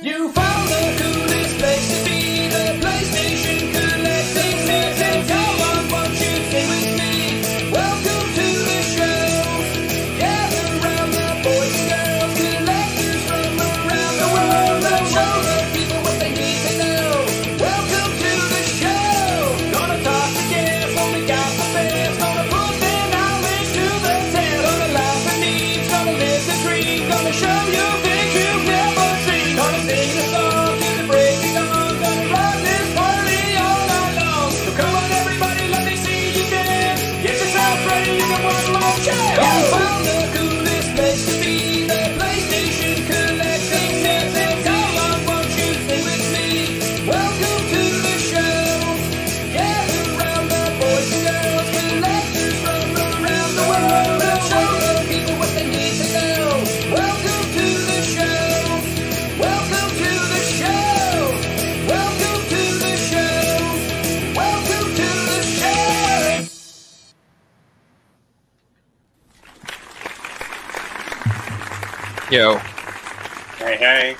You found the coolest place to be, the PlayStation collecting season. Come on, won't you sing with me? Welcome to the show. Gather round the boys and girls, collectors from around the world. Let's show the people what they need to know. Welcome to the show. Gonna talk to guests, only got the best. Gonna put their knowledge to the test. Gonna laugh and eat, gonna live the dream. Gonna show you things you've never seen. Gonna sing a song to the break of dawn. Gonna rock this party all night long. So come on everybody, let me see you dance. Get yourself ready, you got one more chance. You found the coolest place to be, the PlayStation collecting season. Come on, won't you sing with me? Welcome to the show. Gather round the boys and girls, collectors from around the world. Let's show the people what they need to know. Welcome to the show. Welcome to the show. Welcome to the show. Welcome to the show. Yo, Hey,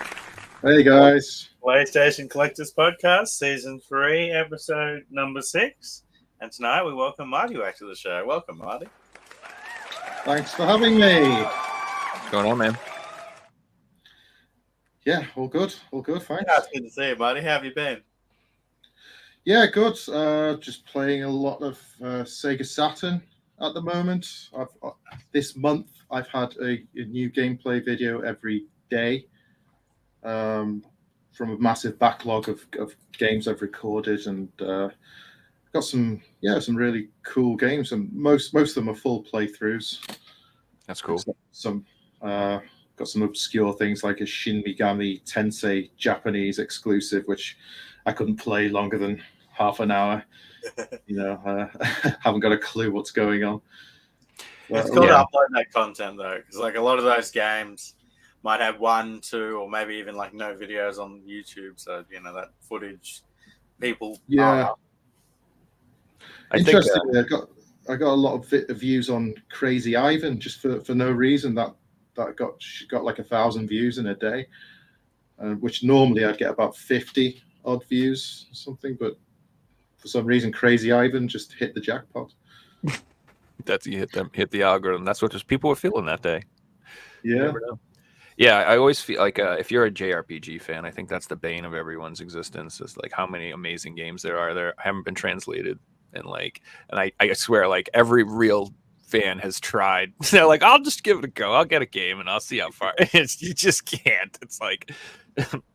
Hey guys. PlayStation Collectors Podcast, Season 3, Episode number 6. And tonight we welcome Marty back to the show. Welcome, Marty. Thanks for having me. what's going on, man? Yeah, all good. All good, thanks. Yeah, it's good to see you, Marty. How have you been? Yeah, good. Just playing a lot of Sega Saturn at the moment. This month I've had a new gameplay video every day from a massive backlog of games I've recorded, and got some really cool games, and most of them are full playthroughs. That's cool. Some got some obscure things like a Shin Megami Tensei Japanese exclusive, which I couldn't play longer than half an hour. Haven't got a clue what's going on. It's cool to upload that content, though, because like a lot of those games might have 1, 2, or maybe even like no videos on YouTube. So, that footage people... Yeah. I think Interestingly, I got a lot of views on Crazy Ivan just for no reason. That got like 1,000 views in a day, which normally I'd get about 50 odd views or something. But for some reason, Crazy Ivan just hit the jackpot. that's you hit the algorithm. That's what just people were feeling that day. You Yeah. never know. Yeah, I always feel like if you're a JRPG fan, I think that's the bane of everyone's existence. Is like how many amazing games there are there haven't been translated, and I swear like every real fan has tried. They're like, I'll just give it a go. I'll get a game and I'll see how far. You just can't. It's like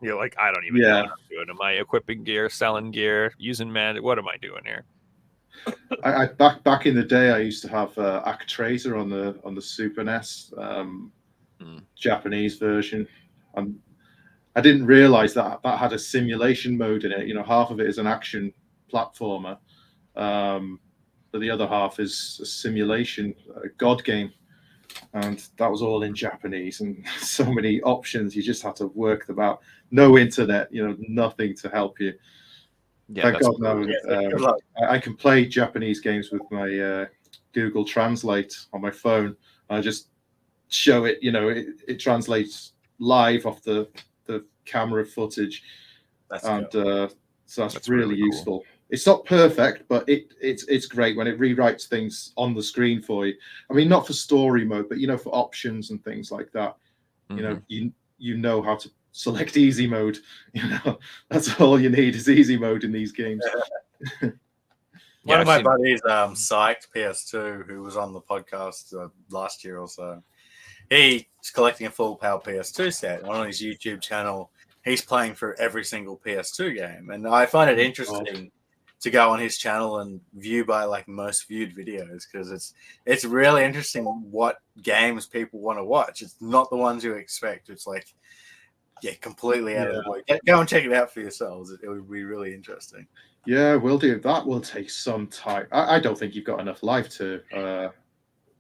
you're like, I don't even know what I'm doing. Am I equipping gear, selling gear, using magic? What am I doing here? I back in the day, I used to have Actraiser on the Super NES. Japanese version. I didn't realize that had a simulation mode in it. Half of it is an action platformer, but the other half is a simulation god game, and that was all in Japanese, and so many options. You just had to work them out. No internet, nothing to help you. Yeah, Thank God now. I can play Japanese games with my Google Translate on my phone. I just show it, it translates live off the camera footage. So that's really useful. Cool. It's not perfect, but it's great when it rewrites things on the screen for you. I mean, not for story mode, but for options and things like that. Mm-hmm. You know how to select easy mode. That's all you need is easy mode in these games. One of my buddies, Psyched PS2, who was on the podcast last year or so, he's collecting a full PAL PS2 set. On his YouTube channel, he's playing through every single PS2 game. And I find it interesting to go on his channel and view by like most viewed videos, because it's really interesting what games people want to watch. It's not the ones you expect. It's like, completely out of the way. Go and check it out for yourselves. It would be really interesting. Yeah, we'll do. That will take some time. I don't think you've got enough life to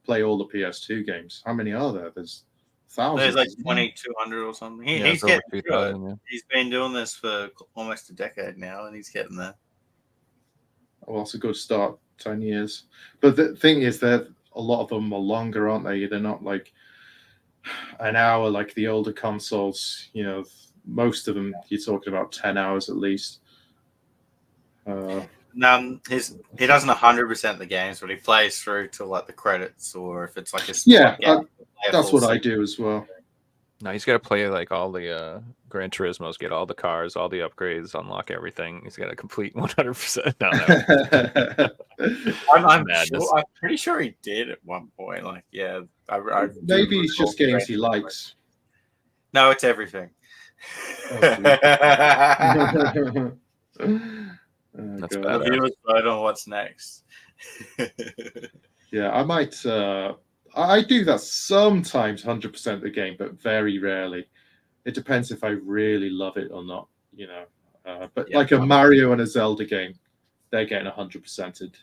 play all the PS2 games. How many are there? There's thousands. There's like 2,200 or something. He's getting through it. He's been doing this for almost a decade now, and he's getting there. Well, that's a good start. 10 years. But the thing is that a lot of them are longer, aren't they? They're not like an hour like the older consoles. most of them you're talking about 10 hours at least. He doesn't 100% the games, but he plays through to like the credits, or if it's like a that's what I do as well. No, he's got to play like all the Gran Turismos, get all the cars, all the upgrades, unlock everything. He's got to complete 100%. I'm pretty sure he did at one point. Like, yeah, maybe it's just games he likes. No, it's everything. That's bad. Viewers vote on what's next. Yeah, I might. I do that sometimes, 100% of the game, but very rarely. It depends if I really love it or not, you know. But like a Mario and a Zelda game, they're getting 100%ed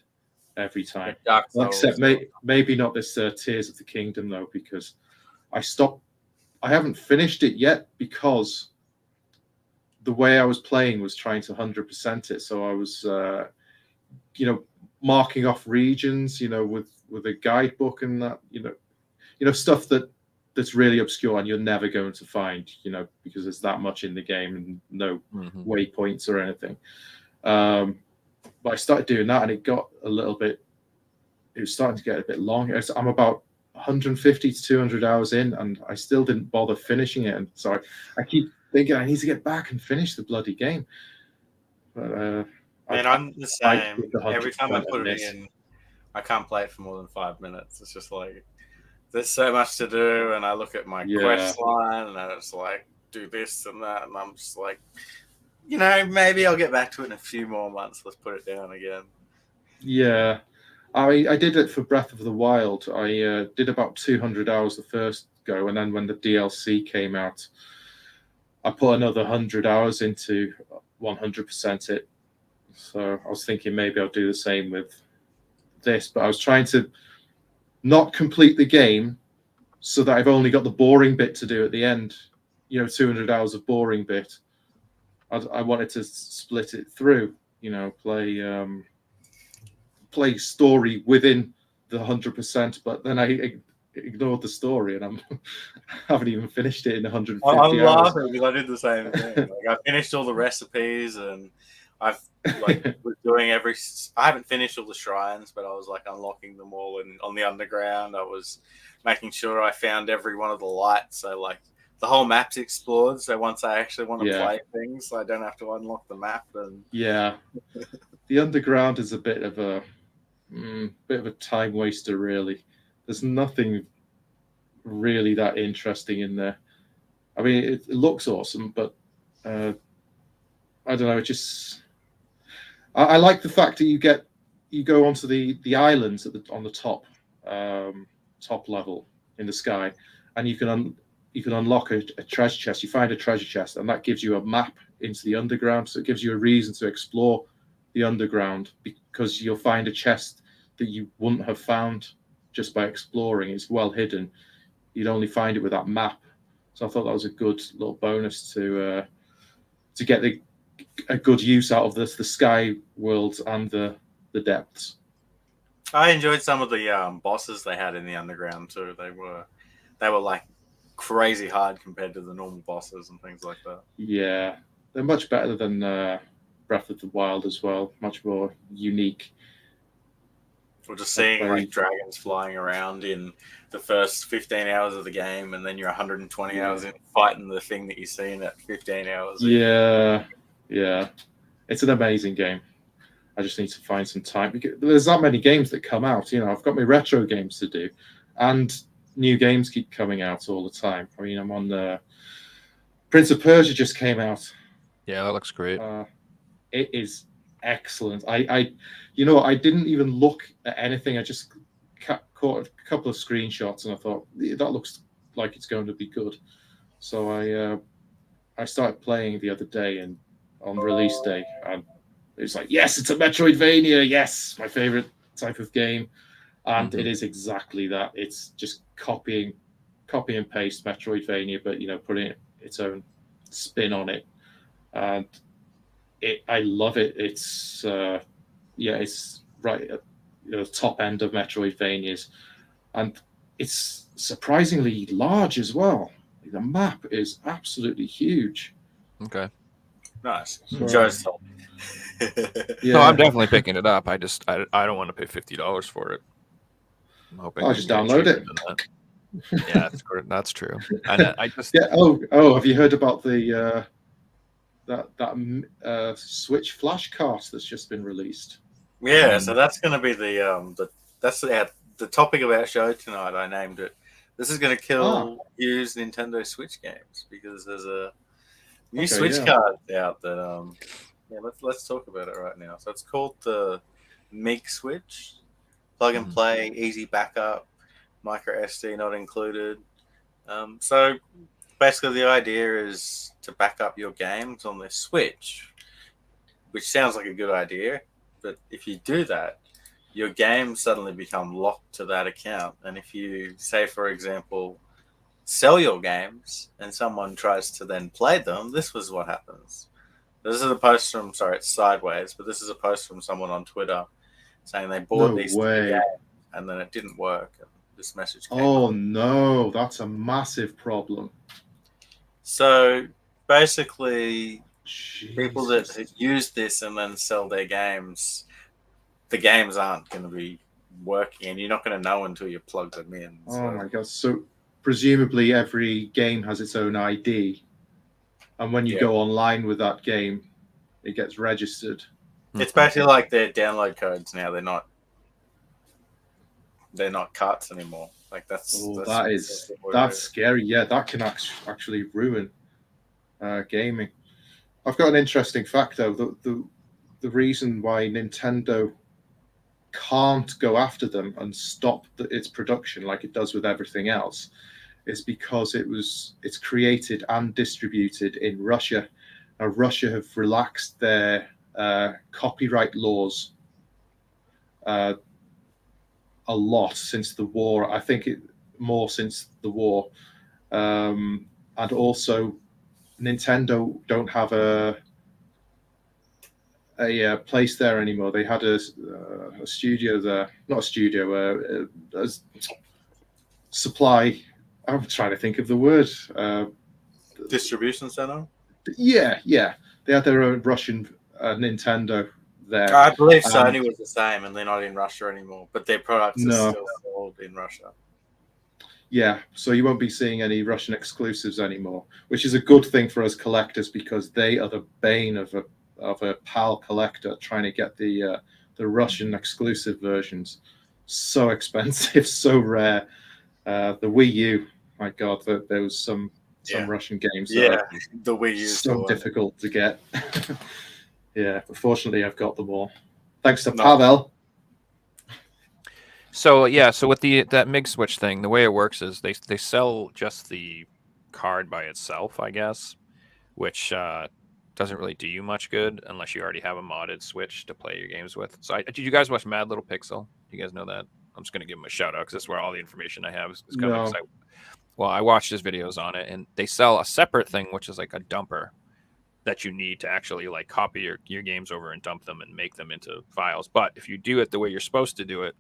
every time. Except maybe not this Tears of the Kingdom though, because I haven't finished it yet because the way I was playing was trying to 100% it. So I was, marking off regions, with a guidebook and that, stuff that's really obscure and you're never going to find, because there's that much in the game and no waypoints or anything. But I started doing that and it was starting to get a bit long. I'm about 150 to 200 hours in and I still didn't bother finishing it. And so I keep thinking I need to get back and finish the bloody game. But, I'm the same. Every time I put it in, I can't play it for more than 5 minutes. It's just like, there's so much to do, and I look at my quest line, and it's like, do this and that, and I'm just like, maybe I'll get back to it in a few more months. Let's put it down again. Yeah. I did it for Breath of the Wild. I did about 200 hours the first go, and then when the DLC came out, I put another 100 hours into 100% it. So I was thinking maybe I'll do the same with this, but I was trying to not complete the game so that I've only got the boring bit to do at the end, 200 hours of boring bit. I wanted to split it through, play story within the 100%, but then I ignored the story and I haven't even finished it in 150 hours. I'm laughing because I did the same thing. I finished all the recipes and I've was doing I haven't finished all the shrines, but I was unlocking them all on the underground. I was making sure I found every one of the lights. So the whole map's explored. So once I actually want to play things, I don't have to unlock the map. And the underground is a bit of a time waster, really. There's nothing really that interesting in there. I mean, it looks awesome, but I don't know. It just I like the fact that you go onto the islands on the top level in the sky, and you can unlock a treasure chest. You find a treasure chest, and that gives you a map into the underground. So it gives you a reason to explore the underground because you'll find a chest that you wouldn't have found just by exploring. It's well hidden. You'd only find it with that map. So I thought that was a good little bonus to get a good use out of the sky worlds and the depths. I enjoyed some of the bosses they had in the underground too. They were crazy hard compared to the normal bosses and things like that. Yeah, they're much better than Breath of the Wild as well. Much more unique. Or just seeing dragons flying around in the first 15 hours of the game, and then you're 120 hours in fighting the thing that you've seen at 15 hours. Yeah, it's an amazing game. I just need to find some time because there's that many games that come out. I've got my retro games to do, and new games keep coming out all the time. I mean, I'm on the Prince of Persia just came out. Yeah, that looks great. It is excellent. I didn't even look at anything. I just caught a couple of screenshots and I thought that looks like it's going to be good. So I started playing the other day and on release day, and it's like, yes, it's a Metroidvania. Yes, my favorite type of game, and it is exactly that. It's just copy and paste Metroidvania, but putting its own spin on it, and I love it. It's it's right at the top end of Metroidvanias, and it's surprisingly large as well. The map is absolutely huge. Okay. Nice. So- Joe's told me. Yeah, No, I'm definitely picking it up. I don't want to pay $50 for it. I'm hoping I'll I just can get download cheaper it. than that. Yeah, that's true. And I just Yeah. Oh, have you heard about the that Switch Flash cart that's just been released? Yeah, so that's going to be the topic of our show tonight. I named it. This is going to kill used Nintendo Switch games because there's a new Switch card out that yeah, let's talk about it right now. So it's called the MIG Switch, plug and play, easy backup, micro SD not included. So basically, the idea is to back up your games on this Switch, which sounds like a good idea. But if you do that, your games suddenly become locked to that account. And if you say, for example, sell your games and someone tries to then play them, this was what happens. This is a post from, sorry, it's sideways, but this is a post from someone on Twitter saying they bought these two games and then it didn't work. And this message came up. No, that's a massive problem. So basically, Jesus. people that use this and then sell their games, the games aren't going to be working, and you're not going to know until you plug them in. Oh my god! So presumably every game has its own ID, and when you go online with that game, it gets registered. It's basically like their download codes now. They're not carts anymore. Like that's scary. Yeah, that can actually ruin gaming. I've got an interesting fact though. The reason why Nintendo can't go after them and stop its production like it does with everything else is because it's created and distributed in Russia. Now, Russia have relaxed their copyright laws a lot since the war. I think more since the war, and also Nintendo don't have a place there anymore. They had a studio there, not a studio, a supply. I'm trying to think of the word. Distribution center. Yeah. They had their own Russian Nintendo there. I believe Sony was the same, and they're not in Russia anymore. But their products are still sold in Russia. Yeah, so you won't be seeing any Russian exclusives anymore, which is a good thing for us collectors because they are the bane of a PAL collector trying to get the Russian exclusive versions. So expensive, so rare. The Wii U, my God, there was some Russian games that are the Wii U so difficult to get. Yeah, but fortunately I've got them all. Thanks to Pavel. So with that MIG switch thing, the way it works is they sell just the card by itself, I guess, which doesn't really do you much good unless you already have a modded Switch to play your games with. So did you guys watch Mad Little Pixel? Do you guys know that? I'm just going to give him a shout out because that's where all the information I have is coming. No. I watched his videos on it, and they sell a separate thing, which is like a dumper that you need to actually like copy your games over and dump them and make them into files. But if you do it the way you're supposed to do it,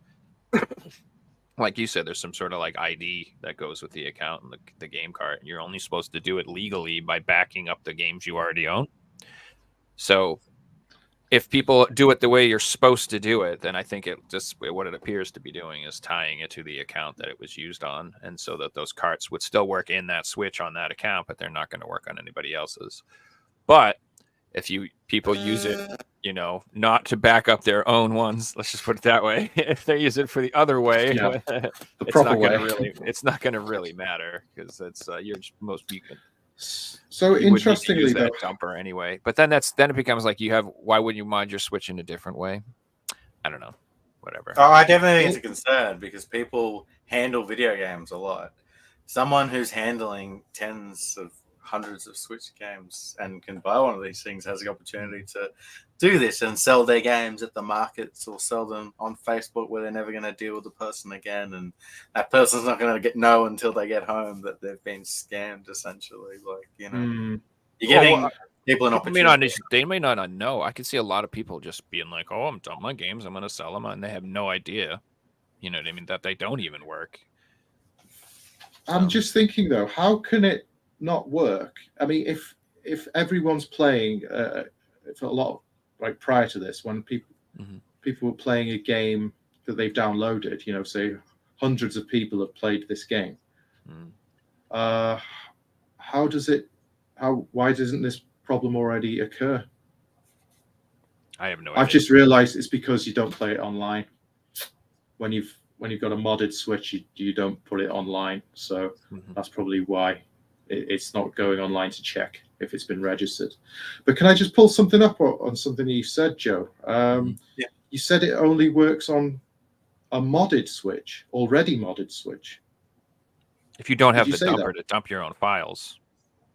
like you said, there's some sort of like ID that goes with the account and the game card. And you're only supposed to do it legally by backing up the games you already own. So if people do it the way you're supposed to do it, then I think what it appears to be doing is tying it to the account that it was used on. And so that those carts would still work in that Switch on that account, but they're not going to work on anybody else's. But if people use it, not to back up their own ones, let's just put it that way. If they use it for the other way, it's not going to really matter because it's you're most weak. So interestingly, that dumper anyway. But then it becomes like why wouldn't you mod your Switch in a different way? I don't know. Whatever. Oh, I definitely think it's a concern because people handle video games a lot. Someone who's handling tens of hundreds of Switch games and can buy one of these things has the opportunity to do this and sell their games at the markets or sell them on Facebook where they're never going to deal with the person again, and that person's not going to know until they get home that they've been scammed essentially. You're getting people an opportunity. They may not know. I can see a lot of people just being like, "Oh, I'm done my games. I'm going to sell them," and they have no idea. You know what I mean? That they don't even work. I'm just thinking though, how can it not work? I mean, if everyone's playing, if a lot like prior to this, when people were playing a game that they've downloaded, say hundreds of people have played this game. Why doesn't this problem already occur? I have no idea. I've just realized it's because you don't play it online. When you've got a modded Switch, you don't put it online. So that's probably why it's not going online to check if it's been registered. But can I just pull something up on something you said, Joe? You said it only works on a modded Switch, already modded Switch. If you don't have the dumper to dump your own files,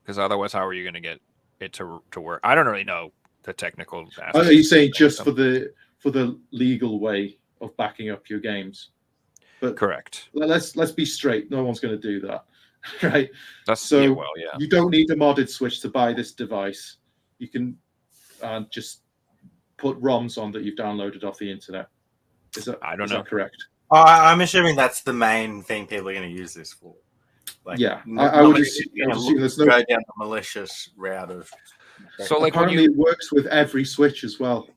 because otherwise, how are you going to get it to work? I don't really know the technical aspects. Are you saying just for the legal way of backing up your games? But correct. Let's be straight. No one's going to do that, right? You don't need a modded Switch to buy this device. You can just put ROMs on that you've downloaded off the internet. Is that correct? I'm assuming that's the main thing people are going to use this for. I would assume there's no go down the malicious route of. So, like, apparently it works with every Switch as well.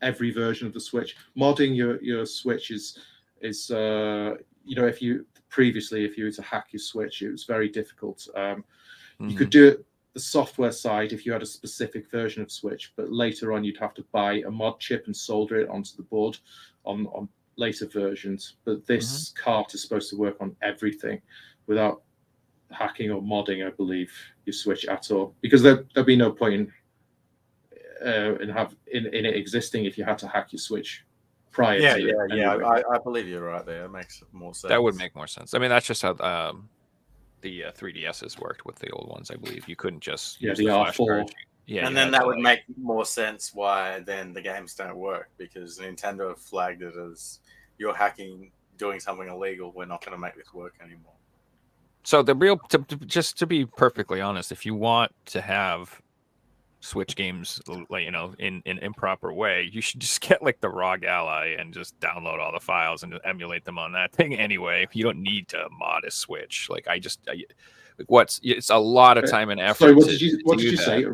Every version of the Switch, modding your Switch is if you were to hack your Switch, it was very difficult. You could do it the software side if you had a specific version of Switch, but later on you'd have to buy a mod chip and solder it onto the board on later versions. But this cart is supposed to work on everything without hacking or modding, I believe, your Switch at all, because there'd be no point in it existing if you had to hack your Switch prior to it. Anyway. I believe you're right there. It makes more sense. That would make more sense. I mean, that's just how the 3DSs worked with the old ones, I believe. You couldn't just use the R4. And then that would make more sense why then the games don't work, because Nintendo flagged it as you're hacking, doing something illegal. We're not going to make this work anymore. So just to be perfectly honest, if you want to have Switch games, in an improper way, you should just get like the ROG Ally and just download all the files and emulate them on that thing anyway. You don't need to mod a Switch. It's a lot of time and effort. Sorry, what did you say?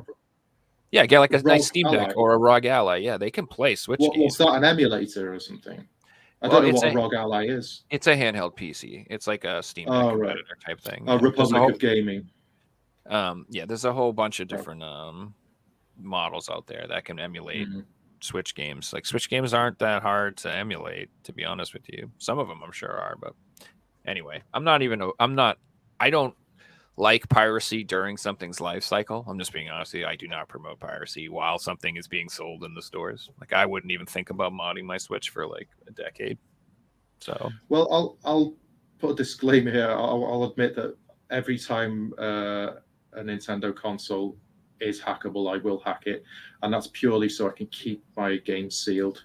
Yeah, get like a nice Steam Deck or a ROG Ally. Yeah, they can play Switch games. Was that an emulator or something? I don't know what a ROG Ally is. It's a handheld PC. It's like a Steam Deck competitor type thing. Republic of Gaming. There's a whole bunch of different models out there that can emulate Switch games. Like, Switch games aren't that hard to emulate, to be honest with you. Some of them I'm sure are, but anyway, I don't like piracy during something's life cycle. I'm just being honest with you. I do not promote piracy while something is being sold in the stores. Like, I wouldn't even think about modding my Switch for like a decade. So, well, I'll put a disclaimer here. I'll admit that every time a Nintendo console is hackable, I will hack it, and that's purely so I can keep my games sealed.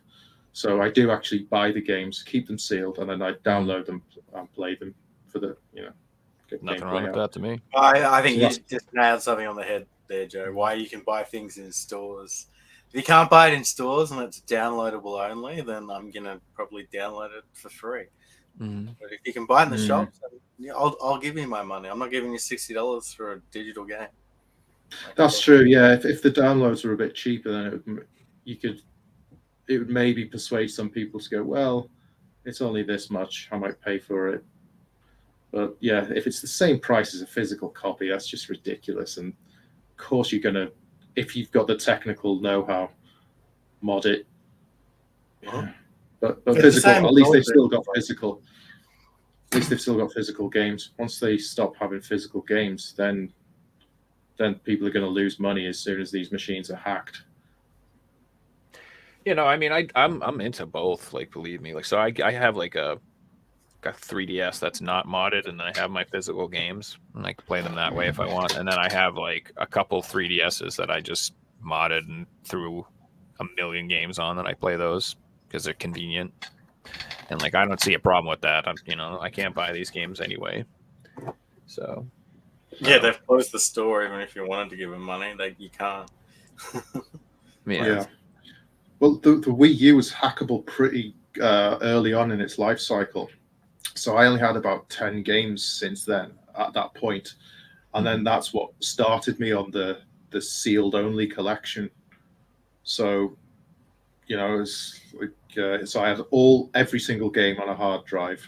So I do actually buy the games, keep them sealed, and then I download them and play them for the nothing wrong with that to me. I think you just nailed something on the head there, Joe. Why you can buy things in stores. If you can't buy it in stores and it's downloadable only, then I'm gonna probably download it for free. But if you can buy it in the shops, I'll give you my money. I'm not giving you $60 for a digital game. That's true. Yeah, if the downloads were a bit cheaper, then it would maybe persuade some people to go, well, it's only this much, I might pay for it. But yeah, if it's the same price as a physical copy, that's just ridiculous. And of course, you're gonna, if you've got the technical know-how, mod it. Yeah. But physical, at least they've still got physical. At least they've still got physical games. Once they stop having physical games, then people are going to lose money as soon as these machines are hacked. I mean, I'm into both. Like, believe me. Like, so I have like a 3DS that's not modded, and then I have my physical games, and I can play them that way if I want. And then I have like a couple 3DSs that I just modded and threw a million games on, and I play those because they're convenient. And like, I don't see a problem with that. I can't buy these games anyway. So. Yeah, they've closed the store. Even if you wanted to give them money, you can't. Yeah. Well, the Wii U was hackable pretty early on in its life cycle, so I only had about 10 games since then. At that point, and then that's what started me on the the sealed only collection. So, it's like so I had every single game on a hard drive,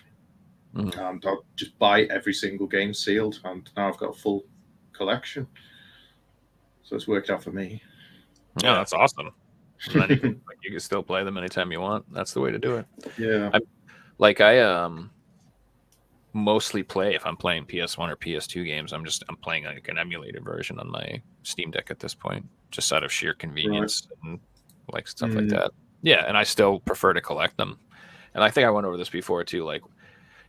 and I'll just buy every single game sealed, and now I've got a full collection. So it's worked out for me. Yeah, that's awesome. And then you can still play them anytime you want. That's the way to do it. Yeah. I mostly play, if I'm playing PS1 or PS2 games, I'm playing like an emulated version on my Steam Deck at this point, just out of sheer convenience and like stuff like that. Yeah, and I still prefer to collect them. And I think I went over this before too, like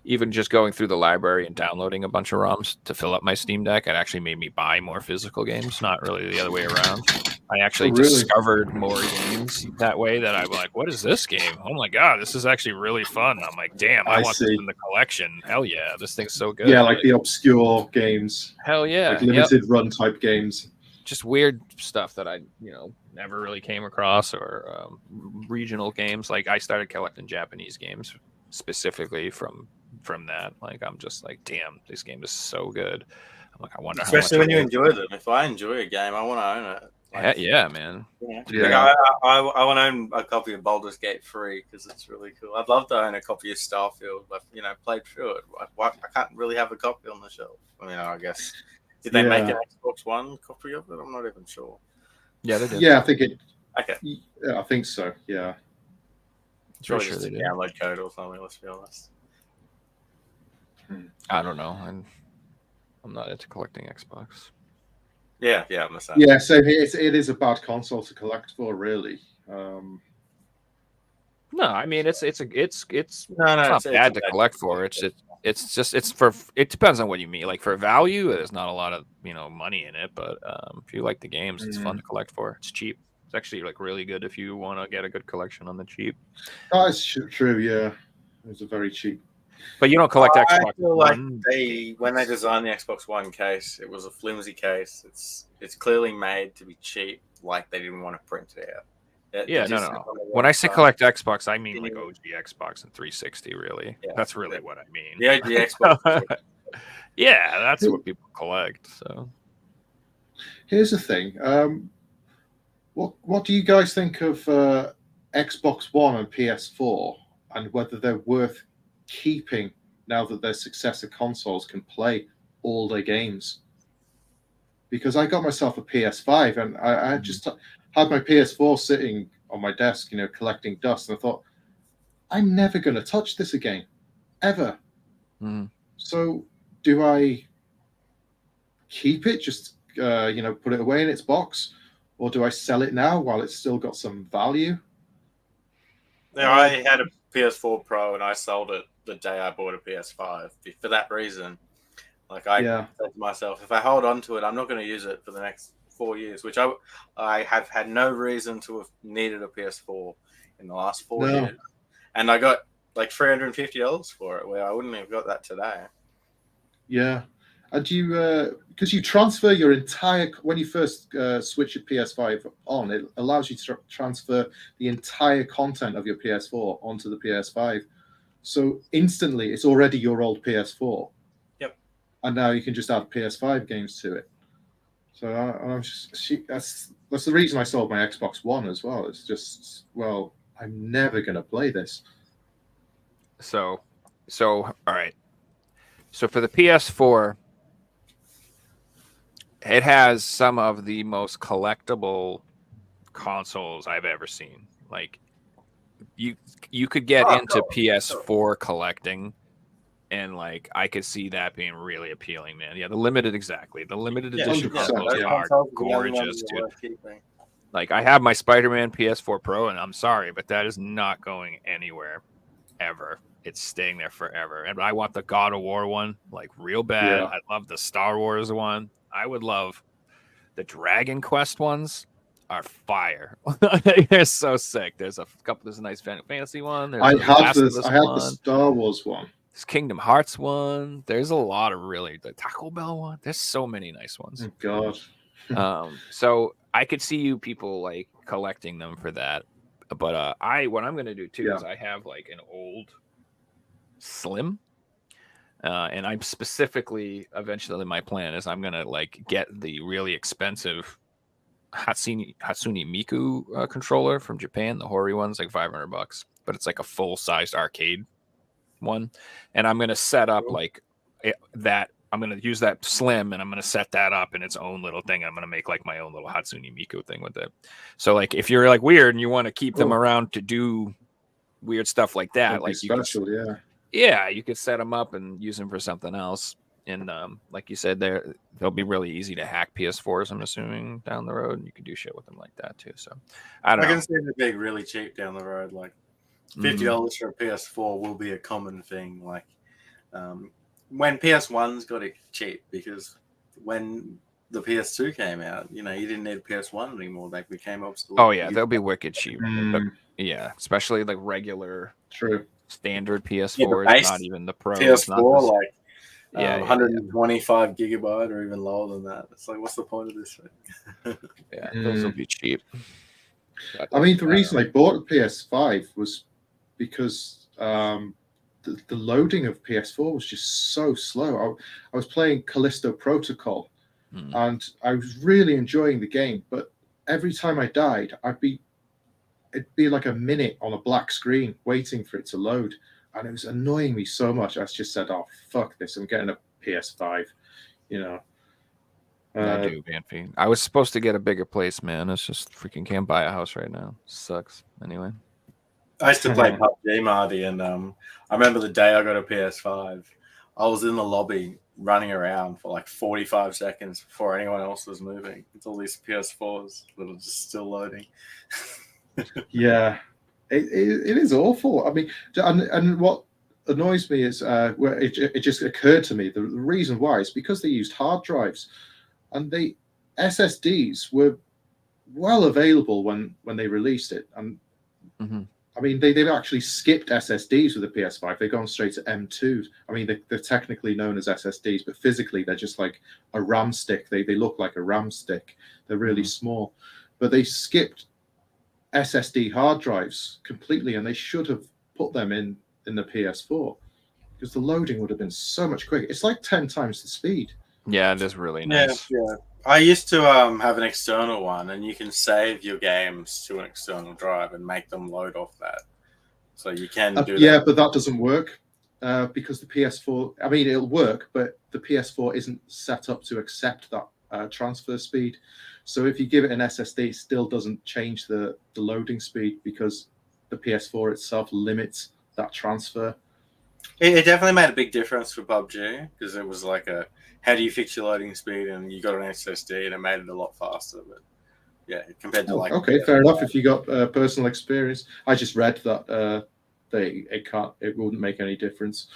even just going through the library and downloading a bunch of ROMs to fill up my Steam Deck, it actually made me buy more physical games, not really the other way around. I actually discovered more games that way that I'm like, what is this game? Oh my God, this is actually really fun. I'm like, damn, I want this in the collection. Hell yeah, this thing's so good. Yeah, like the obscure games. Hell yeah. Like limited run type games. Just weird stuff that I, never really came across, or regional games. Like I started collecting Japanese games specifically from that. Like I'm just like, damn, this game is so good. I'm like, I wonder especially how much when you enjoy them. If I enjoy a game, I want to own it. Like, yeah, man. Yeah. Like I want to own a copy of Baldur's Gate 3 because it's really cool. I'd love to own a copy of Starfield, but played through it. I can't really have a copy on the shelf. I guess did they make an Xbox One copy of it? I'm not even sure. Yeah, they did. Yeah, I think it. Okay. Yeah, I think so. Yeah. It's probably just a download code or something. Let's be honest. I don't know. I'm not into collecting Xbox. Yeah, I'm the same. Yeah, so it is a bad console to collect for, really. No, I mean it's not bad to collect for. It depends on what you mean. Like for value, there's not a lot of money in it, but if you like the games, it's fun to collect for. It's cheap. It's actually like really good if you want to get a good collection on the cheap. That's true. Yeah, it's a very cheap. But you don't collect Xbox One. Like when they designed the Xbox One case, it was a flimsy case. It's clearly made to be cheap. Like they didn't want to print it out. No. When I say collect Xbox, I mean like OG Xbox and 360. Really, that's really what I mean. The OG Xbox. Yeah, that's what people collect. So here's the thing. What do you guys think of Xbox One and PS4, and whether they're worth keeping now that their successor consoles can play all their games? Because I got myself a PS5 and I just had my PS4 sitting on my desk, collecting dust, and I thought, I'm never going to touch this again, ever. So do I keep it, just put it away in its box, or do I sell it now while it's still got some value? Yeah, I had a PS4 Pro and I sold it the day I bought a PS5 for that reason. Like I said to myself, if I hold on to it, I'm not going to use it for the next 4 years, which I have had no reason to have needed a PS4 in the last 4 years. And I got like $350 for it, where I wouldn't have got that today. Yeah. And you, because you transfer your entire, when you first switch your PS5 on, it allows you to transfer the entire content of your PS4 onto the PS5. So instantly, it's already your old PS4. Yep. And now you can just add PS5 games to it. So that's the reason I sold my Xbox One as well. It's just, well, I'm never going to play this. So all right. So for the PS4, it has some of the most collectible consoles I've ever seen. Like you could get into PS4 collecting, and like I could see that being really appealing, man. Yeah, the limited edition consoles are gorgeous, dude. Like I have my Spider-Man PS4 Pro, and I'm sorry, but that is not going anywhere ever. It's staying there forever. And I want the God of War one, like real bad. I love the Star Wars one. I would love the Dragon Quest ones. Are fire. They're so sick. There's a nice fantasy one. I have the Star Wars one. There's Kingdom Hearts one. There's a lot of the Taco Bell one. There's so many nice ones. Oh God. So I could see you people like collecting them for that. But what I'm gonna do too is I have like an old Slim. And I'm specifically, eventually my plan is I'm gonna like get the really expensive Hatsune Miku controller from Japan. The Hori one's like $500, but it's like a full-sized arcade one. And I'm gonna set up like that. I'm gonna use that slim, and I'm gonna set that up in its own little thing. I'm gonna make like my own little Hatsune Miku thing with it. So like, if you're like weird and you want to keep them around to do weird stuff like that, like special, you could set them up and use them for something else. And like you said, they'll be really easy to hack PS4s. I'm assuming down the road, and you can do shit with them like that too. So I can see them being really cheap down the road. Like $50 for a PS4 will be a common thing. Like when PS1's got it cheap, because when the PS2 came out, you didn't need a PS1 anymore. They became obsolete. Oh yeah, they'll be wicked cheap. But, yeah, especially like regular, standard PS4s, not even the Pro. PS4 like. 125 gigabyte or even lower than that. It's like, what's the point of this thing? Those will be cheap. I mean, the reason I bought a PS5 was because the loading of PS4 was just so slow. I was playing Callisto Protocol, and I was really enjoying the game, but every time I died, it'd be like a minute on a black screen waiting for it to load. And it was annoying me so much. I just said, "Oh, fuck this! I'm getting a PS5." I do, Banfi. I was supposed to get a bigger place, man. It's just freaking can't buy a house right now. Sucks. Anyway, I used to play PUBG, Marty, and I remember the day I got a PS5. I was in the lobby running around for like 45 seconds before anyone else was moving. It's all these PS4s that are just still loading. Yeah. It is awful. I mean, and what annoys me is it just occurred to me the reason why is because they used hard drives, and the SSDs were well available when they released it. And I mean, they've actually skipped SSDs with the PS5. They've gone straight to M2s. I mean, they're technically known as SSDs, but physically they're just like a RAM stick. They look like a RAM stick. They're really small, but they skipped SSD hard drives completely, and they should have put them in the PS4 because the loading would have been so much quicker. It's like 10 times the speed. Yeah, it is really nice. Yeah. I used to have an external one, and you can save your games to an external drive and make them load off that. So you can do that. Yeah, but that doesn't work because the PS4, I mean, it'll work, but the PS4 isn't set up to accept that transfer speed. So if you give it an SSD, it still doesn't change the loading speed because the PS4 itself limits that transfer. It definitely made a big difference for PUBG because it was like how do you fix your loading speed, and you got an SSD and it made it a lot faster. But yeah, compared to okay, fair enough. If you got personal experience, I just read that it wouldn't make any difference.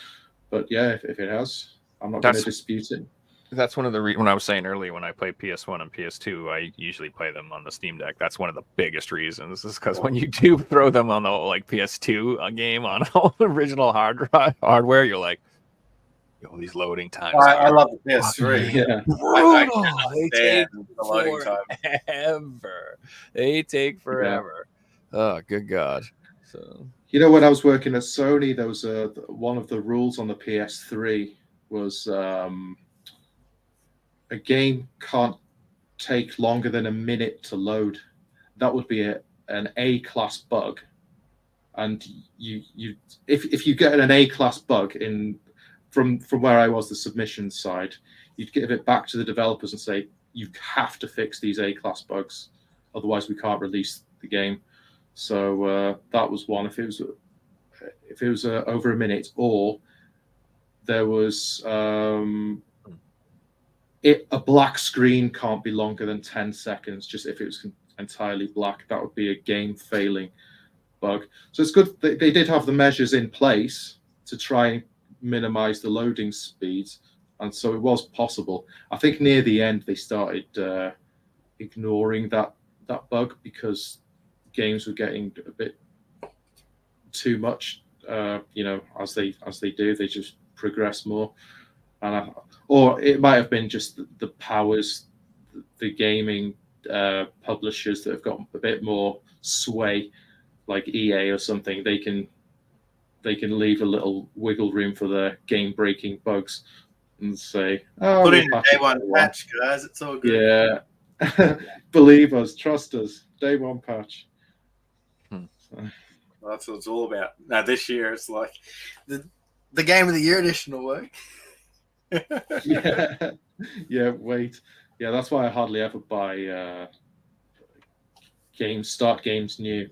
But yeah, if it has, I'm not going to dispute it. That's one of the when I was saying earlier, when I play PS1 and PS2, I usually play them on the Steam Deck. That's one of the biggest reasons, is because when you do throw them on the PS2 game on all original hardware, you're like, yo, these loading times. I love the PS3. They take forever. They take forever. Oh, good God. So when I was working at Sony, there was one of the rules on the PS3 was a game can't take longer than a minute to load. That would be an A-class bug. And if you get an A-class bug from where I was, the submission side, you'd give it back to the developers and say, you have to fix these A-class bugs, otherwise we can't release the game. So that was one. If it was over a minute, or there was a black screen can't be longer than 10 seconds. Just if it was entirely black, that would be a game failing bug. So it's good they did have the measures in place to try and minimize the loading speeds, and so it was possible. I think near the end they started ignoring that bug because games were getting a bit too much. As they do, they just progress more. Or it might have been just the powers, the gaming publishers that have got a bit more sway, like EA or something. They can leave a little wiggle room for the game-breaking bugs and say, "Oh, put in a day one patch, guys. It's all good." Yeah, Believe us, trust us. Day one patch. So. That's what it's all about. Now this year it's like the Game of the Year edition will work. Wait. Yeah, that's why I hardly ever buy start games new.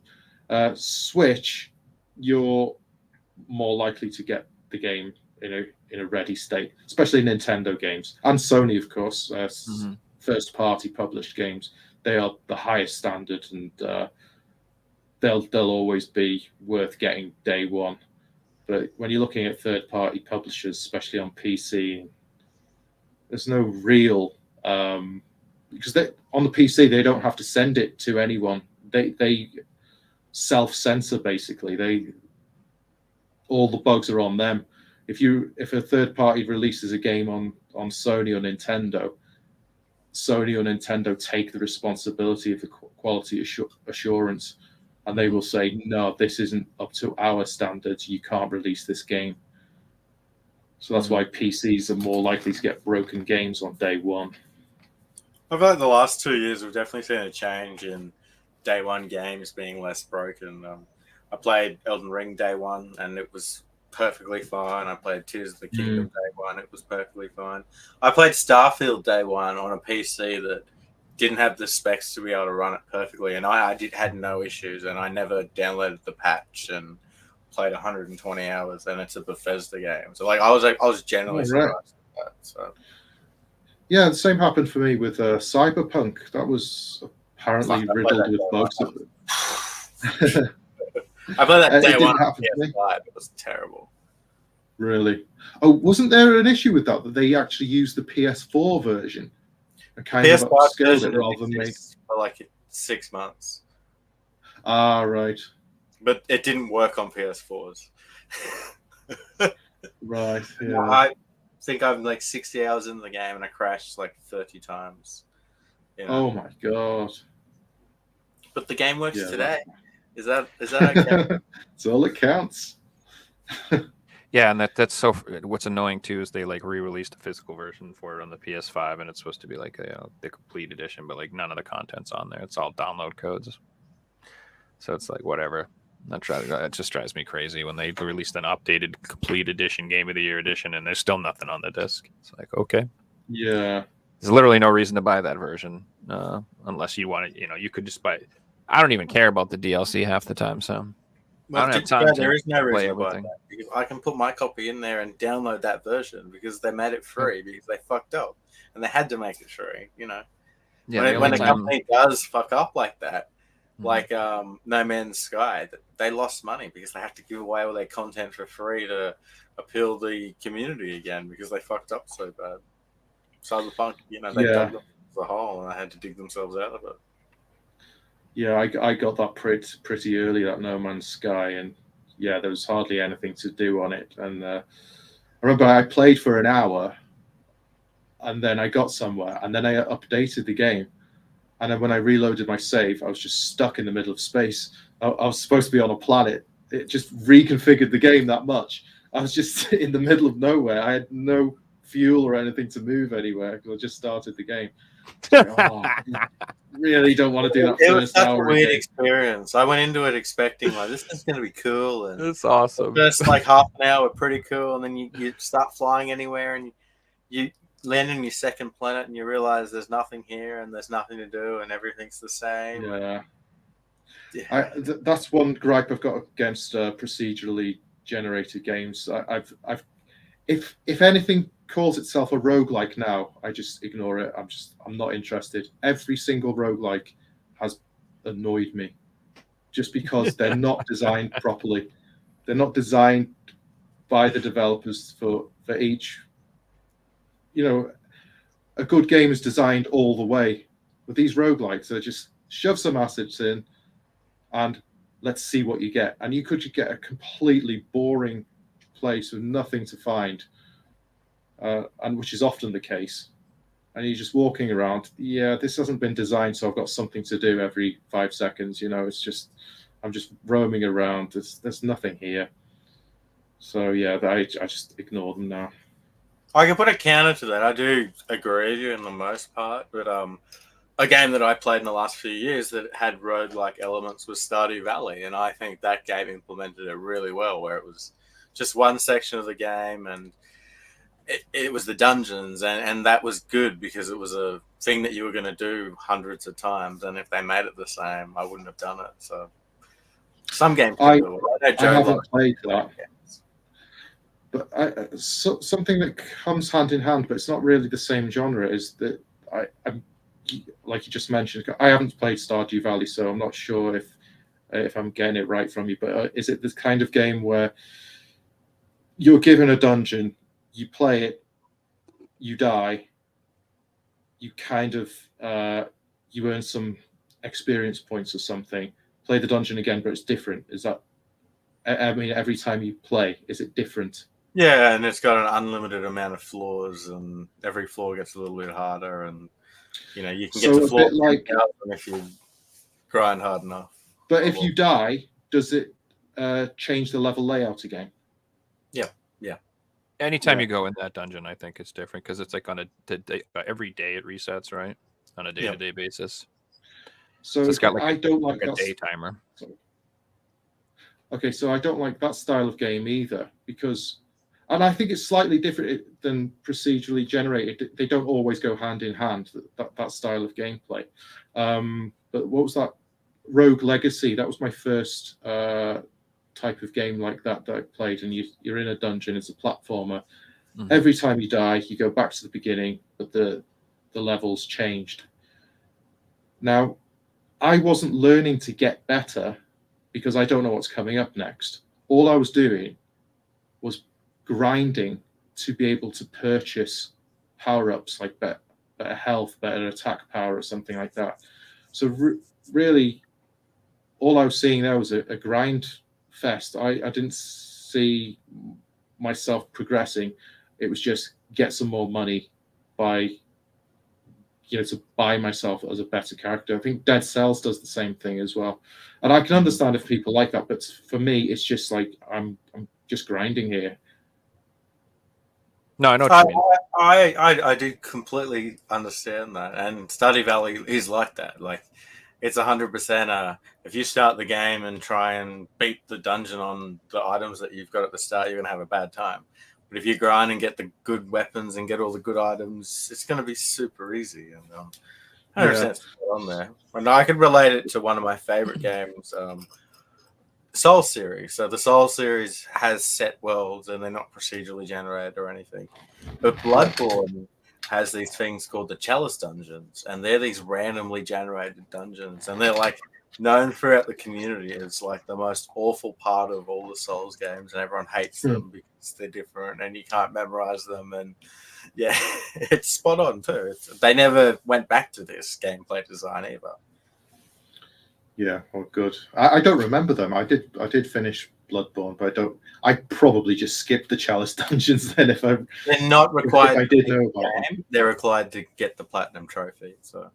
Switch, you're more likely to get the game in a ready state, especially Nintendo games and Sony, of course. First party published games, they are the highest standard, and they'll always be worth getting day one. But when you're looking at third party publishers, especially on PC, there's no real because on the PC they don't have to send it to anyone. They self-censor basically. All the bugs are on them. If a third party releases a game on Sony or Nintendo, Sony or Nintendo take the responsibility of the quality assurance, and they will say, no, this isn't up to our standards. You can't release this game. So that's why PCs are more likely to get broken games on day one. I feel like the last 2 years we've definitely seen a change in day one games being less broken. I played Elden Ring day one and it was perfectly fine. I played Tears of the Kingdom day one. It was perfectly fine. I played Starfield day one on a PC that didn't have the specs to be able to run it perfectly, and I had no issues, and I never downloaded the patch and played 120 hours, and it's a Bethesda game. So I was genuinely surprised at that. So yeah, the same happened for me with Cyberpunk. That was apparently riddled with bugs. I played that day one on PS5. It was terrible. Really? Oh, wasn't there an issue with that they actually used the PS4 version and kind of upscaled it rather than make for like 6 months? Ah, right. But it didn't work on PS4s. Right. Yeah. I think I'm like 60 hours into the game and I crashed like 30 times. You know? Oh my god! But the game works today. Is that okay? It's all it counts. Yeah, and that's so. What's annoying too is they like re-released a physical version for it on the PS5, and it's supposed to be like the complete edition, but like none of the content's on there. It's all download codes. So it's like whatever. It just drives me crazy when they released an updated complete edition, Game of the Year edition, and there's still nothing on the disc. It's like, okay. Yeah. There's literally no reason to buy that version unless you want to, you could just buy it. I don't even care about the DLC half the time, so well, I don't have time there is no reason to buy that, because I can put my copy in there and download that version because they made it free because they fucked up and they had to make it free, Yeah, when a company does fuck up like that, like No Man's Sky, they lost money because they have to give away all their content for free to appeal the community again because they fucked up so bad. Cyberpunk, they dug the hole and they had to dig themselves out of it. Yeah, I got that pretty early, that No Man's Sky, and yeah, there was hardly anything to do on it. And I remember I played for an hour, and then I got somewhere, and then I updated the game. And then when I reloaded my save, I was just stuck in the middle of space. I was supposed to be on a planet. It just reconfigured the game that much. I was just in the middle of nowhere. I had no fuel or anything to move anywhere because I just started the game. Really don't want to do that. It was such a weird experience. I went into it expecting this is going to be cool, and it's awesome. The first half an hour pretty cool, and then you start flying anywhere, and you land on your second planet, and you realize there's nothing here, and there's nothing to do, and everything's the same. Yeah. That's one gripe I've got against procedurally generated games. If anything calls itself a roguelike now, I just ignore it. I'm not interested. Every single roguelike has annoyed me just because they're not designed properly. They're not designed by the developers for each. A good game is designed all the way. With these roguelikes, they just shove some assets in and let's see what you get. And you could get a completely boring place with nothing to find. And which is often the case, and you're just walking around. Yeah, this hasn't been designed, so I've got something to do every 5 seconds. It's just I'm just roaming around. There's nothing here. So yeah, I just ignore them now. I can put a counter to that. I do agree with you in the most part, but a game that I played in the last few years that had roguelike elements was Stardew Valley, and I think that game implemented it really well, where it was just one section of the game, and it was the dungeons, and that was good because it was a thing that you were going to do hundreds of times, and if they made it the same, I wouldn't have done it. So some games I haven't played that. But something that comes hand in hand, but it's not really the same genre, is that I'm like you just mentioned, I haven't played Stardew Valley, so I'm not sure if I'm getting it right from you. But is it this kind of game where you're given a dungeon, you play it, you die, you kind of you earn some experience points or something, play the dungeon again, but it's different? Is that? I mean, every time you play, is it different? Yeah, and it's got an unlimited amount of floors, and every floor gets a little bit harder, and you know, you can get to floor like if you grind hard enough. But if you die, does it change the level layout again? Yeah. Anytime you go in that dungeon, I think it's different because it's like on every day it resets, right? On a day-to-day basis. So it's got I don't like a day timer. Okay, so I don't like that style of game either because, and I think it's slightly different than procedurally generated. They don't always go hand in hand, that style of gameplay. But what was that? Rogue Legacy. That was my first type of game like that I played. And you're in a dungeon. It's a platformer. Mm-hmm. Every time you die, you go back to the beginning, but the levels changed. Now, I wasn't learning to get better because I don't know what's coming up next. All I was doing was grinding to be able to purchase power-ups like better health, better attack power, or something like that. So really, all I was seeing there was a grind fest. I didn't see myself progressing. It was just get some more money by, to buy myself as a better character. I think Dead Cells does the same thing as well. And I can understand if people like that, but for me, it's just like I'm just grinding here. No, I know what you mean. I do completely understand that, and Stardew Valley is like that. Like, it's 100%. If you start the game and try and beat the dungeon on the items that you've got at the start, you're gonna have a bad time. But if you grind and get the good weapons and get all the good items, it's gonna be super easy. And 100% on there. And I could relate it to one of my favorite games, Soul series. So the Soul series has set worlds and they're not procedurally generated or anything. But Bloodborne has these things called the Chalice dungeons, and they're these randomly generated dungeons, and they're like known throughout the community as like the most awful part of all the Souls games, and everyone hates them because they're different and you can't memorize them. And yeah, it's spot on too. They never went back to this gameplay design either. Yeah, well, good. I don't remember them. I did finish Bloodborne, but I probably just skipped the Chalice dungeons then. They're not required. I did know about them. They're required to get the platinum trophy. So.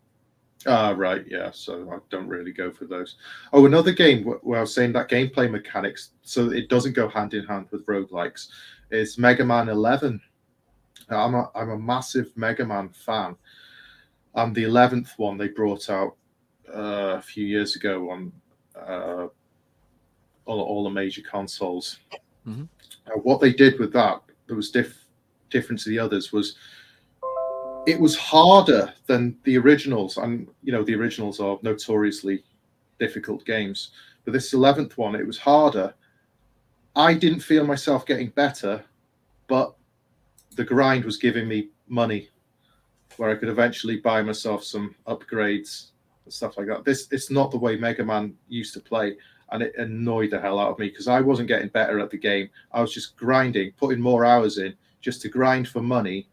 Right, yeah. So I don't really go for those. Oh, another game where I was saying that gameplay mechanics, so it doesn't go hand in hand with roguelikes, is Mega Man 11. I'm a massive Mega Man fan, and the 11th one they brought out a few years ago on all the major consoles. Mm-hmm. What they did with that was different to the others was it was harder than the originals, and the originals are notoriously difficult games. But this 11th one, it was harder. I didn't feel myself getting better, but the grind was giving me money where I could eventually buy myself some upgrades and stuff like that. It's not the way Mega Man used to play, and it annoyed the hell out of me because I wasn't getting better at the game. I was just grinding, putting more hours in just to grind for money,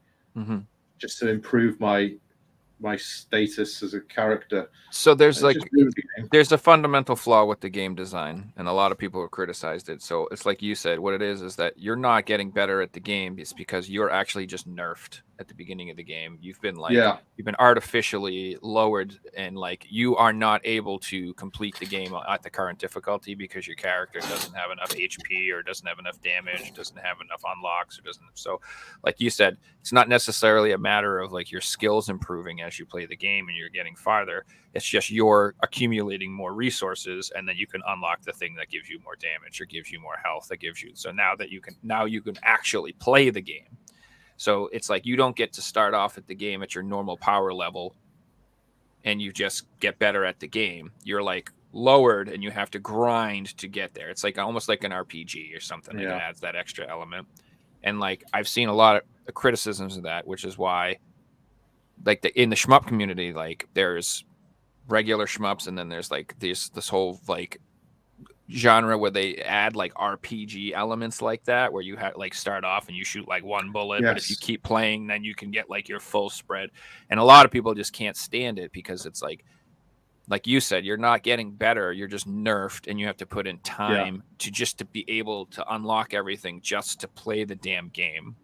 just to improve my status as a character. So there's there's a fundamental flaw with the game design, and a lot of people have criticized it. So it's like you said, what it is that you're not getting better at the game. It's because you're actually just nerfed at the beginning of the game. You've been you've been artificially lowered, and like you are not able to complete the game at the current difficulty because your character doesn't have enough HP or doesn't have enough damage, doesn't have enough unlocks, or doesn't. So like you said, it's not necessarily a matter of like your skills improving as as you play the game and you're getting farther. It's just you're accumulating more resources, and then you can unlock the thing that gives you more damage or gives you more health. That gives you now you can actually play the game. So it's like you don't get to start off at the game at your normal power level and you just get better at the game. You're like lowered and you have to grind to get there. It's like almost like an RPG or something. Like it adds that extra element. And like I've seen a lot of criticisms of that, which is why like in the shmup community, like there's regular shmups and then there's like this whole like genre where they add like RPG elements like that, where you have like start off and you shoot like one bullet, but if you keep playing, then you can get like your full spread. And a lot of people just can't stand it because it's like you said, you're not getting better, you're just nerfed, and you have to put in time to be able to unlock everything just to play the damn game.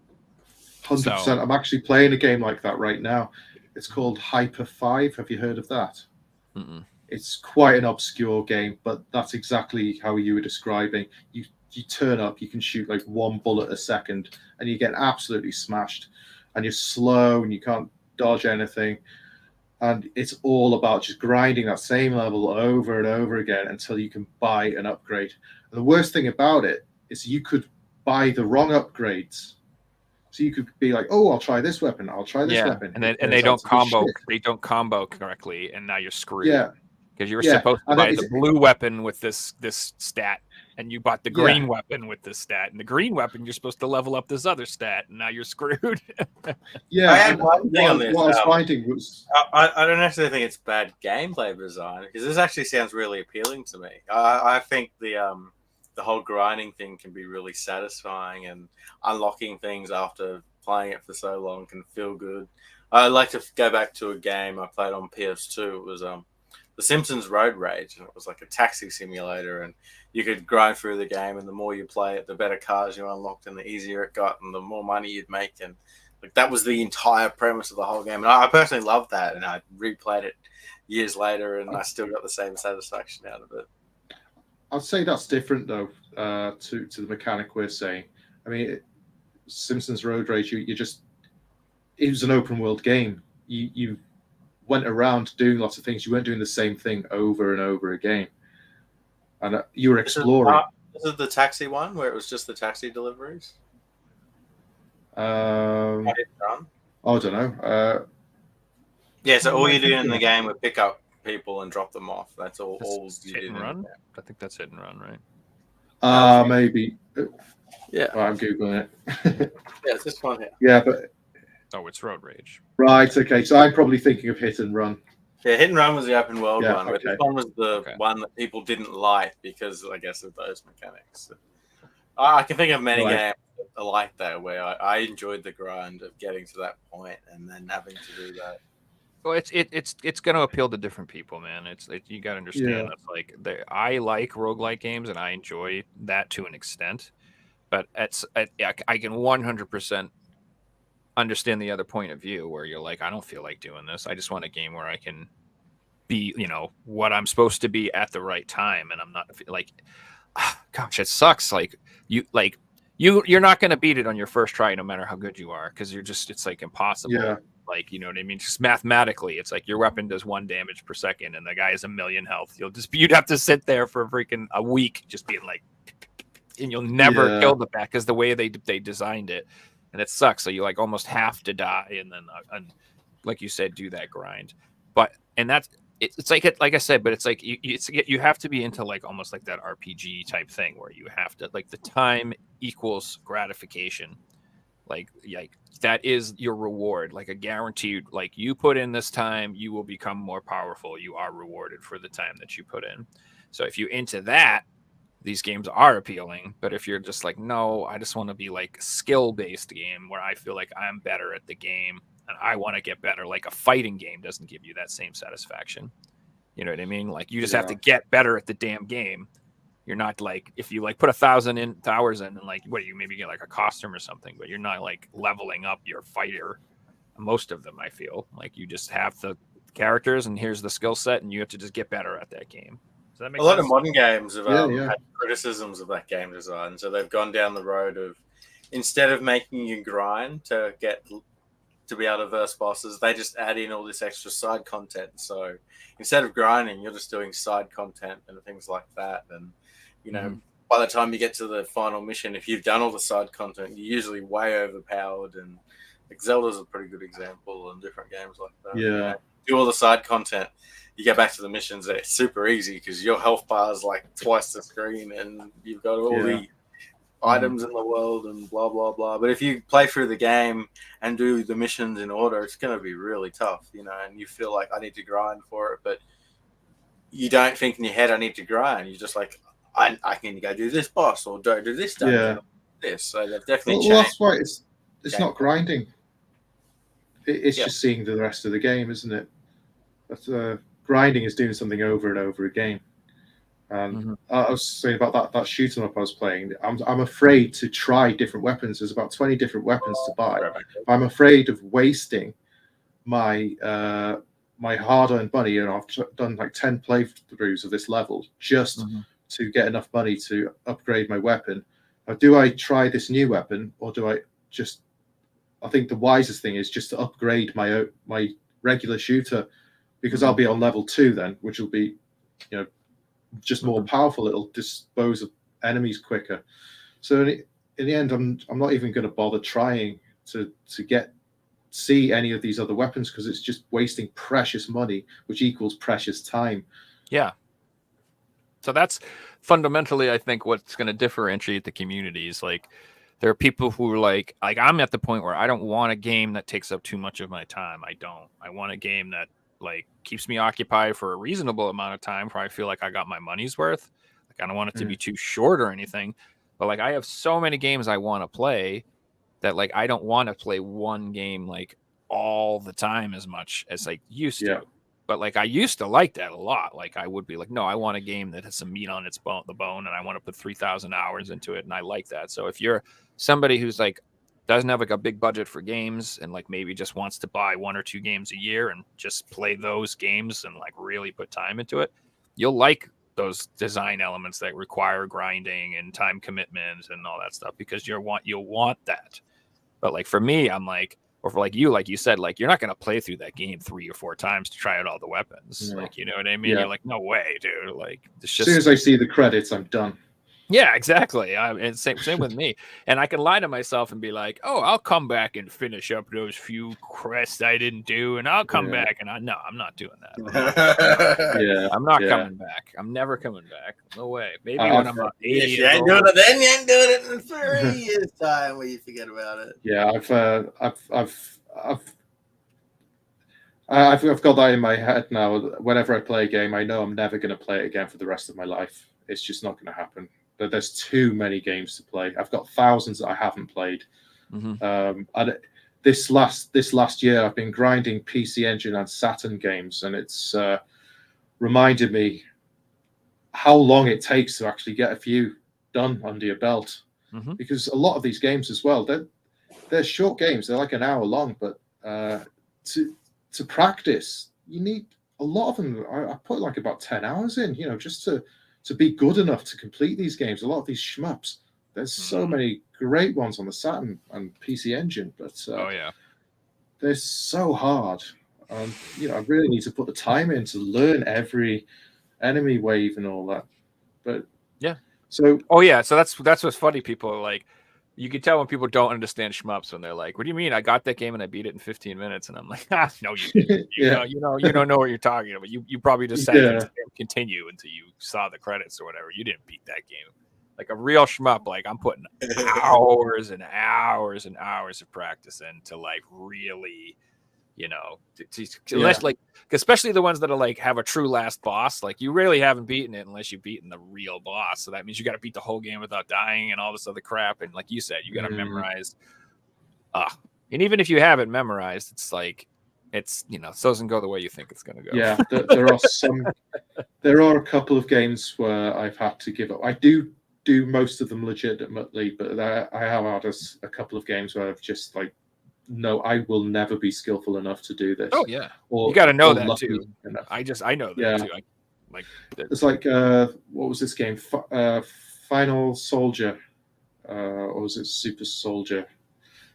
100%. So, I'm actually playing a game like that right now. It's called Hyper 5. Have you heard of that? Mm-mm. It's quite an obscure game, but that's exactly how you were describing. You turn up, you can shoot like one bullet a second, and you get absolutely smashed, and you're slow, and you can't dodge anything. And it's all about just grinding that same level over and over again until you can buy an upgrade. And the worst thing about it is you could buy the wrong upgrades. So you could be like, "Oh, I'll try this weapon. I'll try this weapon," and they don't combo. They don't combo correctly, and now you're screwed. Yeah, because you were supposed to buy the blue weapon with this stat, and you bought the green weapon with this stat, and the green weapon you're supposed to level up this other stat, and now you're screwed. I had one thing on this. What I was finding was I don't actually think it's bad gameplay design, because this actually sounds really appealing to me. I think the whole grinding thing can be really satisfying, and unlocking things after playing it for so long can feel good. I'd like to go back to a game I played on PS2. It was The Simpsons Road Rage, and it was like a taxi simulator, and you could grind through the game, and the more you play it, the better cars you unlocked, and the easier it got, and the more money you'd make, and like that was the entire premise of the whole game. And I personally loved that, and I replayed it years later, and I still got the same satisfaction out of it. I'd say that's different though to the mechanic we're saying. I mean, Simpsons Road Rage, it was an open world game. You went around doing lots of things. You weren't doing the same thing over and over again, and you were exploring. Is it the taxi one where it was just the taxi deliveries? I don't know. Yeah, so all you do in the game would pick up people and drop them off. That's all you hit did. And run? I think that's hit and run, right? Maybe. Yeah. Well, I'm googling it. Yeah, it's this one here. Yeah, but it's Road Rage. Right. Okay. So I'm probably thinking of Hit and Run. Yeah, Hit and Run was the open world one, okay. but this one was the one that people didn't like because, I guess, of those mechanics. I can think of many games that are like that, where I enjoyed the grind of getting to that point and then having to do that. Well, it's going to appeal to different people, man. You got to understand that like I like roguelike games and I enjoy that to an extent, but I can 100% understand the other point of view where you're like, I don't feel like doing this. I just want a game where I can be, what I'm supposed to be at the right time, and I'm not like, gosh, it sucks. Like you're not going to beat it on your first try, no matter how good you are, because it's like impossible. Yeah. Like, you know what I mean? Just mathematically, it's like your weapon does 1 damage per second, and the guy has 1 million health. You'd have to sit there for freaking a week, just being like, and you'll never kill the back because the way they designed it, and it sucks. So you like almost have to die, and then like you said, do that grind. But it's like I said, but it's like you have to be into like almost like that RPG type thing where you have to like the time equals gratification. Like that is your reward, like a guaranteed, like you put in this time, you will become more powerful. You are rewarded for the time that you put in. So if you're into that, these games are appealing. But if you're just like, no, I just want to be like skill-based game where I feel like I'm better at the game and I want to get better, like a fighting game doesn't give you that same satisfaction. You know what I mean? Like you just have to get better at the damn game. You're not like, if you like put 1,000 hours in and like, what do you maybe get like a costume or something, but you're not like leveling up your fighter. Most of them, I feel like you just have the characters and here's the skill set and you have to just get better at that game. Does that make sense? A lot of modern games have had criticisms of that game design. So they've gone down the road of, instead of making you grind to get to be able to verse bosses, they just add in all this extra side content. So instead of grinding, you're just doing side content and things like that. And, you know, by the time you get to the final mission, if you've done all the side content, you're usually way overpowered. And like Zelda's a pretty good example, and different games like that. Yeah. You know, do all the side content, you get back to the missions, it's super easy because your health bar is like twice the screen and you've got all the items in the world and blah blah blah. But if you play through the game and do the missions in order, it's going to be really tough, you know, and you feel like I need to grind for it, but you don't think in your head I need to grind. You're just like, I can go do this boss or don't do this dungeon or this. So they've definitely changed. Well, that's why it's not grinding. It's just seeing the rest of the game, isn't it? That's grinding is doing something over and over again. And I was saying about that shoot 'em up I was playing. I'm afraid to try different weapons. There's about 20 different weapons to buy. I'm afraid of wasting my my hard-earned money, and I've done like 10 playthroughs of this level just to get enough money to upgrade my weapon. Now, do I try this new weapon, or do I just? I think the wisest thing is just to upgrade my regular shooter, because I'll be on level 2 then, which will be, you know, just more powerful. It'll dispose of enemies quicker. So in the end, I'm not even going to bother trying to see any of these other weapons, because it's just wasting precious money, which equals precious time. Yeah. So that's fundamentally, I think, what's going to differentiate the communities. Like, there are people who are like I'm at the point where I don't want a game that takes up too much of my time. I want a game that like keeps me occupied for a reasonable amount of time, where I feel like I got my money's worth. Like, I don't want it to be too short or anything, but like I have so many games I want to play that like I don't want to play one game like all the time as much as I used to. But like I used to like that a lot. Like I would be like, no, I want a game that has some meat on its bone, and I want to put 3,000 hours into it, and I like that. So if you're somebody who's like doesn't have like a big budget for games, and like maybe just wants to buy 1 or 2 games a year and just play those games and like really put time into it, you'll like those design elements that require grinding and time commitment and all that stuff, because you'll want that. But like for me, I'm like, or for like you said, like you're not going to play through that game 3 or 4 times to try out all the weapons. Like, you know what I mean? You're like, no way, dude. Like, it's just, as soon as I see the credits, I'm done. Yeah, exactly. And same with me. And I can lie to myself and be like, oh, I'll come back and finish up those few quests I didn't do, and I'll come back. And I'm not doing that. I'm not coming back. I'm never coming back. No way. Maybe when I'm 80 years old. Doing it then. You ain't doing it in 3 years' time where you forget about it. Yeah, I've got that in my head now. Whenever I play a game, I know I'm never going to play it again for the rest of my life. It's just not going to happen. There's too many games to play. I've got thousands that I haven't played. And this last year, I've been grinding PC Engine and Saturn games, and it's reminded me how long it takes to actually get a few done under your belt. Because a lot of these games as well, they're short games. They're like an hour long, but to practice, you need a lot of them. I put like about 10 hours in, you know, just to be good enough to complete these games. A lot of these shmups, there's so many great ones on the Saturn and PC Engine, but they're so hard. You know, I really need to put the time in to learn every enemy wave and all that. But so so that's what's funny. People are like, you can tell when people don't understand shmups when they're like, what do you mean? I got that game and I beat it in 15 minutes. And I'm like, no, you didn't. You don't know what you're talking about. You probably just said continue until you saw the credits or whatever. You didn't beat that game. Like a real shmup, like I'm putting hours and hours and hours of practice in to like really, you know, unless like, especially the ones that are like have a true last boss. Like you really haven't beaten it unless you've beaten the real boss. So that means you got to beat the whole game without dying and all this other crap. And like you said, you got to memorize. And even if you have it memorized, it's like, it's, you know, it doesn't go the way you think it's going to go. Yeah, there are a couple of games where I've had to give up. I do most of them legitimately, but I have had a couple of games where I've just like, no, I will never be skillful enough to do this. Oh yeah, you got to know that too. Enough. I know that too. It's like what was this game? Final Soldier, or was it Super Soldier?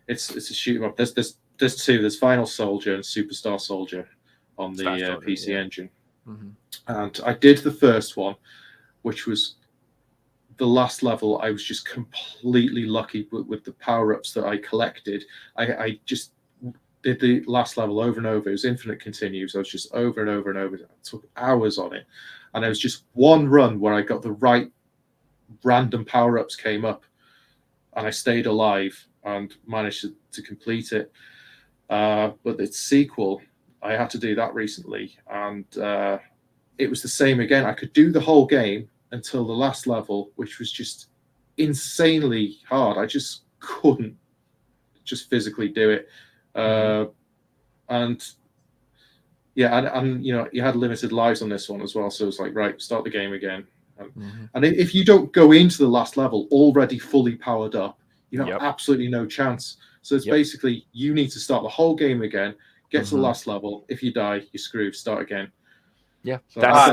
It's a shoot 'em up. There's There's two. There's Final Soldier and Superstar Soldier on the Star Soldier, PC yeah. Engine. Mm-hmm. And I did the first one, which was the last level. I was just completely lucky with the power-ups that I collected. I just did the last level over and over. It was infinite continues. I was just over and over and over. I took hours on it. And it was just one run where I got the right random power-ups came up. And I stayed alive and managed to complete it. But its sequel, I had to do that recently. And it was the same again. I could do the whole game until the last level, which was just insanely hard. I just couldn't just physically do it. And yeah, and you know, you had limited lives on this one as well. So it's like, right, start the game again. And if you don't go into the last level already fully powered up, you have absolutely no chance. So it's basically you need to start the whole game again, get to the last level. If you die, you're screwed. Start again. Yeah, So that's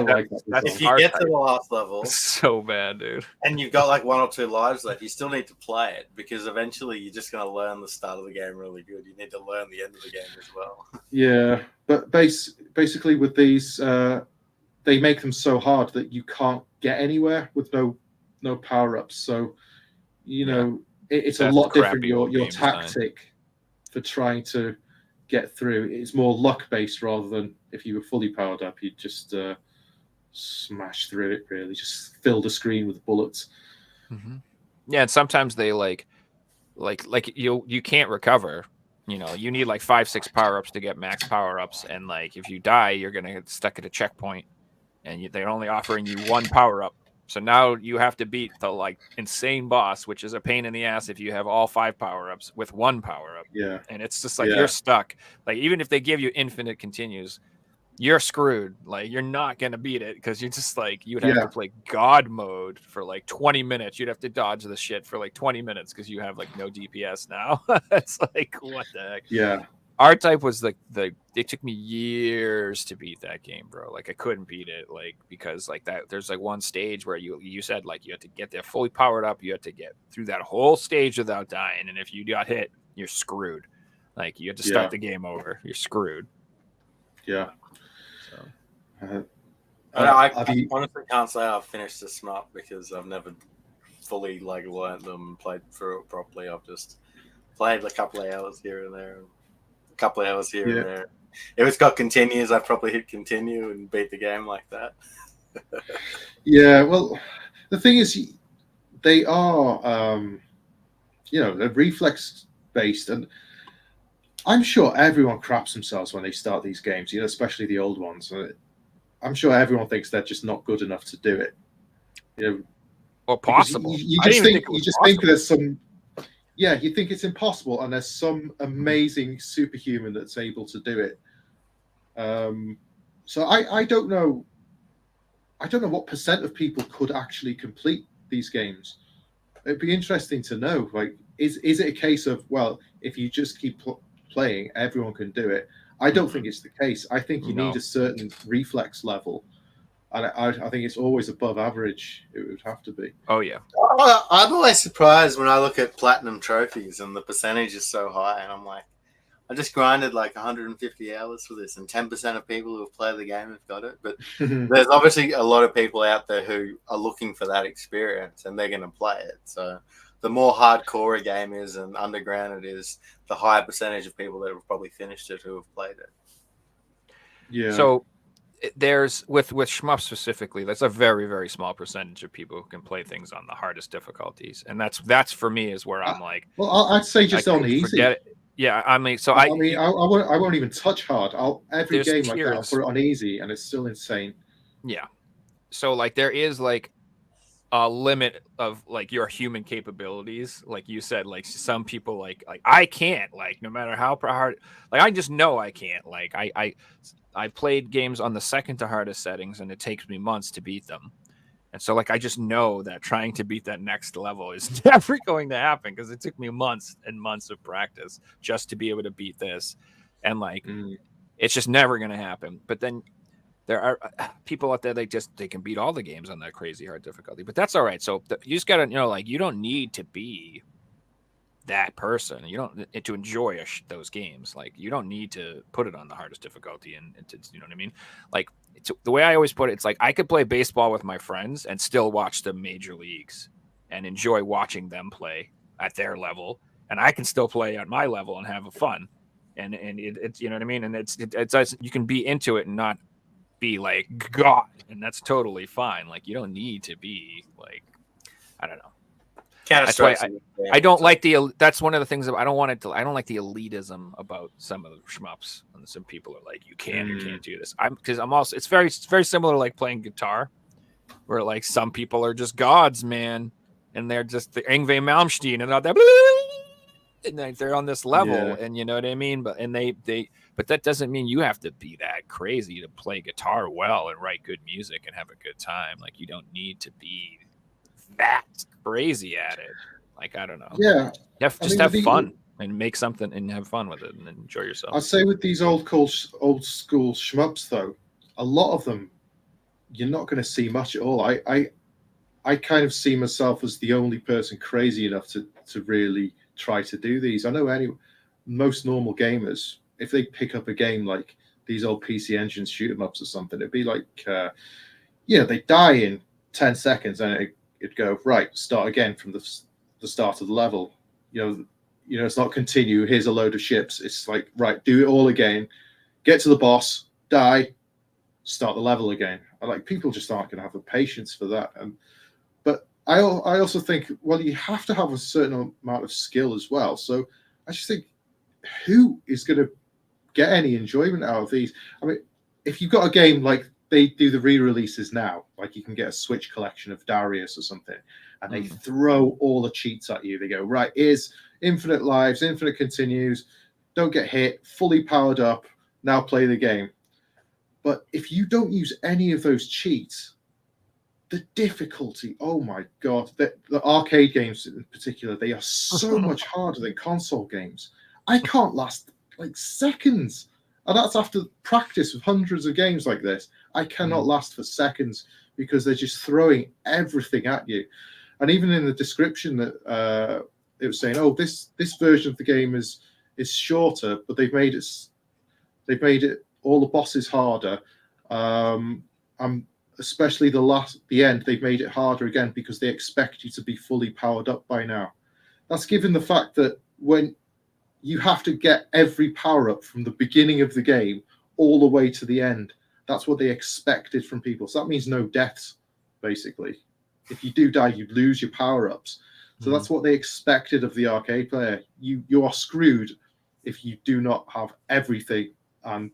if you get to the last level, so bad, dude, and you've got like 1 or 2 lives left, you still need to play it because eventually you're just going to learn the start of the game really good. You need to learn the end of the game as well. Yeah, but basically with these, they make them so hard that you can't get anywhere with no power ups. So you know it's a lot different. Your tactic for trying to get through it's more luck based rather than if you were fully powered up, you'd just smash through it. Really, just fill the screen with bullets. Yeah, and sometimes they like you can't recover. You know, you need like 5-6 power ups to get max power ups, and like if you die, you're gonna get stuck at a checkpoint, and they're only offering you 1 power up. So now you have to beat the like insane boss, which is a pain in the ass if you have all 5 power ups with 1 power up. Yeah, and it's just like you're stuck. Like even if they give you infinite continues, you're screwed. Like you're not gonna beat it because you're just like you'd have to play God mode for like 20 minutes. You'd have to dodge the shit for like 20 minutes because you have like no DPS now. It's like what the heck? Yeah. R-Type was like it took me years to beat that game, bro. Like I couldn't beat it, like because like that there's like one stage where you said like you had to get there fully powered up, you had to get through that whole stage without dying, and if you got hit, you're screwed. Like you had to start the game over. You're screwed. Yeah. So I honestly can't say I've finished this map because I've never fully like learned them and played through it properly. I've just played a couple of hours here and there. Couple of hours here and there. If it's got continues, I'd probably hit continue and beat the game like that. Yeah, well, the thing is, they are, they're reflex based, and I'm sure everyone craps themselves when they start these games. You know, especially the old ones. I'm sure everyone thinks they're just not good enough to do it. You know, or possible. You just think there's some. Yeah, you think it's impossible, and there's some amazing superhuman that's able to do it. So I don't know. I don't know what percent of people could actually complete these games. It'd be interesting to know. Like, is it a case of, well, if you just keep playing, everyone can do it? I don't think it's the case. I think you need a certain reflex level. And I think it's always above average. It would have to be. Oh, yeah. I'm always surprised when I look at platinum trophies and the percentage is so high. And I'm like, I just grinded like 150 hours for this, and 10% of people who have played the game have got it. But there's obviously a lot of people out there who are looking for that experience, and they're going to play it. So the more hardcore a game is and underground it is, the higher percentage of people that have probably finished it who have played it. Yeah. So there's with shmup specifically, that's a very, very small percentage of people who can play things on the hardest difficulties, and that's for me is where I'm like, well, I'd say just on easy. Forget it. Yeah, I mean, so I won't even touch hard. Every game like that, I'll put it on easy, and it's still insane. Yeah, so like there is like a limit of like your human capabilities, like you said. Like some people like I can't, like no matter how hard, like I just know I can't. Like I played games on the second to hardest settings, and it takes me months to beat them. And so, like, I just know that trying to beat that next level is never going to happen because it took me months and months of practice just to be able to beat this. And, like, it's just never going to happen. But then there are people out there, they can beat all the games on that crazy hard difficulty. But that's all right. So you just got to, like, you don't need to be that person. You don't to enjoy those games. Like you don't need to put it on the hardest difficulty, and you know what I mean. Like the way I always put it, it's like I could play baseball with my friends and still watch the major leagues and enjoy watching them play at their level, and I can still play at my level and have fun. And it's you know what I mean. And it's you can be into it and not be like God, and that's totally fine. Like you don't need to be like I don't know. That's why I don't like that's one of the things that I don't want it to. I don't like the elitism about some of the shmups. And some people are like, you can't do this. Because I'm also, it's very similar to like playing guitar, where like some people are just gods, man, and they're just the Yngwie Malmsteen and all that, and they're on this level, and you know what I mean. But but that doesn't mean you have to be that crazy to play guitar well and write good music and have a good time. Like you don't need to be that crazy at it. Like I don't know. Yeah, have fun and make something and have fun with it and enjoy yourself. I'd say with these old school shmups though, a lot of them you're not going to see much at all. I kind of see myself as the only person crazy enough to really try to do these. I know most normal gamers, if they pick up a game like these old PC Engine shoot 'em ups or something, it'd be like they die in 10 seconds and it'd go right, start again from the start of the level. You know, it's not continue. Here's a load of ships. It's like right, do it all again, get to the boss, die, start the level again. Like people just aren't going to have the patience for that. But I also think, well, you have to have a certain amount of skill as well. So I just think, who is going to get any enjoyment out of these? I mean, if you've got a game like they do the re-releases now, like you can get a Switch collection of Darius or something, and they throw all the cheats at you. They go, right, here's infinite lives, infinite continues, don't get hit, fully powered up, now play the game. But if you don't use any of those cheats, the difficulty, oh my God, the arcade games in particular, they are so much harder than console games. I can't last like seconds. And that's after practice with hundreds of games like this. I cannot last for seconds because they're just throwing everything at you. And even in the description that it was saying, oh, this version of the game is shorter, but they've made it all the bosses harder. Especially the end, they've made it harder again because they expect you to be fully powered up by now. That's given the fact that when you have to get every power up from the beginning of the game all the way to the end. That's what they expected from people. So that means no deaths, basically. If you do die, you lose your power-ups. So that's what they expected of the arcade player. You are screwed if you do not have everything and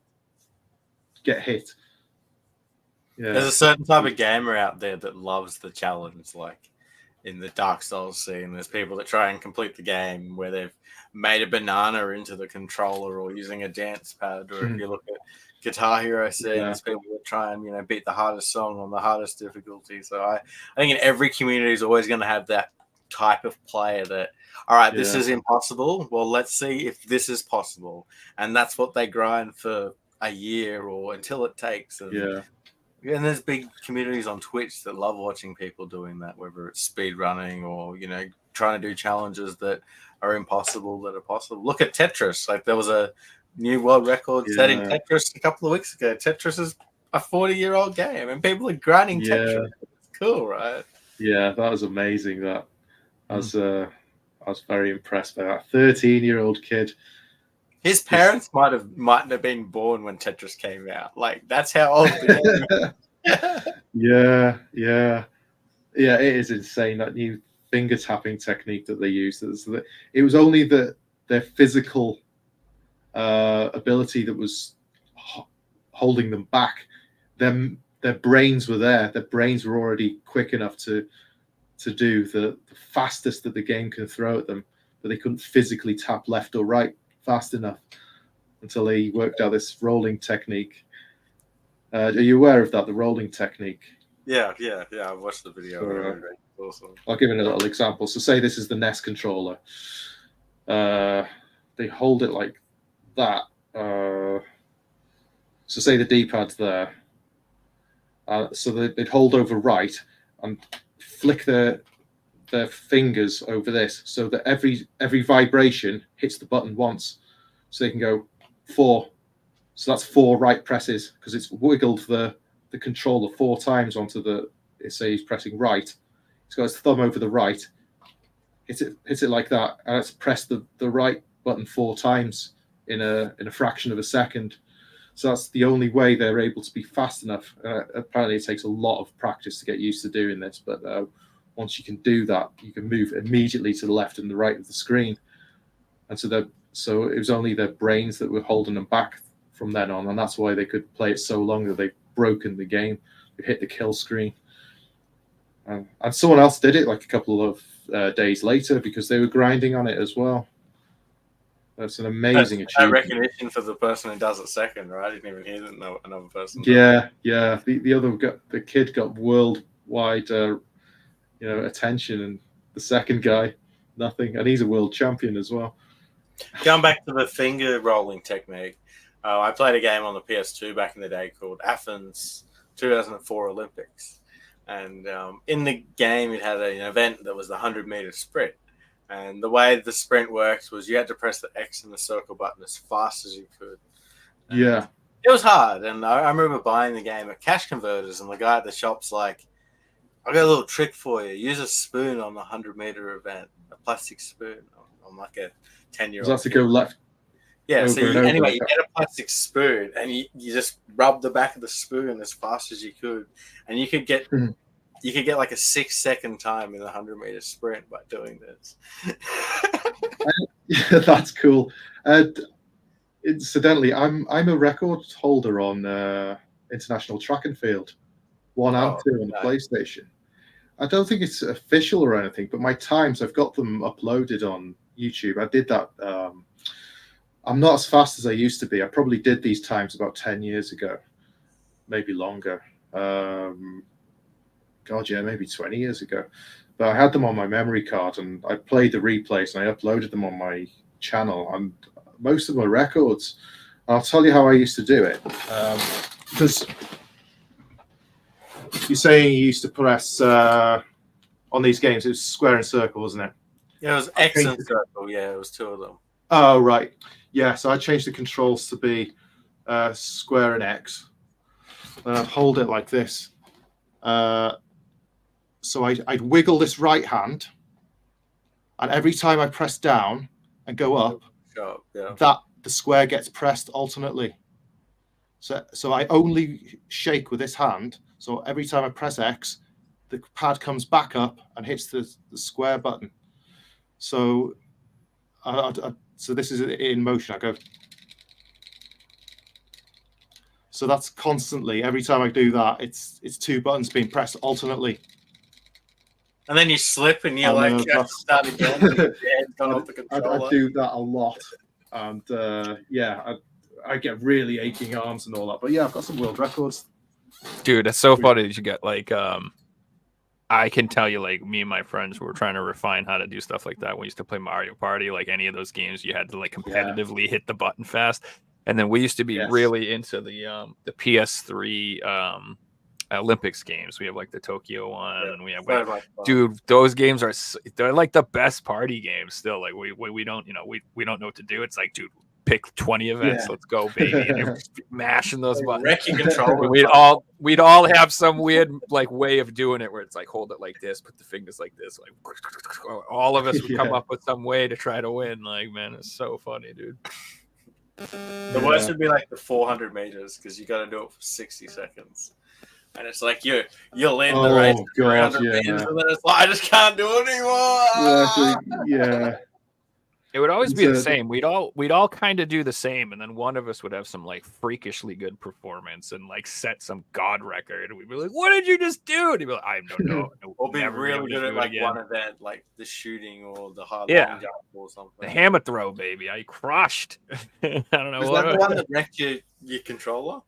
get hit. Yeah. There's a certain type of gamer out there that loves the challenge, like in the Dark Souls scene. There's people that try and complete the game where they've made a banana into the controller or using a dance pad. Or if you look at Guitar Hero scene, there's people that try and beat the hardest song on the hardest difficulty. So I think in every community is always going to have that type of player that, all right, this is impossible. Well, let's see if this is possible. And that's what they grind for a year or until it takes. And there's big communities on Twitch that love watching people doing that, whether it's speed running or, trying to do challenges that are impossible that are possible. Look at Tetris. Like there was a new world record set in Tetris a couple of weeks ago. Tetris is a 40-year-old game and people are grinding Tetris. It's cool, right? Yeah, that was amazing. I was very impressed by that 13-year-old kid. His parents mightn't have been born when Tetris came out. Like that's how old the game. Yeah. It is insane, that new finger tapping technique that they used. It was only their physical ability that was holding them back. Their brains were there. Their brains were already quick enough to do the fastest that the game can throw at them, but they couldn't physically tap left or right fast enough until they worked out this rolling technique. Are you aware of that, the rolling technique? Yeah. I watched the video. Awesome. I'll give it a little example. So say this is the NES controller. They hold it like that. So say the D-pad's there. So they'd hold over right and flick the their fingers over this, so that every vibration hits the button once, so they can go 4. So that's 4 right presses because it's wiggled the controller 4 times onto the. Say he's pressing right. He's got his thumb over the right. Hits it like that, and it's pressed the right button 4 times in a fraction of a second. So that's the only way they're able to be fast enough. Apparently, it takes a lot of practice to get used to doing this, but once you can do that, you can move immediately to the left and the right of the screen. And so it was only their brains that were holding them back from then on, and that's why they could play it so long that they've broken the game. They hit the kill screen. And someone else did it like a couple of days later because they were grinding on it as well. That's an amazing achievement. Recognition for the person who does it second, right? I didn't even hear that another person. Yeah. The kid got worldwide, attention, and the second guy, nothing, and he's a world champion as well. Going back to the finger rolling technique, I played a game on the PS2 back in the day called Athens 2004 Olympics, and in the game it had an event that was the 100-meter sprint. And the way the sprint worked was you had to press the X and the circle button as fast as you could. And yeah. It was hard. And I remember buying the game at Cash Converters, and the guy at the shop's like, "I got a little trick for you. Use a spoon on the 100-meter event, a plastic spoon." I'm like a 10-year-old. So that's to go left. Yeah, so you get a plastic spoon, and you just rub the back of the spoon as fast as you could. And you could get... You could get like a 6-second time in the 100-meter sprint by doing this. Yeah, that's cool. Incidentally, I'm a record holder on International Track and Field 1 and 2 on the PlayStation. I don't think it's official or anything, but my times, I've got them uploaded on YouTube. I did that. I'm not as fast as I used to be. I probably did these times about 10 years ago, maybe longer. God, yeah, maybe 20 years ago. But I had them on my memory card, and I played the replays, and I uploaded them on my channel. And most of my records, I'll tell you how I used to do it. Because you're saying you used to press on these games, it was square and circle, wasn't it? Yeah, it was X and circle. Yeah, it was 2 of them. Oh, right. Yeah, so I changed the controls to be square and X. And I'd hold it like this. So I'd wiggle this right hand, and every time I press down and go up, that the square gets pressed alternately. So I only shake with this hand. So every time I press X, the pad comes back up and hits the square button. So so this is in motion. I go. So that's constantly, every time I do that, it's 2 buttons being pressed alternately. And then you slip and you start again. I do that a lot. And I get really aching arms and all that. But yeah, I've got some world records. Dude, it's so funny that you get like, I can tell you, like, me and my friends were trying to refine how to do stuff like that. We used to play Mario Party, like any of those games, you had to like competitively hit the button fast. And then we used to be really into the PS3 Olympics games. We have like the Tokyo one, and we have dude. Those games they're like the best party games still. Like we don't we don't know what to do. It's like, dude, pick 20 events. Let's go, baby. And you're mashing those buttons. We'd all have some weird like way of doing it where it's like hold it like this, put the fingers like this, like all of us would come up with some way to try to win. Like, man, it's so funny, dude. The worst would be like the 400 meters because you got to do it for 60 seconds. And it's like you're leading the race. God, meters, and then it's like, I just can't do it anymore. Yeah. It would always be the same. We'd all kind of do the same, and then one of us would have some like freakishly good performance and like set some god record. And we'd be like, "What did you just do?" And he'd be like, "I don't know." Or be really good at like one event, like the shooting or the hard long jump or something. The hammer throw, baby. I crushed. I don't know. Was that the one that wrecked your controller?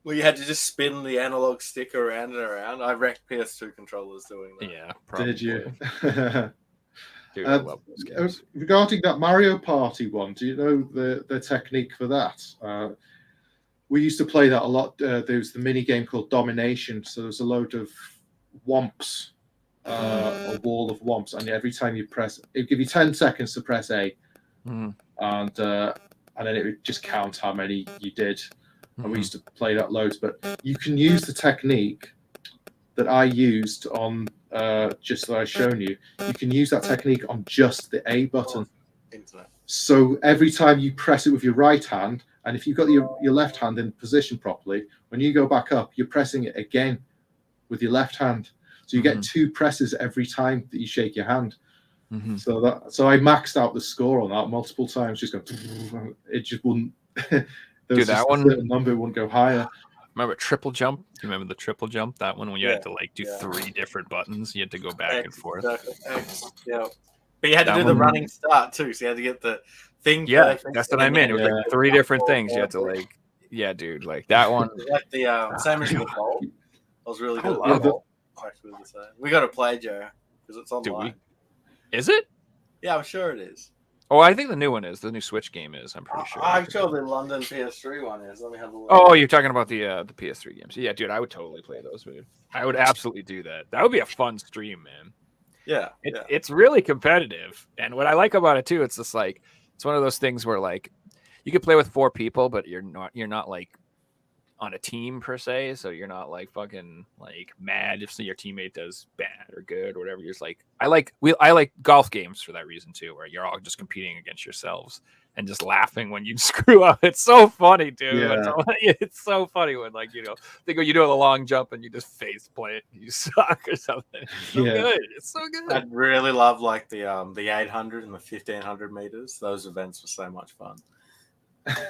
Well, you had to just spin the analog stick around and around. I wrecked PS2 controllers doing that. Yeah, probably. Did you? Dude, I love those games. Regarding that Mario Party one, do you know the technique for that? We used to play that a lot. There was the mini game called Domination. So there's a load of womps a wall of womps, and every time you press, it'd give you 10 seconds to press A, and then it would just count how many you did. And we used to play that loads, but you can use the technique that I used on just that I've shown you. You can use that technique on just the A button. So every time you press it with your right hand, and if you've got your left hand in position properly, when you go back up, you're pressing it again with your left hand. So you get 2 presses every time that you shake your hand. So I maxed out the score on that multiple times. Just go, it just wouldn't. There was that one number wouldn't go higher. Remember triple jump? You remember the triple jump? That one when you had to like do 3 different buttons. You had to go back and forth. Yeah. But you had to do the running start too, so you had to get the thing. Yeah, that's what I meant. It was like 3 different things. You had to like, dude, like that one. Like the same as the bowl. I was really good. We got to play, Joe, because it's online. Is it? Yeah, I'm sure it is. Oh, I think the new one is. The new Switch game is. I'm pretty sure. I'm sure the London PS3 one is. Let me have a look. Oh, you're talking about the PS3 games. Yeah, dude, I would totally play those, dude. I would absolutely do that. That would be a fun stream, man. Yeah, it's really competitive, and what I like about it too, it's just like it's one of those things where like you could play with 4 people, but you're not like on a team per se, so you're not like fucking like mad if your teammate does bad or good or whatever. You're just like I like golf games for that reason too, where you're all just competing against yourselves and just laughing when you screw up. It's so funny, dude. Yeah. It's so funny when like you do a long jump and you just face plant, you suck or something. It's so good. It's so good. I'd really love like the 800 and the 1500 meters. Those events were so much fun.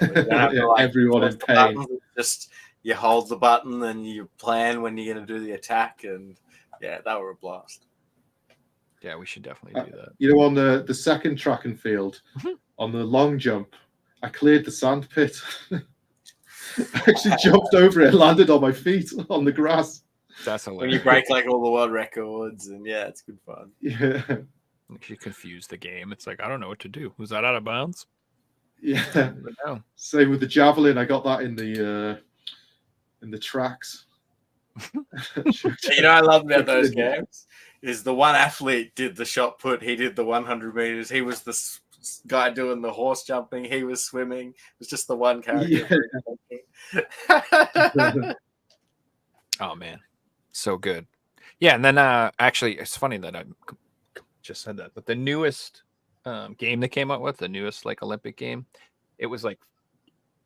Everyone in pain. Just you hold the button and you plan when you're going to do the attack, and that were a blast. Yeah, we should definitely do that. You know, on the second track and field, on the long jump, I cleared the sand pit. I actually jumped over it, landed on my feet on the grass. That's hilarious. When you break like all the world records, and it's good fun. Yeah. You confuse the game. It's like I don't know what to do. Was that out of bounds? Yeah. Same with the javelin. I got that in the tracks. I love about those games is the one athlete did the shot put. He did the 100 meters. He was the guy doing the horse jumping. He was swimming. It was just the one character. Yeah. Oh man, so good. Yeah, and then actually, it's funny that I just said that, but the newest game they came out with, the newest like Olympic game, it was like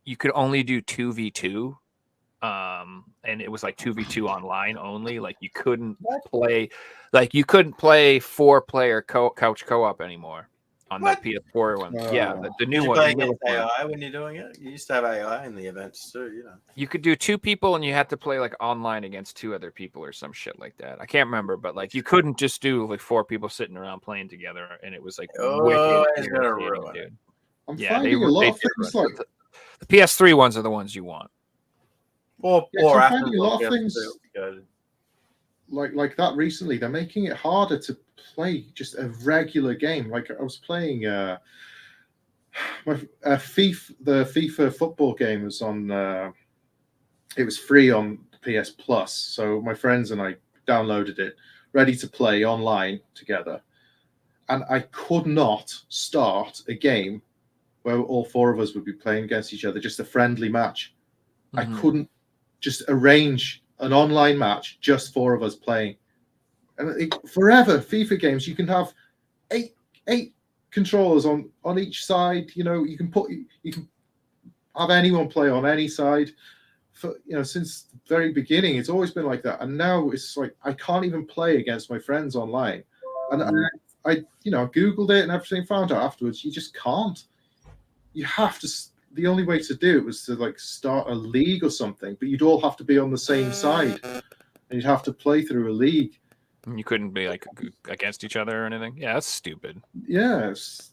you could only do 2v2, and it was like 2v2 online only. Like you couldn't play 4-player couch co-op anymore on that PS4 one. The new one. Play against AI when you're doing it. You used to have AI in the events too. You could do 2 people, and you had to play like online against 2 other people or some shit like that. I can't remember, but like you couldn't just do like 4 people sitting around playing together, and it was like wicked. Dude. I'm finding a lot of things like the PS3 ones are the ones you want. Or I'm finding a lot of things like that recently. They're making it harder to play just a regular game. Like I was playing the FIFA football game was on. It was free on PS Plus, so my friends and I downloaded it, ready to play online together, and I could not start a game where all 4 of us would be playing against each other, just a friendly match. I couldn't just arrange an online match, just 4 of us playing. And forever, FIFA games, you can have eight controllers on each side. You can have anyone play on any side. Since the very beginning, it's always been like that. And now it's like I can't even play against my friends online. And I Googled it and everything, found out afterwards, you just can't. You have to. The only way to do it was to like start a league or something, but you'd all have to be on the same side, and you'd have to play through a league. You couldn't be like against each other or anything. Yeah, that's stupid. Yeah, it's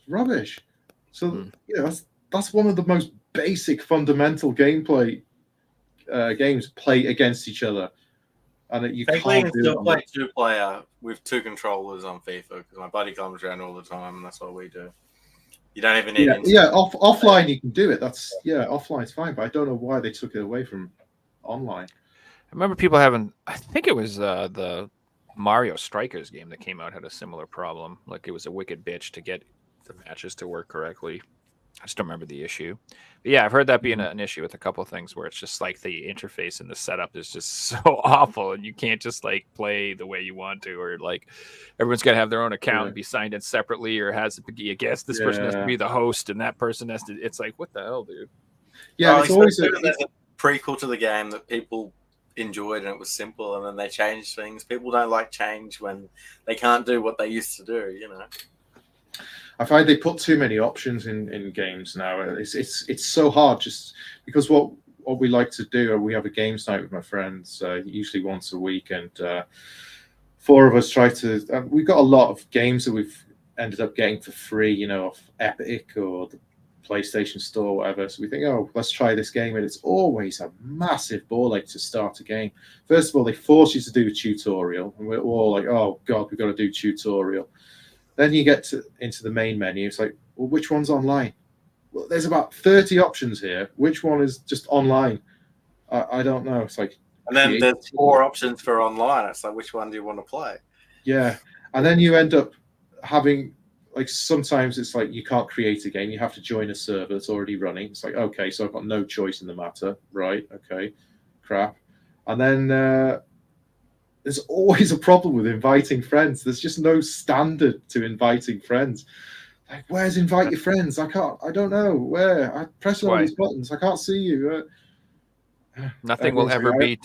rubbish. So that's one of the most basic, fundamental gameplay games. Play against each other, and you can't still play 2-player with 2 controllers on FIFA because my buddy comes around all the time, and that's what we do. You don't even need. Offline you can do it. Offline's fine, but I don't know why they took it away from online. I remember people having. I think it was the Mario Strikers game that came out had a similar problem. Like it was a wicked bitch to get the matches to work correctly. I just don't remember the issue. But yeah, I've heard that being an issue with a couple of things where it's just like the interface and the setup is just so awful, and you can't just like play the way you want to, or like everyone's got to have their own account and be signed in separately, or has to be, I guess this person has to be the host and that person has to. It's like, what the hell, dude? Yeah, it's always a prequel to the game that people enjoyed and it was simple, and then they changed things. People don't like change when they can't do what they used to do, you know. I find they put too many options in games now. It's so hard just because what we like to do, we have a games night with my friends, usually once a week, and 4 of us try to. We've got a lot of games that we've ended up getting for free, you know, off Epic or the PlayStation Store, or whatever. So we think, oh, let's try this game, and it's always a massive ball ache to start a game. First of all, they force you to do a tutorial, and we're all like, oh god, we've got to do tutorial. Then you get into the main menu. It's like, well, which one's online? Well, there's about 30 options here. Which one is just online? I don't know. It's like, and then there's 4 options for online. It's like, which one do you want to play? Yeah, and then you end up having, like, sometimes it's like you can't create a game. You have to join a server that's already running. It's like, okay, so I've got no choice in the matter, right? Okay, crap. And then there's always a problem with inviting friends. There's just no standard to inviting friends. Like, where's invite your friends? I don't know where. I press all these buttons. I can't see you. Nothing will ever beat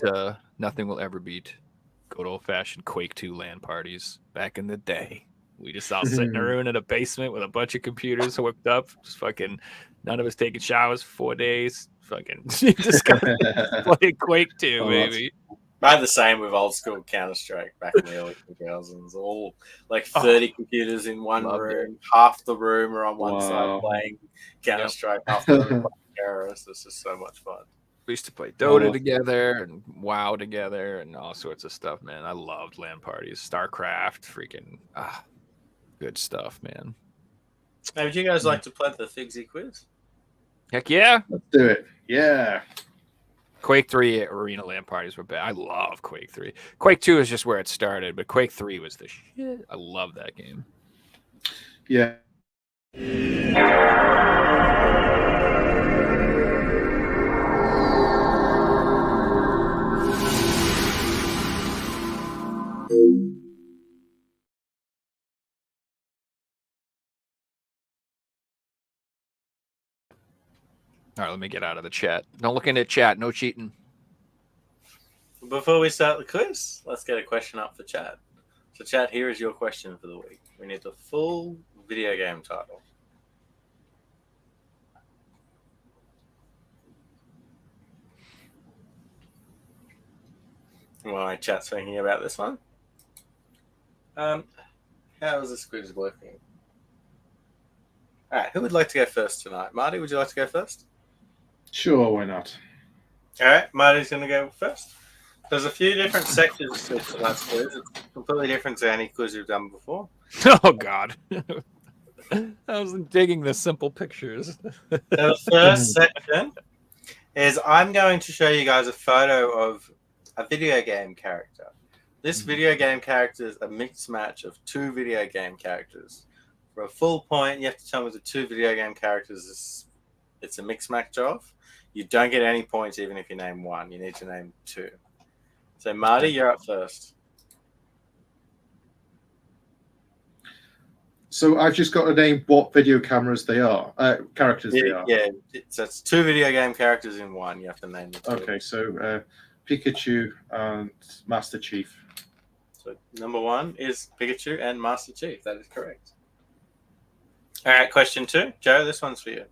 good old fashioned Quake 2 LAN parties back in the day. We just all sit in a room in a basement with a bunch of computers hooked up. Just fucking none of us taking showers for 4 days. Fucking just play Quake 2, baby. I had the same with old school Counter-Strike back in the early 2000s. All like 30 computers in one room. Half the room are on one side playing Counter-Strike. Half the room playing terrorists. It's just so much fun. We used to play Dota together and WoW together and all sorts of stuff, man. I loved LAN parties. StarCraft, freaking good stuff, man. Hey, would you guys like to play the Figsy quiz? Heck yeah. Let's do it. Yeah. Quake 3 arena LAN parties were bad. I love Quake 3. Quake 2 is just where it started, but Quake 3 was the shit. I love that game. Yeah. All right, let me get out of the chat. Don't look into chat. No cheating. Before we start the quiz, let's get a question up for chat. So, chat, here is your question for the week. We need the full video game title. While my chat's thinking about this one. How is this quiz working? All right, who would like to go first tonight? Marty, would you like to go first? Sure, why not? All right, Marty's going to go first. There's a few different sections to tonight's quiz. It's completely different to any quiz we've done before. Oh, God. I was digging the simple pictures. The first section is I'm going to show you guys a photo of a video game character. This video game character is a mixed match of 2 video game characters. For a full point, you have to tell me the 2 video game characters it's a mixed match of. You don't get any points even if you name 1. You need to name 2. So, Marty, you're up first. So I've just got to name what video cameras they are, characters they are. Yeah, so it's 2 video game characters in 1. You have to name the 2. Okay, so Pikachu and Master Chief. So number 1 is Pikachu and Master Chief. That is correct. All right, question 2. Joe, this one's for you.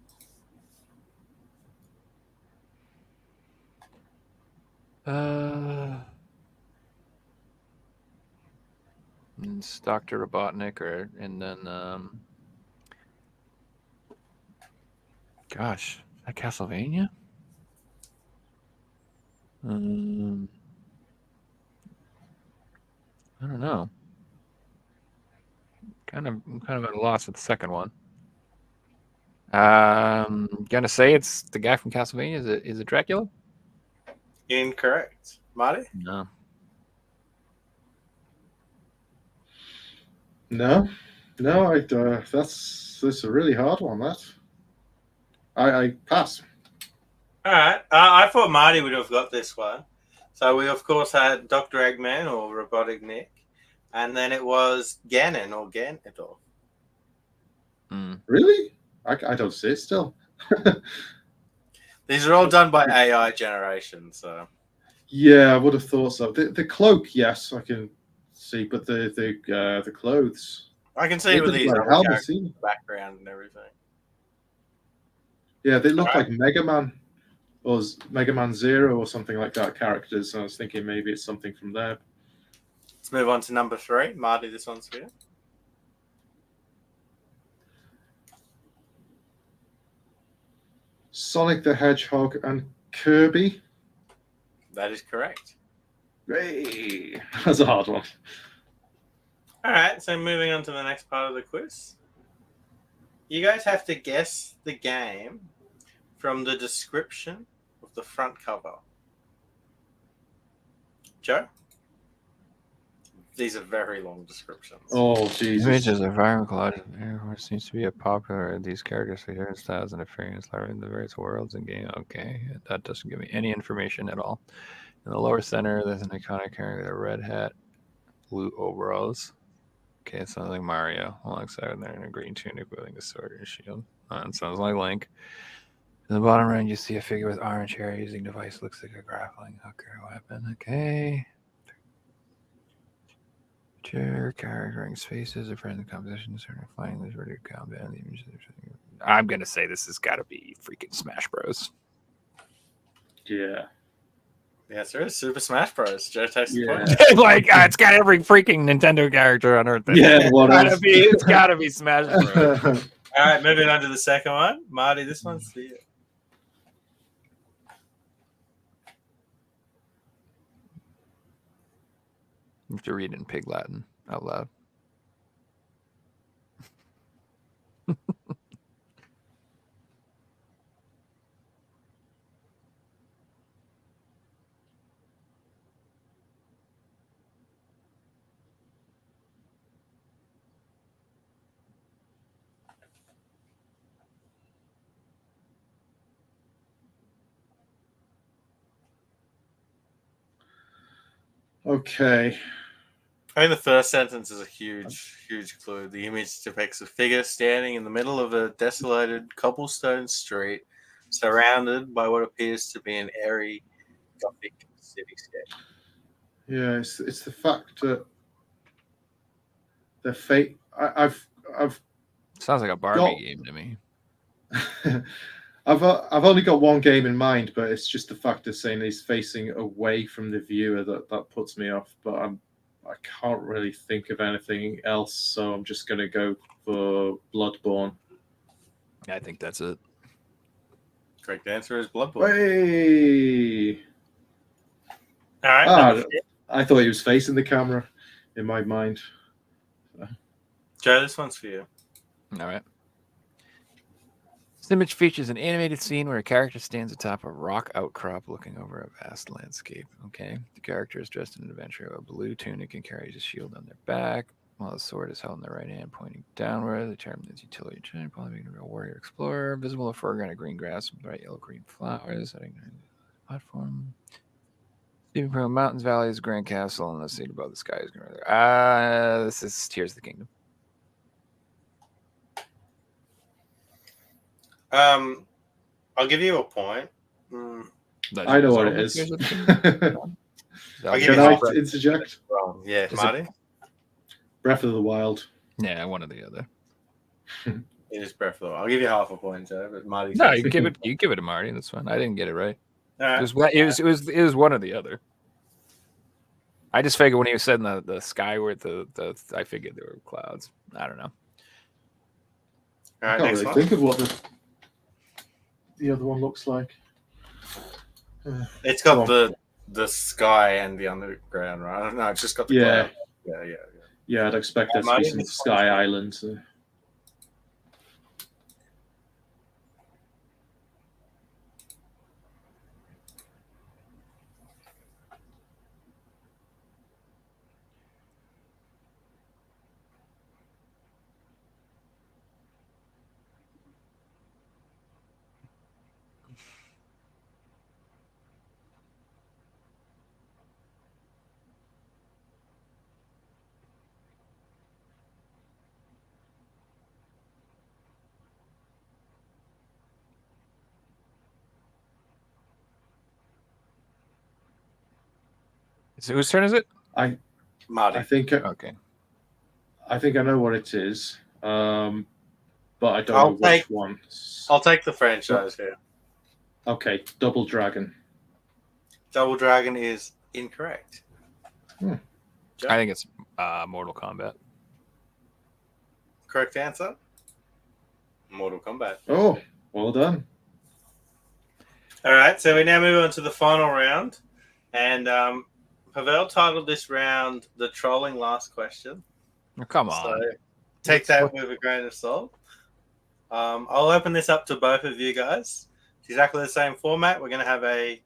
It's Dr. Robotnik, and then gosh, is that Castlevania? I don't know. I'm kind of at a loss with the second one. Gonna say it's the guy from Castlevania. Is it Dracula? Incorrect. Marty? No. No, no. That's a really hard one. That I pass. All right. I thought Marty would have got this one. So we, of course, had Dr. Eggman or Robotic Nick. And then it was Ganon or Ganondorf. Really? I don't see it still. These are all done by AI generation. So Yeah, I would have thought so. The cloak, yes, I can see, but the clothes. I can see They with look these like other Helmet characters Scene. in the background and everything. Yeah, they look Alright. like Mega Man or Mega Man Zero or something like that characters. I was thinking maybe it's something from there. Let's move on to number 3. Marty, this one's for you. Sonic the Hedgehog and Kirby. That is correct. Hey, that's a hard one. All right, so moving on to the next part of the quiz. You guys have to guess the game from the description of the front cover. Joe? These are very long descriptions. Oh, Jesus. Images of viral collage of air horse seems to be a popular. These characters for different styles and appearance are in the various worlds and game. Okay, that doesn't give me any information at all. In the lower center, there's an iconic character with a red hat, blue overalls. Okay, it sounds like Mario. Alongside there in a green tunic wielding a sword and shield. It sounds like Link. In the bottom right, you see a figure with orange hair using device. Looks like a grappling hooker weapon. Okay. Chair characterizing spaces, a friend in the composition, certain flying is ready to combat. The images. I'm gonna say this has got to be freaking Smash Bros. Yeah. The answer is Super Smash Bros. Joe takes the Yeah. point. Like it's got every freaking Nintendo character on Earth. Yeah, what else? It's gotta be Smash Bros. All right, moving on to the second one. Marty, this one's for you. You have to read in Pig Latin out loud. Okay. I think the first sentence is a huge, huge clue. The image depicts a figure standing in the middle of a desolated cobblestone street, surrounded by what appears to be an airy Gothic cityscape. Yeah, it's the fact that the fate. I've Sounds like a Barbie game to me. I've only got one game in mind, but it's just the fact of saying he's facing away from the viewer that puts me off. But I can't really think of anything else, so I'm just gonna go for Bloodborne. I think that's it. Correct answer is Bloodborne. Hey! All right, I thought he was facing the camera in my mind. Joe, this one's for you. All right. This image features an animated scene where a character stands atop a rock outcrop looking over a vast landscape. Okay. The character is dressed in an adventure of a blue tunic and carries a shield on their back, while the sword is held in their right hand pointing downward. The term is utility chain, probably being a real warrior explorer. Visible a foreground of green grass and bright yellow green flowers. Heading to the platform. Steeping from mountains, valleys, Grand Castle, and the seat above the sky is going to there. This is Tears of the Kingdom. I'll give you a point. I know what it is. Can I interject? Yeah, Marty? Breath of the Wild. Yeah, one or the other. It is Breath of the Wild. I'll give you half a point, Joe, but Marty. No, you give it to Marty. That's fine. I didn't get it right. Right. It was one or the other. I just figured when he was said in the sky where I figured there were clouds. I don't know. All right, I can't next really one. think of what the other one looks like. It's got the sky and the underground, right? I don't know. It's just got the cloud. Yeah. Yeah, I'd expect there to be some Sky Islands. So whose turn is it? Marty. I think Okay. I know what it is, but I don't I'll know take- which one. I'll take the franchise here. Okay, Double Dragon. Double Dragon is incorrect. Hmm. Joe? I think it's Mortal Kombat. Correct answer? Mortal Kombat. Oh, well done. All right, so we now move on to the final round. And Pavel titled this round the trolling last question. Oh, come on. So take that with a grain of salt. I'll open this up to both of you guys. It's exactly the same format. We're going to have a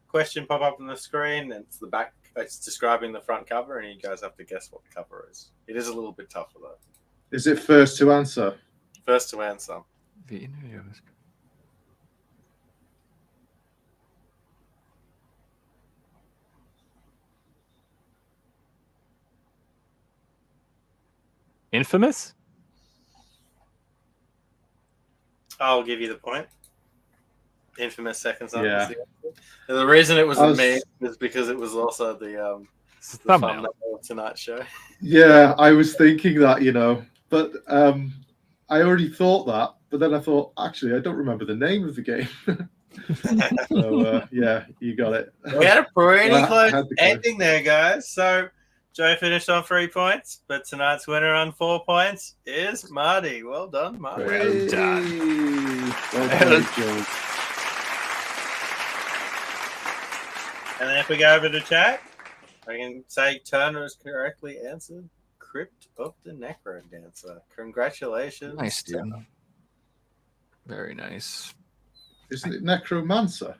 question pop up on the screen. And it's the back. It's describing the front cover, and you guys have to guess what the cover is. It is a little bit tougher, though. Is it first to answer? First to answer. Infamous? I'll give you the point. Infamous Second Son. Yeah. The reason it was I was- me is because it was also the Thumbnail. thumbnail of tonight's show. Yeah, I was thinking that, but I already thought that, but then I thought, actually, I don't remember the name of the game. So, yeah, you got it. We had a pretty Well, I close had the clue. ending there, guys. So Joe finished on 3 points, but tonight's winner on 4 points is Marty. Well done, Marty. Well done. Well played, Joe. And then if we go over to chat, I can say Turner has correctly answered Crypt of the Necro Dancer. Congratulations. Nice, dude. Very nice. Isn't it Necromancer?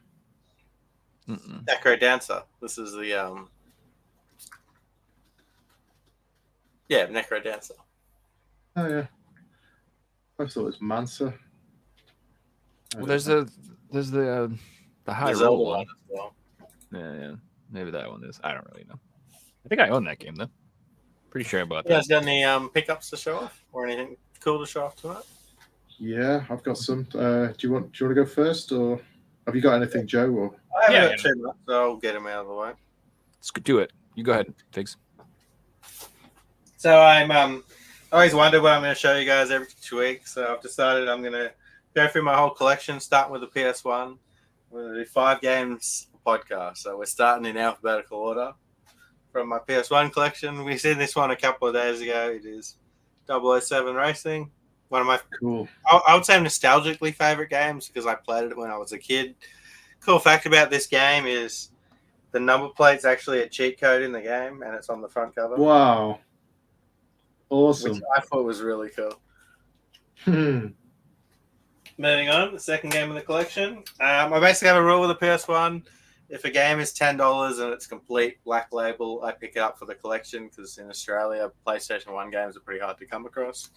Mm-mm. Necro Dancer. This is the Necro Dancer. Oh, yeah. I thought it was Mancer. Well, there's the high The Zelda roll one one. as well. Yeah. Maybe that one is. I don't really know. I think I own that game though. Pretty sure about You guys that. got any pickups to show off or anything cool to show off tonight? Yeah, I've got some. Do you want to go first, or have you got anything, Joe? Or I haven't Yeah, got too much, so I'll get them out of the way. Let's do it. You go ahead. Thanks. So I'm I always wonder what I'm going to show you guys every 2 weeks. So I've decided I'm going to go through my whole collection, starting with the PS1. We're going to do 5 games a podcast. So we're starting in alphabetical order from my PS1 collection. We seen this one a couple of days ago. It is 007 Racing. One of my, cool. I would say, nostalgically favorite games because I played it when I was a kid. Cool fact about this game is the number plate's actually a cheat code in the game, and it's on the front cover. Wow. Awesome. Which I thought was really cool. Hmm. Moving on, the second game of the collection. I basically have a rule with the PS1. If a game is $10 and it's complete black label, I pick it up for the collection because in Australia, PlayStation 1 games are pretty hard to come across.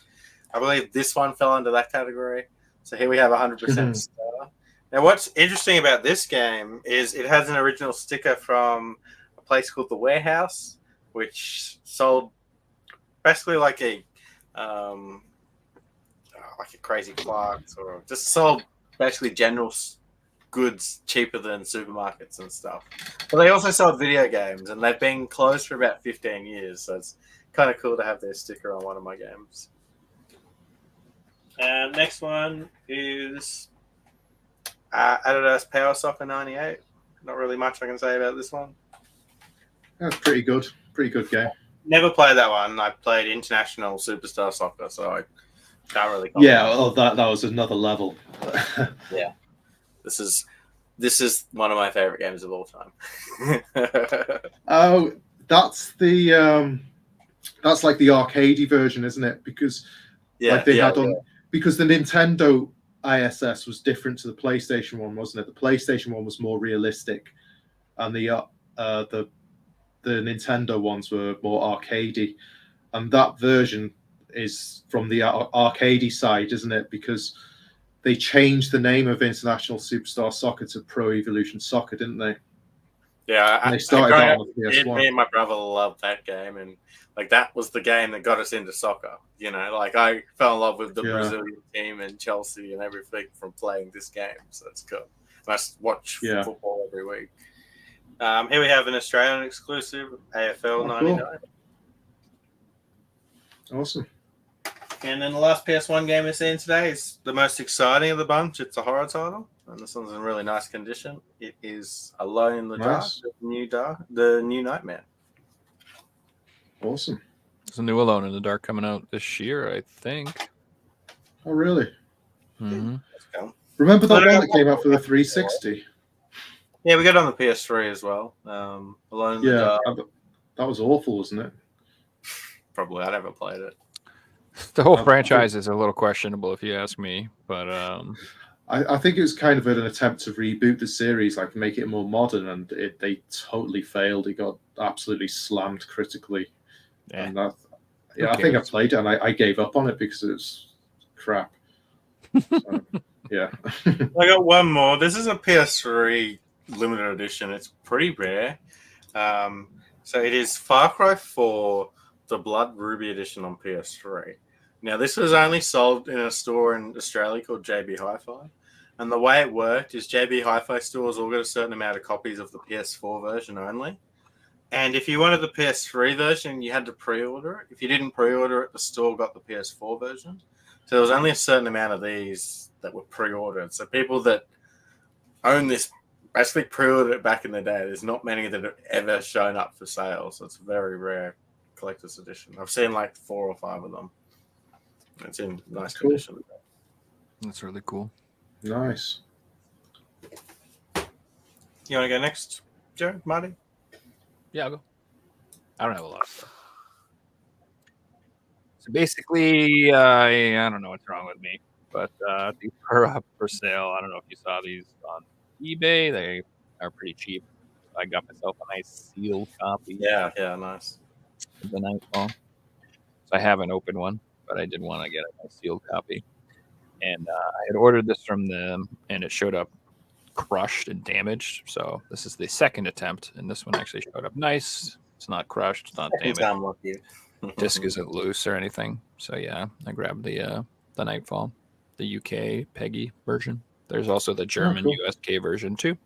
I believe this one fell into that category. So here we have 100% star. Now, what's interesting about this game is it has an original sticker from a place called The Warehouse, which sold basically like a Crazy Clark's, or just sold basically general goods cheaper than supermarkets and stuff. But they also sold video games, and they've been closed for about 15 years, so it's kind of cool to have their sticker on one of my games. Next one is Adidas Power Soccer 98. Not really much I can say about this one. That's pretty good. Pretty good game. Never played that one. I played International Superstar Soccer, so I can't really comment. Yeah, well, that was another level. Yeah. This is one of my favorite games of all time. Oh, that's the that's like the arcadey version, isn't it? Because like they had on because the Nintendo ISS was different to the PlayStation one, wasn't it? The PlayStation one was more realistic, and the Nintendo ones were more arcadey, and that version is from the arcadey side, isn't it? Because they changed the name of International Superstar Soccer to Pro Evolution Soccer, didn't they? Yeah, And they started that on the PS1. Me and my brother loved that game, and like that was the game that got us into soccer. You know, like I fell in love with the Brazilian team and Chelsea and everything from playing this game. So it's cool. And I watch football every week. Here we have an Australian exclusive AFL 99. Awesome. And then the last PS1 game we're seeing today is the most exciting of the bunch. It's a horror title, and this one's in really nice condition. It is Alone in the Nice. Dark, the new Nightmare. Awesome. There's a new Alone in the Dark coming out this year, I think. Oh, really? Mm-hmm. Let's go. Remember that one that came out for the 360? Yeah, we got it on the PS3 as well. Alone in the Yeah, Dark. that was awful, wasn't it? Probably, I never played it. The whole franchise is a little questionable, if you ask me. But I think it was kind of an attempt to reboot the series, like make it more modern, and they totally failed. It got absolutely slammed critically. Yeah. And I think I played it and I gave up on it because it was crap. So, yeah. I got one more. This is a PS3 limited edition. It's pretty rare. So it is Far Cry 4, the Blood Ruby edition on PS3. Now, this was only sold in a store in Australia called JB Hi-Fi. And the way it worked is JB Hi-Fi stores all got a certain amount of copies of the PS4 version only. And if you wanted the PS3 version, you had to pre-order it. If you didn't pre-order it, the store got the PS4 version. So there was only a certain amount of these that were pre-ordered. So people that own this basically pre-ordered it back in the day. There's not many that have ever shown up for sale. So it's a very rare collector's edition. I've seen like 4 or 5 of them. It's in nice condition. that's really cool. Nice. You want to go next, Joe? Marty? Yeah, I'll go. I don't have a lot of stuff. So basically, I don't know what's wrong with me, but these are up for sale. I don't know if you saw these on eBay. They are pretty cheap. I got myself a nice sealed copy. Yeah, nice. Of the Nightfall. So I haven't opened one, but I did want to get a nice sealed copy. And I had ordered this from them, and it showed up crushed and damaged. So this is the second attempt, and this one actually showed up nice. It's not crushed. It's not damaged. Disc isn't loose or anything. So yeah, I grabbed the Nightfall, the UK PEGI version. There's also the German USK version too,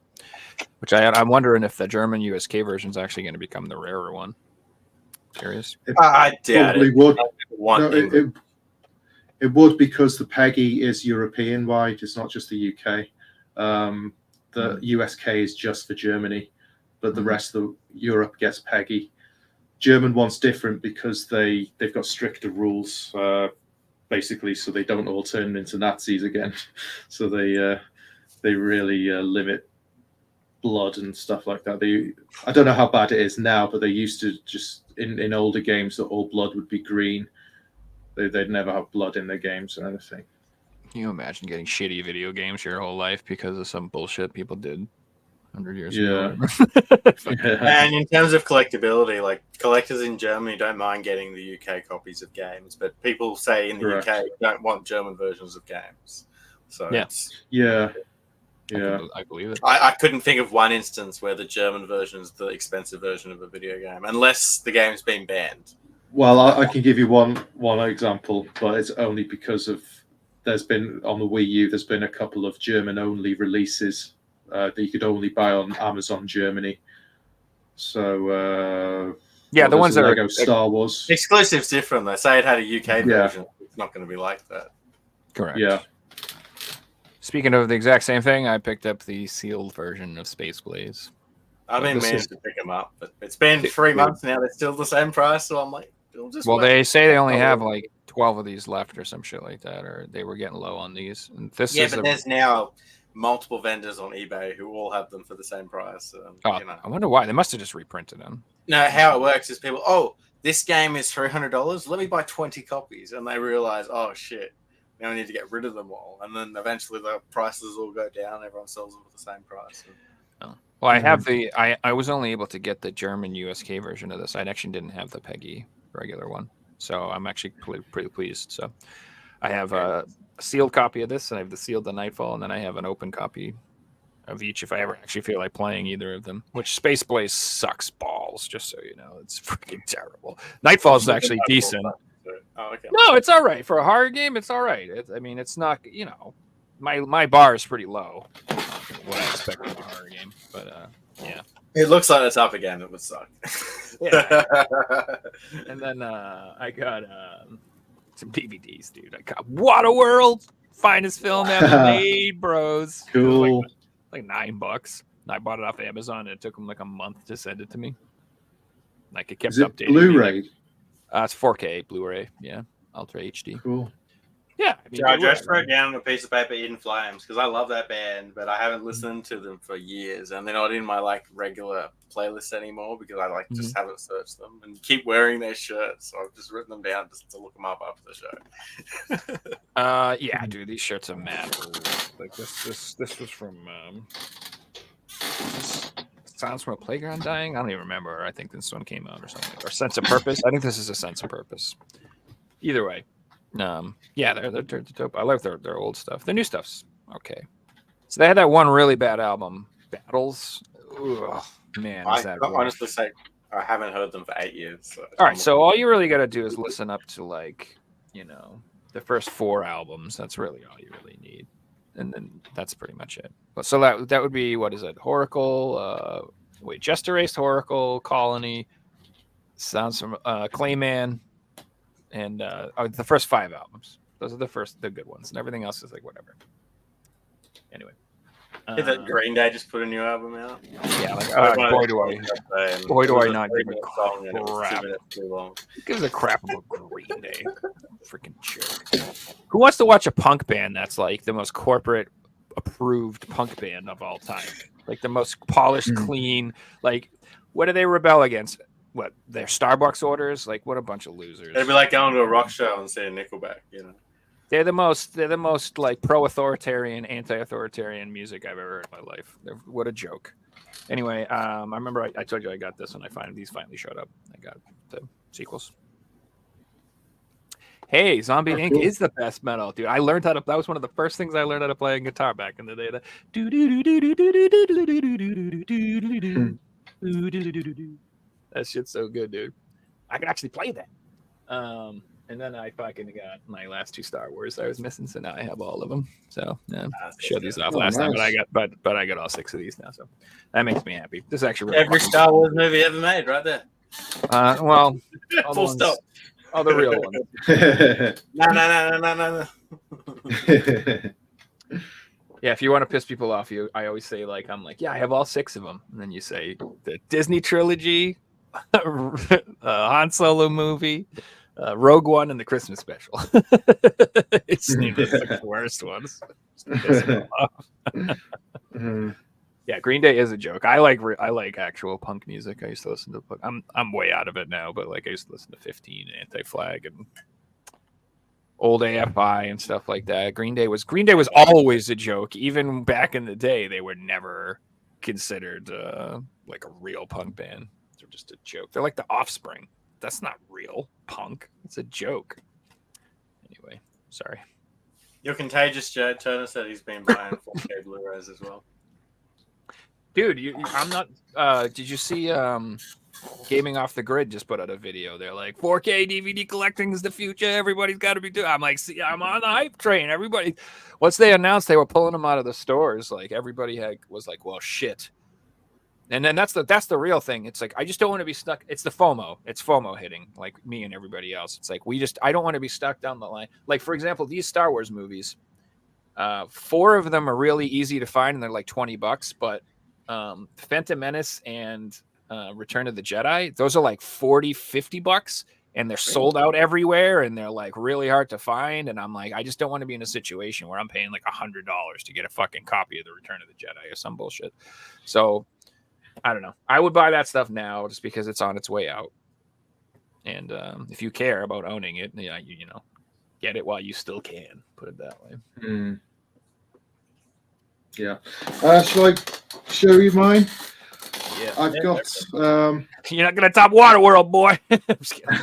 which I'm wondering if the German USK version is actually going to become the rarer one. Curious. I doubt it. Would. No, it would, because the PEGI is European wide. It's not just the UK. The USK is just for Germany, but the rest of Europe gets PEGI. German one's different because they've got stricter rules, basically, so they don't all turn into Nazis again. So they really limit blood and stuff like that. I don't know how bad it is now, but they used to just in older games that all blood would be green. They'd never have blood in their games or anything. Can you imagine getting shitty video games your whole life because of some bullshit people did 100 years ago? And in terms of collectability, like collectors in Germany don't mind getting the UK copies of games, but people say in the UK don't want German versions of games. So yeah. I believe it. I couldn't think of one instance where the German version is the expensive version of a video game, unless the game's been banned. Well, I can give you one example, but it's only because of there's been on the Wii U. There's been a couple of German-only releases that you could only buy on Amazon Germany. So the ones that Lego Star Wars exclusive's different. They say it had a UK version. It's not going to be like that. Correct. Yeah. Speaking of the exact same thing, I picked up the sealed version of Space Blaze. I've been meaning to pick them up, but it's been 3 months now. They're still the same price, so I'm like, they say they only have like 12 of these left or some shit like that, or they were getting low on these. And this there's now multiple vendors on eBay who all have them for the same price. I wonder why. They must have just reprinted them. No, how it works is people, this game is $300. Let me buy 20 copies. And they realize, oh, shit, now I need to get rid of them all. And then eventually the prices all go down. Everyone sells them for the same price. Well, I have I was only able to get the German USK version of this. I actually didn't have the PEGI regular one. So I'm actually pretty pleased. So I have a sealed copy of this, and I have the Nightfall, and then I have an open copy of each if I ever actually feel like playing either of them. Which Space Blaze sucks balls, just so you know. It's freaking terrible. Nightfall is actually decent. Oh, okay. No, it's all right for a horror game. It's all right. It's not. My bar is pretty low. What I expect from a horror game, but yeah. It looks like it's up again. It would suck. Yeah. And then I got some DVDs, dude. I got Waterworld, finest film ever made, bros. Cool. Like $9. I bought it off Amazon, and it took them like a month to send it to me. Like it kept Is it updating. Blu-ray? It's 4K Blu-ray. Yeah, Ultra HD. Cool. Yeah, I mean, I just wrote down on a piece of paper In Flames because I love that band, but I haven't listened to them for years, and they're not in my like regular playlist anymore because I like just haven't searched them and keep wearing their shirts. So I've just written them down just to look them up after the show. Yeah, dude, these shirts are mad. Like this was from Sounds from a Playground Dying. I don't even remember. I think this one came out or something. Or Sense of Purpose. I think this is a Sense of Purpose. Either way. Yeah, they're dope. I like their old stuff. Their new stuff's okay. So they had that one really bad album, Battles. Ugh, man, I honestly say I haven't heard them for 8 years. So all right, so all you really got to do is listen up to like, the first 4 albums. That's really all you really need, and then that's pretty much it. So that would be, what is it? Horacle, Just Erased, Horacle, Colony, Sounds from Clayman. And the first 5 albums. Those are the good ones. And everything else is like whatever. Anyway. Did that Green Day just put a new album out? Yeah, like boy do I not give a crap. Who gives a crap about Green Day? Freaking jerk. Who wants to watch a punk band that's like the most corporate approved punk band of all time? Like the most polished, clean, like what do they rebel against? What, their Starbucks orders? Like, what a bunch of losers. It'd be like going to a rock show and seeing Nickelback, They're the most like pro-authoritarian, anti-authoritarian music I've ever heard in my life. What a joke. Anyway, I remember I told you I got this when these finally showed up. I got the sequels. Hey, Zombie Inc. is the best metal, dude. I learned that was one of the first things I learned how to play on guitar back in the day. That shit's so good, dude. I could actually play that. And then I fucking got my last 2 Star Wars I was missing, so now I have all of them. So yeah, showed these off last time, but I got all 6 of these now, so that makes me happy. This is actually really every Star Wars movie ever made, right there. Well, full stop. All the real ones. No. Yeah, if you want to piss people off, I always say yeah, I have all 6 of them, and then you say the Disney trilogy, Han Solo movie, Rogue One, and the Christmas special. It's the worst ones. Yeah, Green Day is a joke. I like actual punk music. I used to listen to. I'm way out of it now, but like I used to listen to 15, Anti-Flag, and old AFI and stuff like that. Green Day was always a joke. Even back in the day, they were never considered like a real punk band. They're just a joke. They're like the Offspring. That's not real punk. It's a joke. Anyway, sorry. You're contagious, Joe. Turner said he's been buying 4K Blu-rays as well. Dude, I'm not. Did you see Gaming Off the Grid just put out a video? They're like, 4K DVD collecting is the future. Everybody's got to be doing. I'm like, see, I'm on the hype train. Everybody, once they announced they were pulling them out of the stores, like everybody was like, well, shit. And then that's the real thing. It's like I just don't want to be stuck. It's the FOMO. It's FOMO hitting like me and everybody else. It's like I don't want to be stuck down the line. Like for example, these Star Wars movies, 4 of them are really easy to find and they're like $20, but Phantom Menace and Return of the Jedi, those are like $40-$50 and they're sold out everywhere and they're like really hard to find. And I'm like, I just don't want to be in a situation where I'm paying like $100 to get a fucking copy of the Return of the Jedi or some bullshit. So I don't know. I would buy that stuff now just because it's on its way out. And if you care about owning it, you know, get it while you still can. Put it that way. Yeah. Shall I show you mine? Yeah. I've got. You're not gonna top Waterworld, boy. I'm just kidding.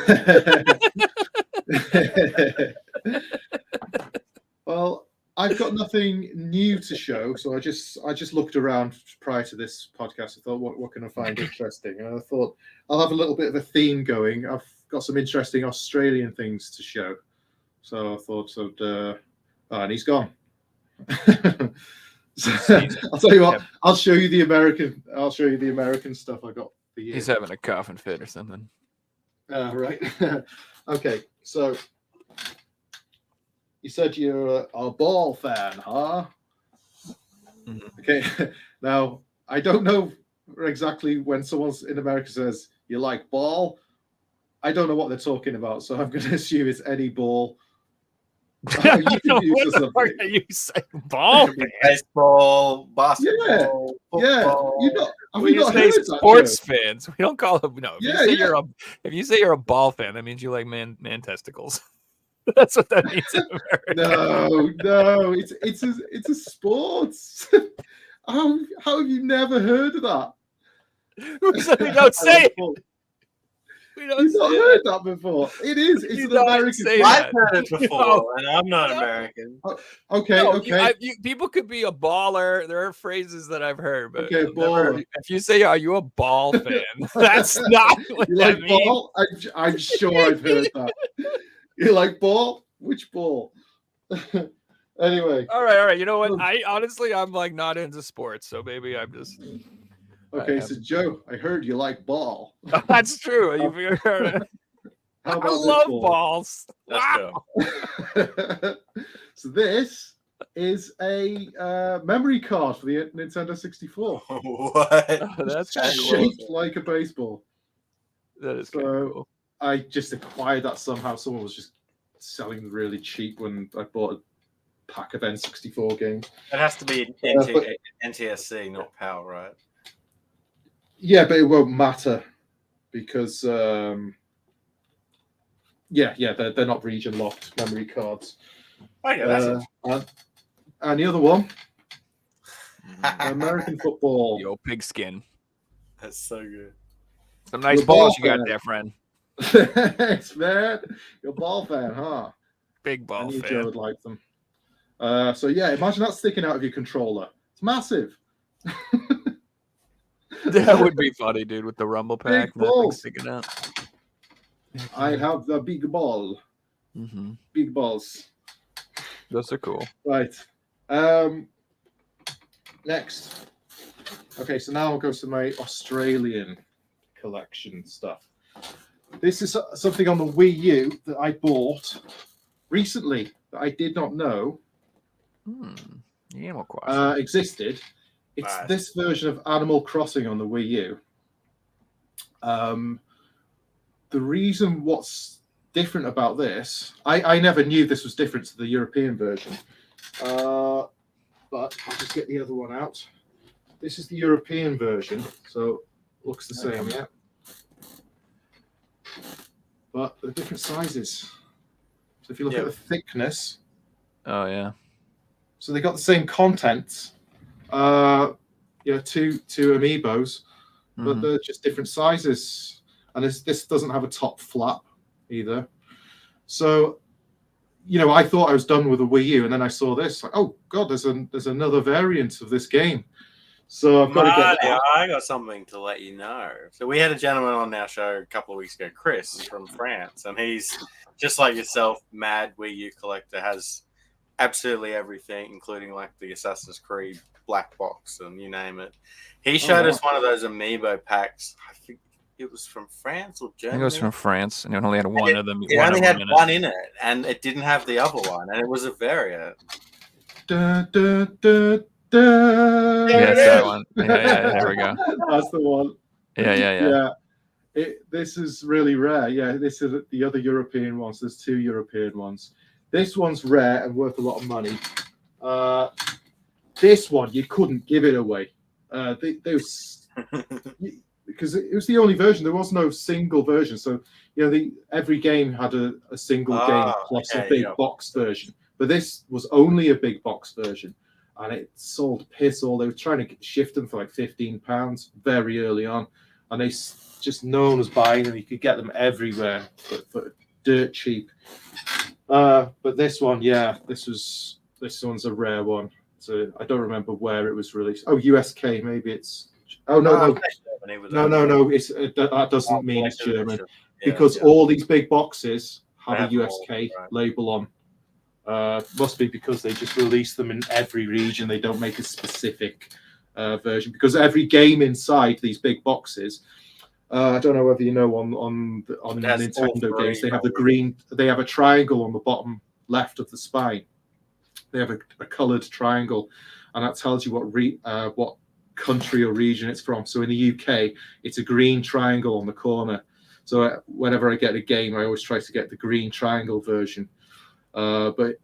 Well, I've got nothing new to show, so I just looked around prior to this podcast. I thought, what can I find interesting? And I thought I'll have a little bit of a theme going. I've got some interesting Australian things to show, so I thought and he's gone. I'll tell you what. I'll show you the American stuff I got for you. He's having a coughing fit or something. Right. Okay. So you said you're a ball fan, huh? Mm-hmm. Okay. Now I don't know exactly when someone's in America says you like ball. I don't know what they're talking about, so I'm going to assume it's any ball. What the fuck are you saying? Ball fan? Baseball, basketball, football. We say sports fans. We don't call them. No, if you say you're a ball fan, that means you like man testicles. That's what that means in America. No, it's a sports. How have you never heard of that? We don't say it. You've not heard that before. It is. It's an American. I've heard it before, and I'm not American. Okay. People could be a baller. There are phrases that I've heard, but baller. If you say, "Are you a ball fan?" That's not what you that like means. Ball? I'm sure I've heard that. You like ball? Which ball? Anyway. All right. You know what? I'm like not into sports, so maybe I'm just. Okay, so Joe, I heard you like ball. That's true. I love balls. Wow. So this is a memory card for the Nintendo 64. What? Oh, that's shaped like a baseball. That is cool. I just acquired that somehow. Someone was just selling them really cheap when I bought a pack of N64 games. It has to be NTSC, not PAL, right? Yeah, but it won't matter because they're not region locked memory cards. Oh yeah, that's and the other one, American football. Yo, pigskin. That's so good. Some nice balls you got there, friend. Thanks, man. You're a ball fan, huh? Big ball I knew fan. Joe would like them. So yeah, imagine that sticking out of your controller. It's massive. That would be funny, dude, with the rumble pack. Big balls. Sticking out. I have the big ball. Mm-hmm. Big balls. Those are cool. Right. Next. Okay, so now I'll go to my Australian collection stuff. This is something on the Wii U that I bought recently that I did not know existed. It's this version of Animal Crossing on the Wii U. The reason what's different about this, I never knew this was different to the European version. But I'll just get the other one out. This is the European version, so looks the same, yeah. But they're different sizes. So if you look at the thickness. Oh, yeah. So they got the same content. Two amiibos, but they're just different sizes. And this doesn't have a top flap either. So, I thought I was done with the Wii U, and then I saw this. Like, oh God, there's another variant of this game. So I've got to get that. I got something to let you know. So we had a gentleman on our show a couple of weeks ago, Chris from France, and he's just like yourself, mad Wii U collector, has absolutely everything, including like the Assassin's Creed black box and you name it. He showed us one of those amiibo packs. I think it was from France or Germany. I think it was from France, and it only had one of them. It only had one in it, and it didn't have the other one, and it was a variant. Da, da, da, da. Yeah, it's that one. Yeah, there we go. That's the one. Yeah. This is really rare. Yeah, this is the other European ones. There's two European ones. This one's rare and worth a lot of money. This one, you couldn't give it away. Because it was the only version. There was no single version. So, every game had a single game plus a big box version. But this was only a big box version. And it sold piss all. They were trying to shift them for like £15 very early on. And no one was buying them. You could get them everywhere for dirt cheap. But this one, this one's a rare one. So I don't remember where it was released. Oh, USK, maybe it's. Oh no. It's that doesn't mean it's German because all these big boxes have a USK label on. Must be because they just release them in every region. They don't make a specific version because every game inside these big boxes. I don't know whether you know on Nintendo games they have the green. They have a triangle on the bottom left of the spine. They have a coloured triangle, and that tells you what country or region it's from. So in the UK, it's a green triangle on the corner. So whenever I get a game, I always try to get the green triangle version. But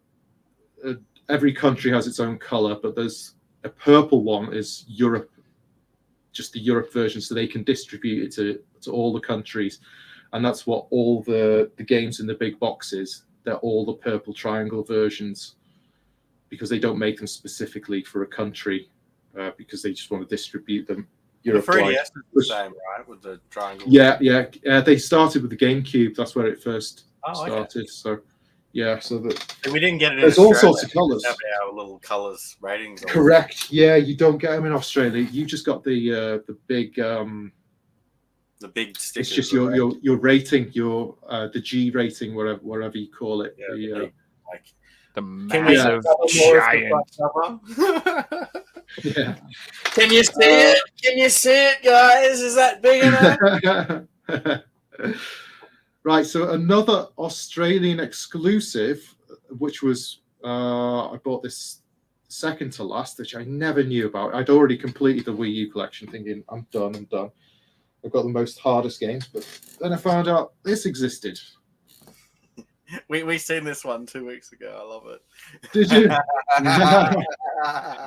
every country has its own colour, but there's a purple one is Europe, just the Europe version, so they can distribute it to all the countries. And that's what all the games in the big boxes, they're all the purple triangle versions because they don't make them specifically for a country because they just want to distribute them Europe-wide. The 3DS is the same, right, with the triangle? Yeah. They started with the GameCube. That's where it first started. Okay. So, yeah. So we didn't get it. There's all sorts of colours. Have our little colours ratings. Correct. Yeah, you don't get them in Australia. You just got the big. The big stickers. It's just your rating, the G rating, whatever you call it. Yeah, the massive giant. Yeah. Can you see it? Can you see it, guys? Is that big enough? Right. So another Australian exclusive, which was I bought this second to last, which I never knew about. I'd already completed the Wii U collection, thinking I'm done. I've got the most hardest games, but then I found out this existed. We seen this one 2 weeks ago. I love it. Did you?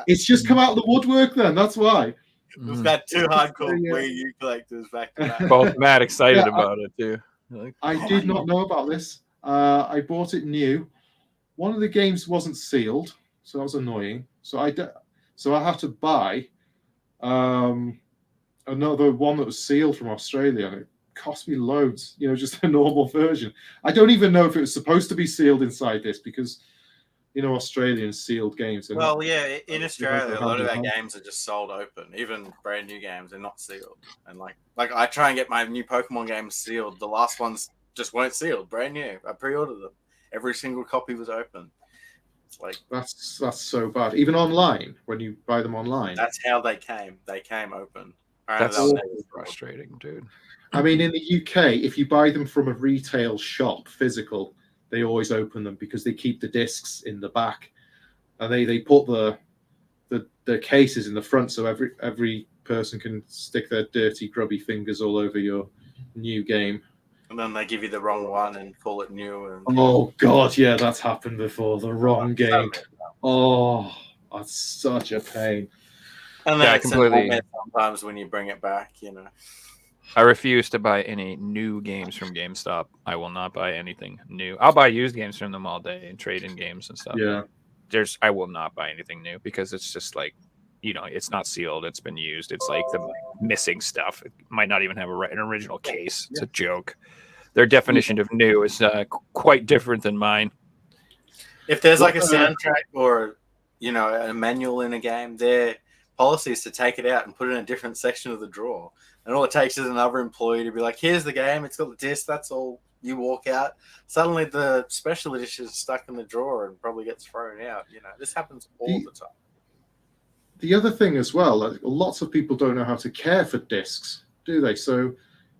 It's just come out of the woodwork then. That's why. We've got two hardcore Wii U collectors back to back. Both mad excited about it too. I did not know about this. I bought it new. One of the games wasn't sealed, so that was annoying. So I had to buy another one that was sealed from Australia, and it cost me loads. Just a normal version. I don't even know if it was supposed to be sealed inside this because, Australian sealed games. Well, yeah, in Australia, a lot of our games are just sold open. Even brand new games are not sealed. And like I try and get my new Pokemon games sealed. The last ones just weren't sealed, brand new. I pre-ordered them. Every single copy was open. It's like that's so bad. Even online, when you buy them online. That's how they came. They came open. That's frustrating, dude. I mean, in the UK, if you buy them from a retail shop, physical, they always open them because they keep the discs in the back, and they put the cases in the front so every person can stick their dirty, grubby fingers all over your new game. And then they give you the wrong one and call it new. Oh God, yeah, that's happened before. The wrong game. Oh, that's such a pain. And then completely. Sometimes when you bring it back, I refuse to buy any new games from GameStop. I will not buy anything new. I'll buy used games from them all day and trade in games and stuff. Yeah. I will not buy anything new because it's just like, it's not sealed. It's been used. It's like the missing stuff. It might not even have an original case. It's a joke. Their definition of new is quite different than mine. If there's like a soundtrack or, a manual in a game, their policy is to take it out and put it in a different section of the drawer. And all it takes is another employee to be like, here's the game. It's got the disc. That's all. You walk out. Suddenly the special edition is stuck in the drawer and probably gets thrown out. This happens all the time. The other thing as well, lots of people don't know how to care for discs, do they? So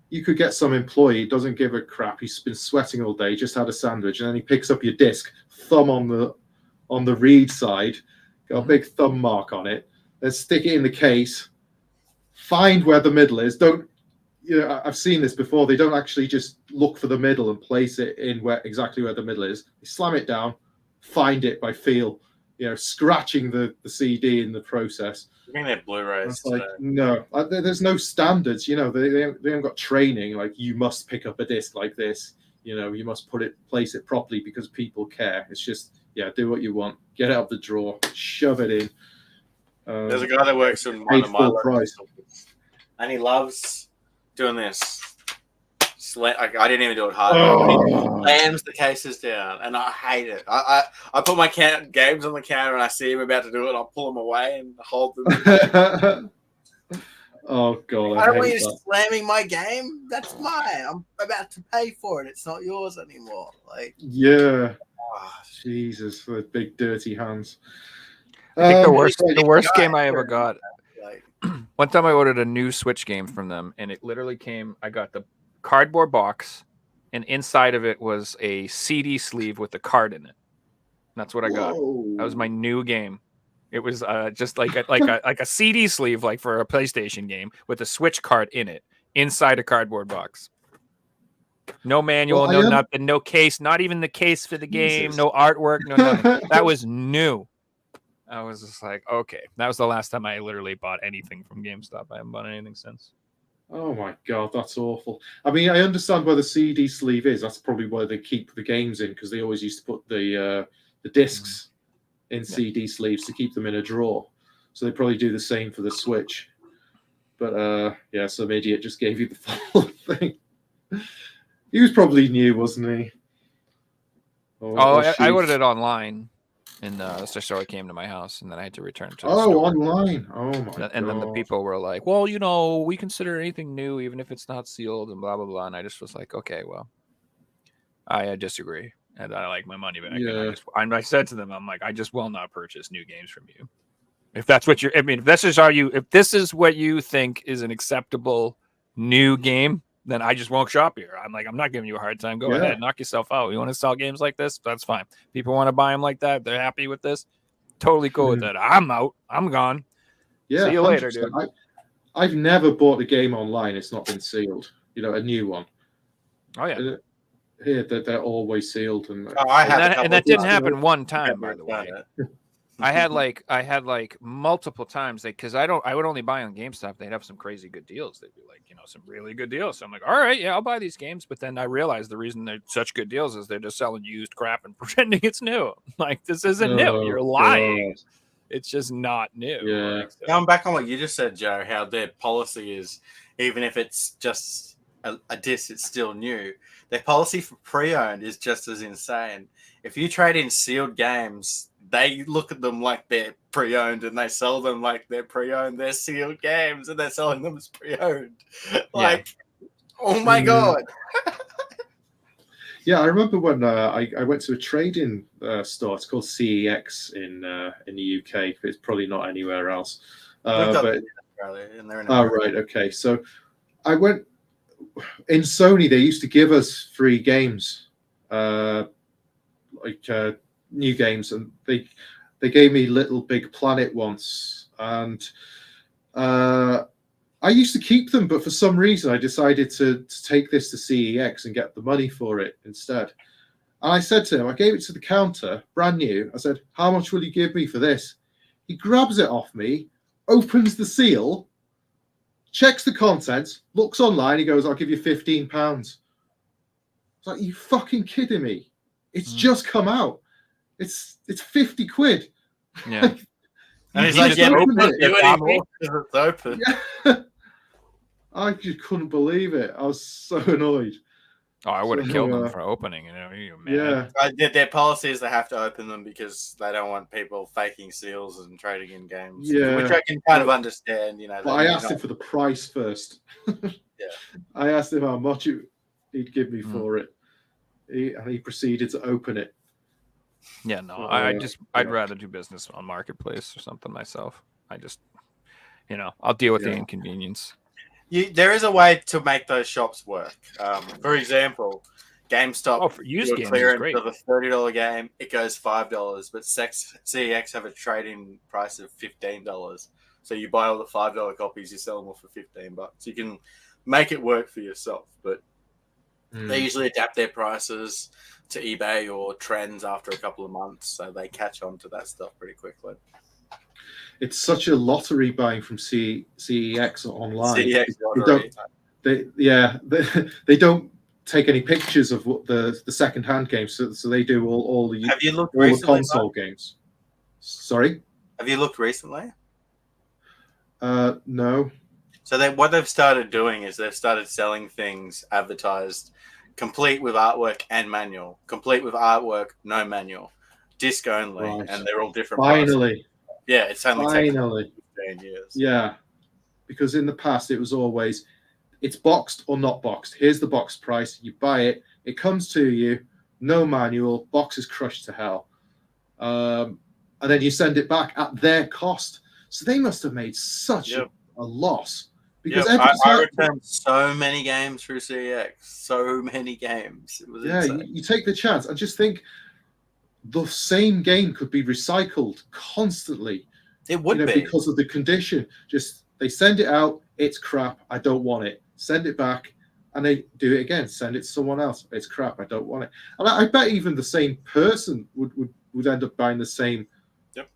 you could get some employee, doesn't give a crap. He's been sweating all day, just had a sandwich, and then he picks up your disc, thumb on the read side, got a big thumb mark on it. Then stick it in the case. Find where the middle is. I've seen this before. They don't actually just look for the middle and place it in exactly where the middle is. They slam it down, find it by feel, scratching the CD in the process. I think they're Blu-rays. No, there's no standards. They haven't got training. Like you must pick up a disc like this. You must place it properly because people care. It's just do what you want. Get out of the drawer, shove it in. There's a guy that works in one of my local stores, and he loves doing this. I didn't even do it hard. He slams the cases down, and I hate it. I put my games on the counter, and I see him about to do it. I'll pull them away and hold them. Oh God! I don't want you slamming my game. That's mine. I'm about to pay for it. It's not yours anymore. Yeah. Jesus, the big dirty hands. I think the Well, worst you game I ever guys- got. Like, One time I ordered a new Switch game from them, and it literally came. I got the cardboard box, and inside of it was a CD sleeve with a card in it. That's what I got. That was my new game. It was just like a CD sleeve, like for a PlayStation game, with a Switch card in it, inside a cardboard box. No manual, Well, no nothing, no case, not even the case for the game, no artwork, no nothing. That was new. I was just like, okay. That was the last time I literally bought anything from GameStop. I haven't bought anything since. Oh my god, that's awful. I mean, I understand where the CD sleeve is. That's probably where they keep the games in, because they always used to put the discs in CD sleeves to keep them in a drawer. So they probably do the same for the Switch. But yeah, some idiot just gave you the full thing. He was probably new, wasn't he? I ordered it online, and so it came to my house, and then I had to return it to the store. Online. Oh my god. And then the people were like, well, you know, we consider anything new, even if it's not sealed, and blah, blah, blah. And I just was like, okay, well, I disagree. And I like my money back. Yeah. And I said to them, I'm like, I just will not purchase new games from you. If that's what you're, I mean, if this is what you think is an acceptable new game, then I just won't shop here. I'm like, I'm not giving you a hard time. Go ahead, knock yourself out. You want to sell games like this? That's fine. People want to buy them like that. They're happy with this. Totally cool with that. I'm out. I'm gone. Yeah, see you later, dude. I've never bought a game online. It's not been sealed. You know, a new one. Oh yeah. Here, they're always sealed, and that didn't happen one time, by the way. I had like multiple times because I would only buy on GameStop. They'd have some crazy good deals. They'd be like, you know, some really good deals. So I'm like, all right, yeah, I'll buy these games. But then I realized the reason they're such good deals is they're just selling used crap and pretending it's new. Like, this isn't new. You're lying. God. It's just not new. Yeah. Going back on what you just said, Joe, how their policy is, even if it's just a disc, it's still new. Their policy for pre-owned is just as insane. If you trade in sealed games, they look at them like they're pre-owned, and they sell them like they're pre-owned. They're sealed games, and they're selling them as pre-owned. Like, oh my god. Yeah, I remember when I went to a trading store. It's called CEX in the UK. It's probably not anywhere else. But in Australia, and they're in right, okay. So I went in Sony. They used to give us free games, new games, and they gave me Little Big Planet once, and I used to keep them, but for some reason I decided to take this to CEX and get the money for it instead. And I said to him, I gave it to the counter, brand new. I said, how much will you give me for this? He grabs it off me, opens the seal, checks the contents, looks online. He goes, I'll give you £15. It's like, you fucking kidding me? It's just come out. It's 50 quid. Yeah. And he's like, yeah, it's open. Yeah. I just couldn't believe it. I was so annoyed. Oh, I would have killed them for opening. You know, you mad. Yeah. Their policy is they have to open them because they don't want people faking seals and trading in games. Yeah. Which I can kind of understand, you know. But I asked him for the price first. Yeah. I asked him how much he'd give me for it. And he proceeded to open it. Yeah, no, I'd rather do business on Marketplace or something myself. I just, you know, I'll deal with the inconvenience. There is a way to make those shops work. For example, GameStop for used games clearance is great. of a $30 game, it goes $5, but CEX have a trade-in price of $15. So you buy all the $5 copies, you sell them all for $15. You can make it work for yourself, but they usually adapt their prices to eBay or trends after a couple of months, so they catch on to that stuff pretty quickly. It's such a lottery buying from CEX online. CEX lottery. They don't take any pictures of what the second-hand games, so they do all the Have you looked all recently, the console games. Sorry? Have you looked recently? No. So what they've started doing is they've started selling things advertised complete with artwork and manual. Complete with artwork, no manual. Disc only, Right. and they're all different Finally. prices. Yeah, it's only Finally. 15 years. Yeah. Because in the past, it was always, it's boxed or not boxed. Here's the box price. You buy it. It comes to you. no manual, box is crushed to hell. And then you send it back at their cost. So they must have made such a loss. Because I returned so many games through CEX. So many games. It was insane. You take the chance and just think the same game could be recycled constantly. It would be. Because of the condition. Just they send it out, it's crap, I don't want it. Send it back, and they do it again. Send it to someone else. It's crap, I don't want it. And I bet even the same person would end up buying the same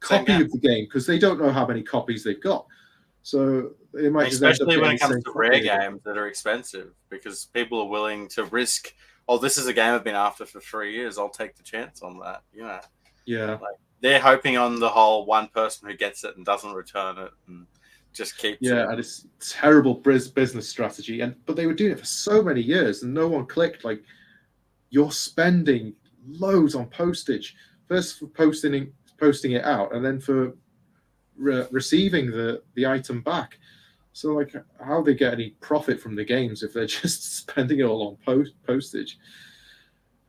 copy of the game because they don't know how many copies they've got. So it might especially when it comes to rare games that are expensive, because people are willing to risk. Oh, this is a game I've been after for 3 years. I'll take the chance on that. Yeah. Like, they're hoping on the whole one person who gets it and doesn't return it and just keeps it. And it's terrible business strategy. But they were doing it for so many years and no one clicked. Like, you're spending loads on postage. First for posting it out, and then for receiving the item back. So, like, how they get any profit from the games if they're just spending it all on postage?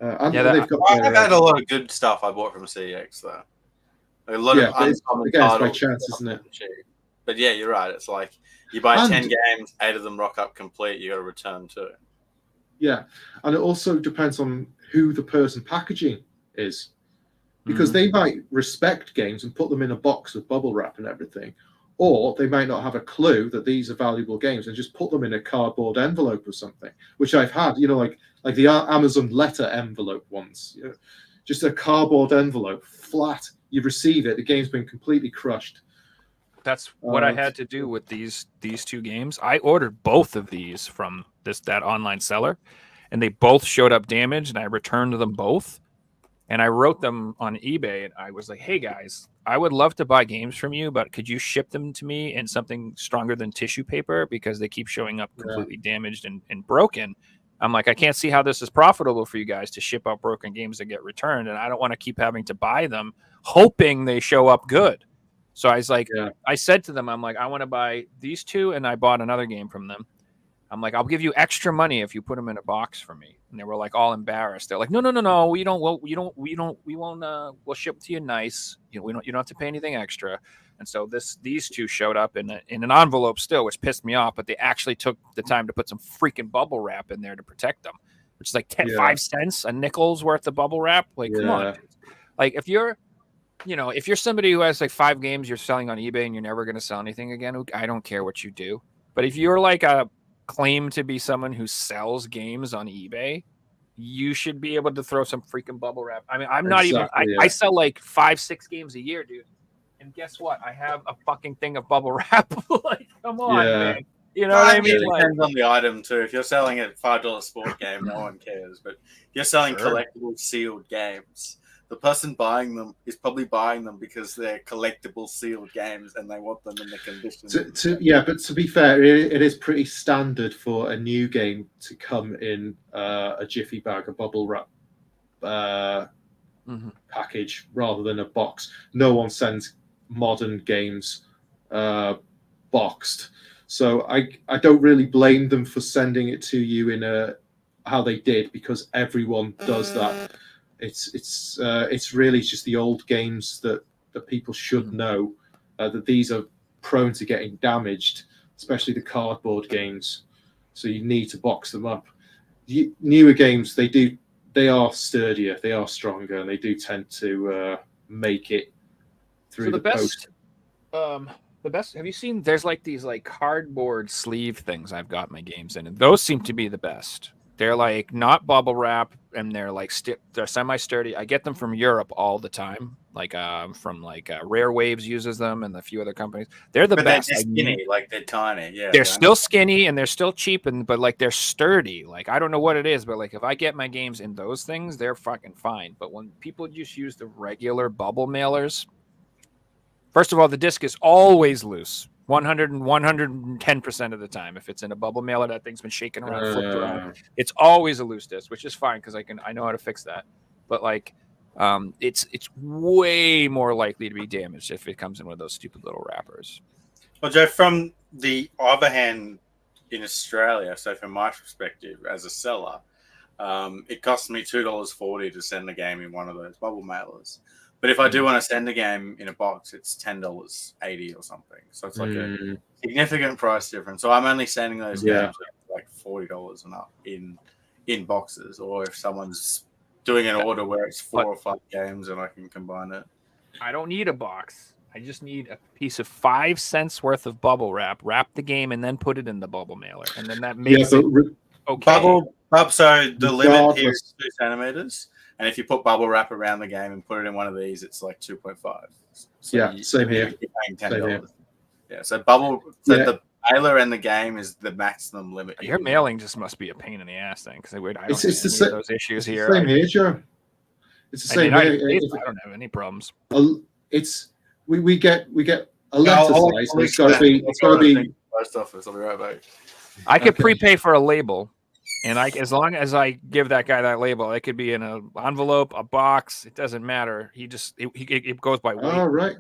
I've had a lot of good stuff I bought from CEX though. A lot of uncommon titles, by chance, isn't it? But yeah, you're right. It's like you buy 10 games, 8 of them rock up complete. You got to return 2. Yeah, and it also depends on who the person packaging is, because they might respect games and put them in a box with bubble wrap and everything, or they might not have a clue that these are valuable games and just put them in a cardboard envelope or something, which I've had. Like the Amazon letter envelope ones, just a cardboard envelope, flat. You receive it, the game's been completely crushed. That's what I had to do with these 2 games. I ordered both of these from that online seller, and they both showed up damaged, and I returned them both. And I wrote them on eBay, and I was like, hey, guys, I would love to buy games from you, but could you ship them to me in something stronger than tissue paper? Because they keep showing up completely damaged and broken. I'm like, I can't see how this is profitable for you guys to ship out broken games that get returned, and I don't want to keep having to buy them hoping they show up good. So I was like, I said to them, I'm like, I want to buy these 2, and I bought another game from them. I'm like, I'll give you extra money if you put them in a box for me. And they were like all embarrassed. They're like, no, we won't. We'll ship to you nice. You don't have to pay anything extra. And so these 2 showed up in an envelope still, which pissed me off. But they actually took the time to put some freaking bubble wrap in there to protect them, which is like 5 cents, a nickel's worth of bubble wrap. Like, come on, dude. Like if you're somebody who has like 5 games you're selling on eBay and you're never going to sell anything again, I don't care what you do. But if you're like a claim to be someone who sells games on eBay, you should be able to throw some freaking bubble wrap. I mean, I'm not even. I sell like 5-6 games a year, dude. And guess what? I have a fucking thing of bubble wrap. Like, come on, man. You know what I mean? It depends on the item too. If you're selling a $5 sport game, no one cares. But if you're selling collectible sealed games, the person buying them is probably buying them because they're collectible sealed games and they want them in the condition. But to be fair, it is pretty standard for a new game to come in a jiffy bag, a bubble wrap package rather than a box. No one sends modern games boxed. So I don't really blame them for sending it to you in how they did, because everyone does that. It's really just the old games that people should know that these are prone to getting damaged, especially the cardboard games. So you need to box them up. Newer games, they are sturdier, they are stronger, and they do tend to make it through the post. The best. Have you seen? There's like these like cardboard sleeve things I've got my games in, and those seem to be the best. They're like not bubble wrap, and they're like they're semi-sturdy. I get them from Europe all the time, like from like Rare Waves uses them, and a few other companies. They're the best. They're skinny, like they're tiny. Yeah, they're still skinny and they're still cheap, but like they're sturdy. Like I don't know what it is, but like if I get my games in those things, they're fucking fine. But when people just use the regular bubble mailers, first of all, the disc is always loose. 110% of the time. If it's in a bubble mailer, that thing's been shaken around, flipped around. It's always a loose disc, which is fine because I know how to fix that. But like, it's way more likely to be damaged if it comes in one of those stupid little wrappers. Well, Joe, from the other hand, in Australia, so from my perspective as a seller, it costs me $2.40 to send a game in one of those bubble mailers. But if I do want to send a game in a box, it's $10.80 or something. So it's like a significant price difference. So I'm only sending those games at like $40 and up in boxes. Or if someone's doing an order where it's 4 or 5 games and I can combine it. I don't need a box. I just need a piece of 5 cents worth of bubble wrap. Wrap the game and then put it in the bubble mailer, and then that makes it okay. So the limit here is 2 centimeters, and if you put bubble wrap around the game and put it in one of these, it's like 2.5. So same here. You're paying $10. Yeah, so the mailer and the game is the maximum limit. Your mailing just must be a pain in the ass thing, because I don't have those issues here. Same here, Joe. It's the same here. I don't have any problems. We get a letter size. It's got to be. Post office. I'll be right back. I could prepay for a label, and as long as I give that guy that label, it could be in an envelope, a box. It doesn't matter. It goes by weight. Oh, right.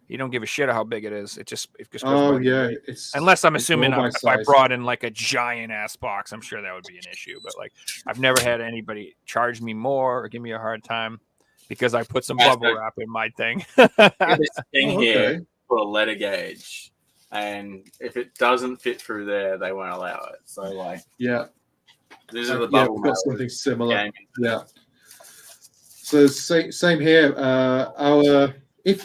You don't give a shit how big it is. It just goes. Oh, by yeah. weight. Unless I'm assuming if I brought in like a giant ass box, I'm sure that would be an issue. But like, I've never had anybody charge me more or give me a hard time because I put some bubble wrap in my thing. This thing here for a letter gauge, and if it doesn't fit through there, they won't allow it. So like, these are the bubble we've got something similar. Yeah. So same here. If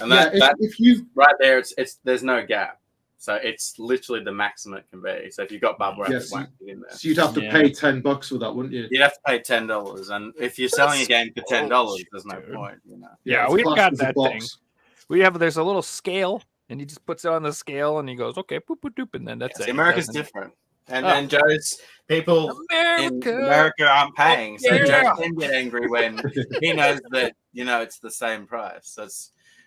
you right there, it's there's no gap, so it's literally the maximum it can be. So if you've got bubble wrap, it won't get in there. So you'd have to pay $10 for that, wouldn't you? You'd have to pay $10, and if you're selling a game for $10, there's no point. You know. Yeah, we've got that thing. There's a little scale, and he just puts it on the scale, and he goes, okay, poop, poop, doop, and then that's it. America's different. And then Joe's people in America aren't paying. So Joe can get angry when he knows that, it's the same price. So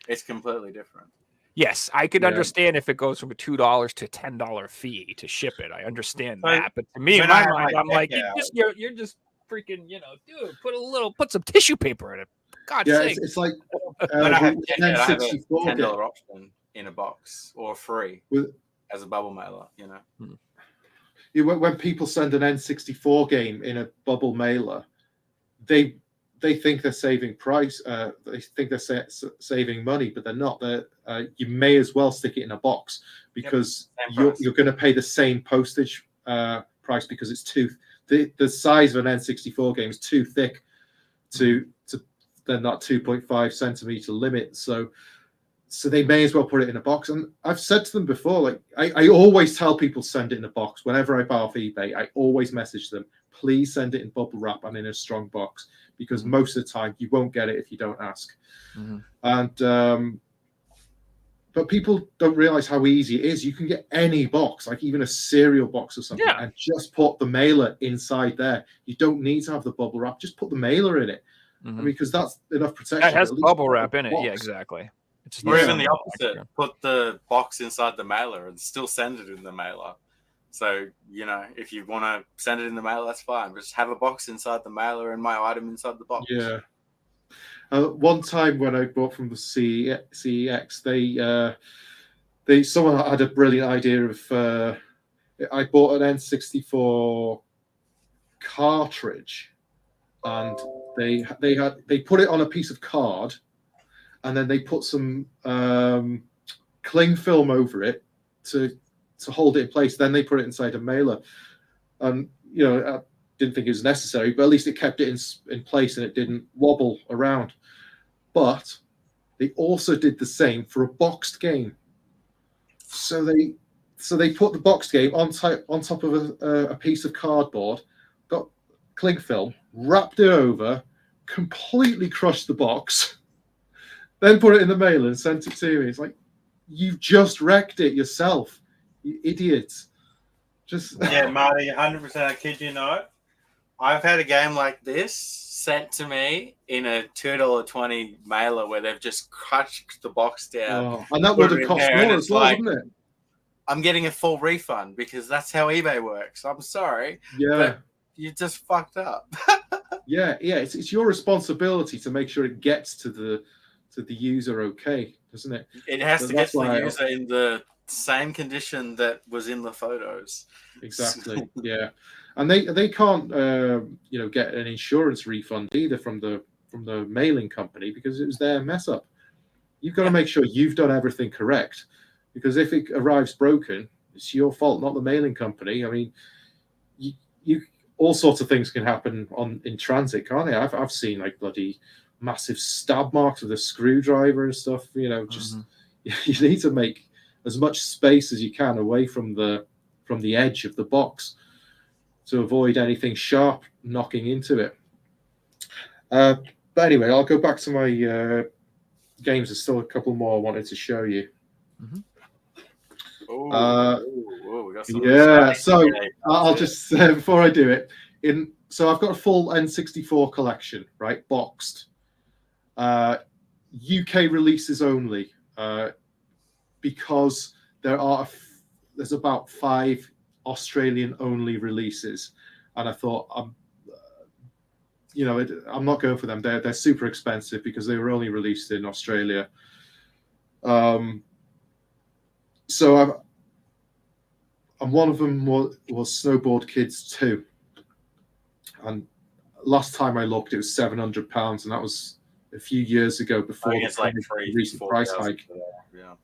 it's completely different. Yes, I could understand if it goes from a $2 to $10 fee to ship it. I understand that. But to me, in my mind, I'm like, you're just freaking, dude, put some tissue paper in it. God's sake. It's like I have a $10 option in a box or free as a bubble mailer, When people send an N64 game in a bubble mailer, they think they're saving price. They think they're saving money, but they're not. You may as well stick it in a box because you're going to pay the same postage price because it's the size of an N64 game is too thick to then that 2.5 centimeter limit. So they may as well put it in a box. And I've said to them before, like I always tell people send it in a box. Whenever I buy off eBay, I always message them, please send it in bubble wrap and in a strong box, because most of the time you won't get it if you don't ask. And but people don't realize how easy it is. You can get any box, like even a cereal box or something, and just put the mailer inside there. You don't need to have the bubble wrap. Just put the mailer in it. I mean, because that's enough protection. That has bubble wrap in it. Yeah, exactly. Or even the opposite. Put the box inside the mailer and still send it in the mailer. So, if you want to send it in the mailer, that's fine. Just have a box inside the mailer and my item inside the box. Yeah. One time when I bought from the CEX, someone had a brilliant idea of. I bought an N64 cartridge, and they put it on a piece of card, and then they put some cling film over it to hold it in place. Then they put it inside a mailer, and I didn't think it was necessary, but at least it kept it in place and it didn't wobble around. But they also did the same for a boxed game. So they put the boxed game on top of a piece of cardboard, got cling film, wrapped it over, completely crushed the box, then put it in the mailer and sent it to me. It's like, you've just wrecked it yourself, you idiots. Marty, 100%. I kid you not. I've had a game like this sent to me in a $2.20 mailer where they've just crushed the box down. And that would have cost more as well, wouldn't it? I'm getting a full refund because that's how eBay works. I'm sorry. Yeah. But you just fucked up. Yeah. It's your responsibility to make sure it gets to the user okay. doesn't it? It has So to get to the user in the same condition that was in the photos. Exactly. Yeah, and they can't get an insurance refund either from the mailing company because it was their mess up. You've got to make sure you've done everything correct, because if it arrives broken, it's your fault, not the mailing company. I mean, you all sorts of things can happen in transit, can't they? I've seen like bloody massive stab marks with a screwdriver and stuff. Just you need to make as much space as you can away from the edge of the box to avoid anything sharp knocking into it. But anyway, I'll go back to my games. There's still a couple more I wanted to show you. We got some yeah, so I'll just before I do it, so I've got a full N64 collection, right, boxed. UK releases only, because there's about 5 Australian only releases, and I thought I'm not going for them. They're super expensive because they were only released in Australia. So and one of them was Snowboard Kids 2, and last time I looked, it was £700, and that was a few years ago before the recent price hike. Yeah,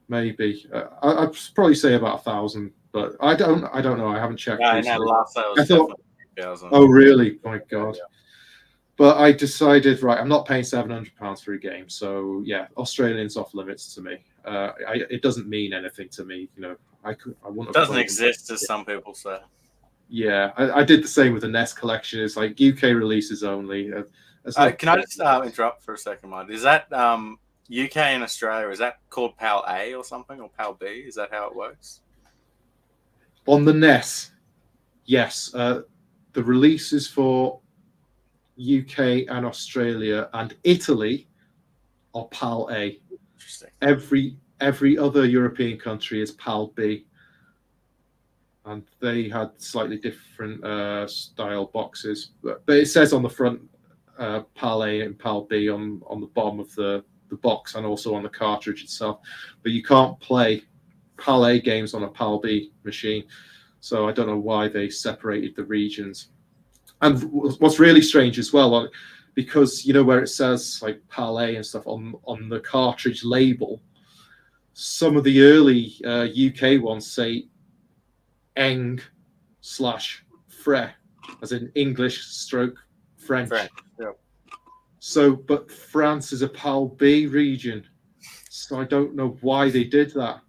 maybe I'd probably say about 1,000, but I don't know. I haven't checked. No, last time was £1,000. Oh really? My God. Yeah. But I decided, right, I'm not paying £700 for a game. So yeah, Australian's off limits to me. It doesn't mean anything to me. I wouldn't. It doesn't exist, as some people say. Yeah, I did the same with the NES collection. It's like UK releases only. Can I just interrupt for a second, Mike? Is that UK and Australia? Is that called PAL A or something, or PAL B? Is that how it works? On the NES, yes. The releases for UK and Australia and Italy are PAL A. Interesting. Every other European country is PAL B, and they had slightly different style boxes. But it says on the front PAL A and PAL B on the bottom of the box, and also on the cartridge itself. But you can't play PAL A games on a PAL B machine. So I don't know why they separated the regions. And what's really strange as well, because where it says like PAL A and stuff on the cartridge label, some of the early UK ones say Eng/Fre, as in English/French. Yep. So, but France is a PAL B region, so I don't know why they did that.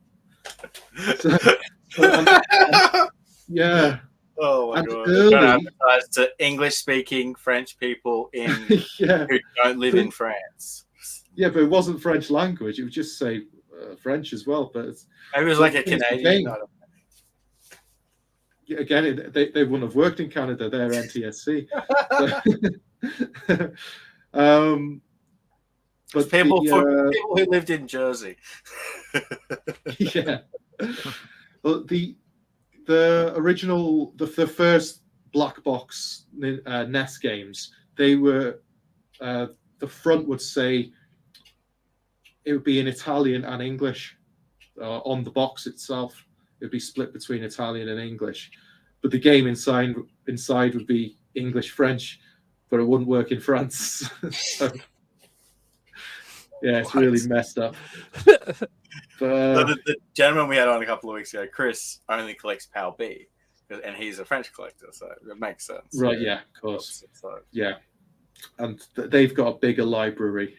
Yeah. Oh my God! Early, advertise to English-speaking French people who don't live in France. Yeah, but it wasn't French language. It would just say French as well. But maybe it was like a Canadian. Again, they wouldn't have worked in Canada. They're NTSC. But people who lived in Jersey. Yeah. Well, the original, the first black box NES games, they were the front would say it would be in Italian and English on the box itself. It would be split between Italian and English, but the game inside would be English French, but it wouldn't work in France. So, yeah, it's really messed up. So the gentleman we had on a couple of weeks ago, Chris, only collects PAL B, and he's a French collector, so it makes sense. Right, yeah, of course. Yeah, and they've got a bigger library,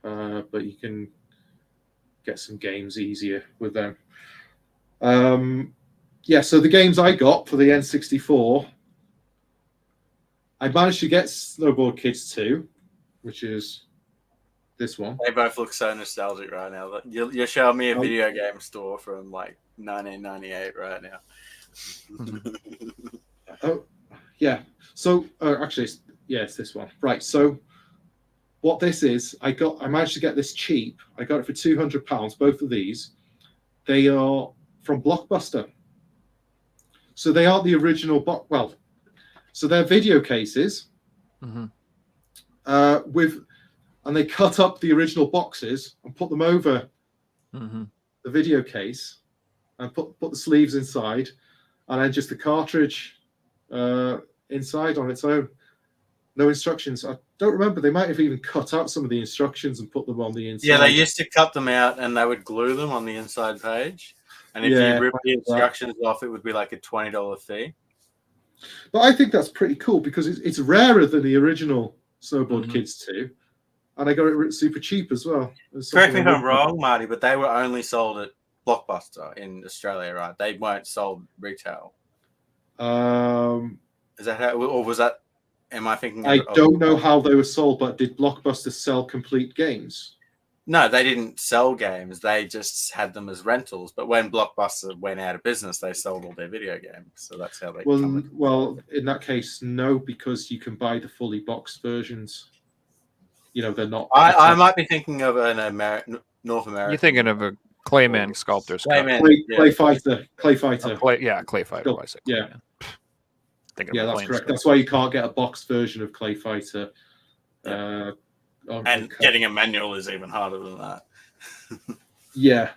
but you can get some games easier with them. Yeah, so the games I got for the N64, I managed to get Snowboard Kids 2, which is this one. They both look so nostalgic right now. You're showing me a video game store from like 1998 right now. Oh, yeah. So actually, yeah, it's this one. Right. So what this is, I managed to get this cheap. I got it for £200. Both of these, they are from Blockbuster. So they are the original. So they're video cases with and they cut up the original boxes and put them over Mm-hmm. the video case and put the sleeves inside, and then just the cartridge inside on its own. No instructions. I don't remember. They might have even cut out some of the instructions and put them on the inside. Yeah, they used to cut them out and they would glue them on the inside page. And if you rip the instructions off, it would be like a $20 fee. But I think that's pretty cool because it's rarer than the original Snowboard Kids 2. And I got it super cheap as well. Correct me if I'm wrong, Marty, but they were only sold at Blockbuster in Australia, right? They weren't sold retail. Is that how, or was that? Am I thinking? I don't know how they were sold, but did Blockbuster sell complete games? No, they didn't sell games. They just had them as rentals. But when Blockbuster went out of business, they sold all their video games. So that's how they. Well, in that case, no, because you can buy the fully boxed versions. You know, they're not. I might be thinking of an North American. You're thinking of a Clayman Sculptor's Clay Fighter. Clay Fighter. Clay Fighter. Yeah. That's correct. That's why you can't get a boxed version of Clay Fighter. And getting a manual is even harder than that. Yeah.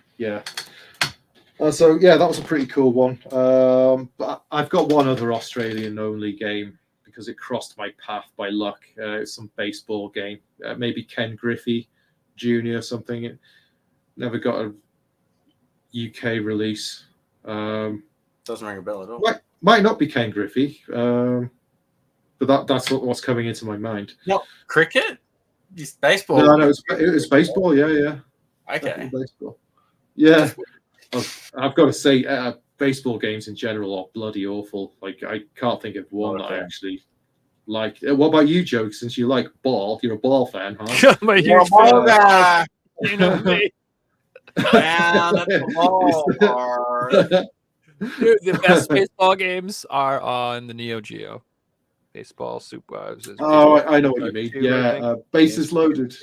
So that was a pretty cool one. But I've got one other Australian only game because it crossed my path by luck. It's some baseball game, maybe Ken Griffey Jr. or something. It never got a UK release. Doesn't ring a bell at all. Might not be Ken Griffey, but that's what's coming into my mind. What, cricket? It's baseball. No, it was baseball. Yeah. Okay. Baseball. Yeah, I've got to say, baseball games in general are bloody awful. Like I can't think of one that I actually like. What about you, Joe? Since you like ball, you're a ball fan, huh? I'm a huge fan. You know me. Down at the ball. Dude, the best baseball games are on the Neo Geo. Baseball Super. I know what you mean. Yeah, Bases Loaded.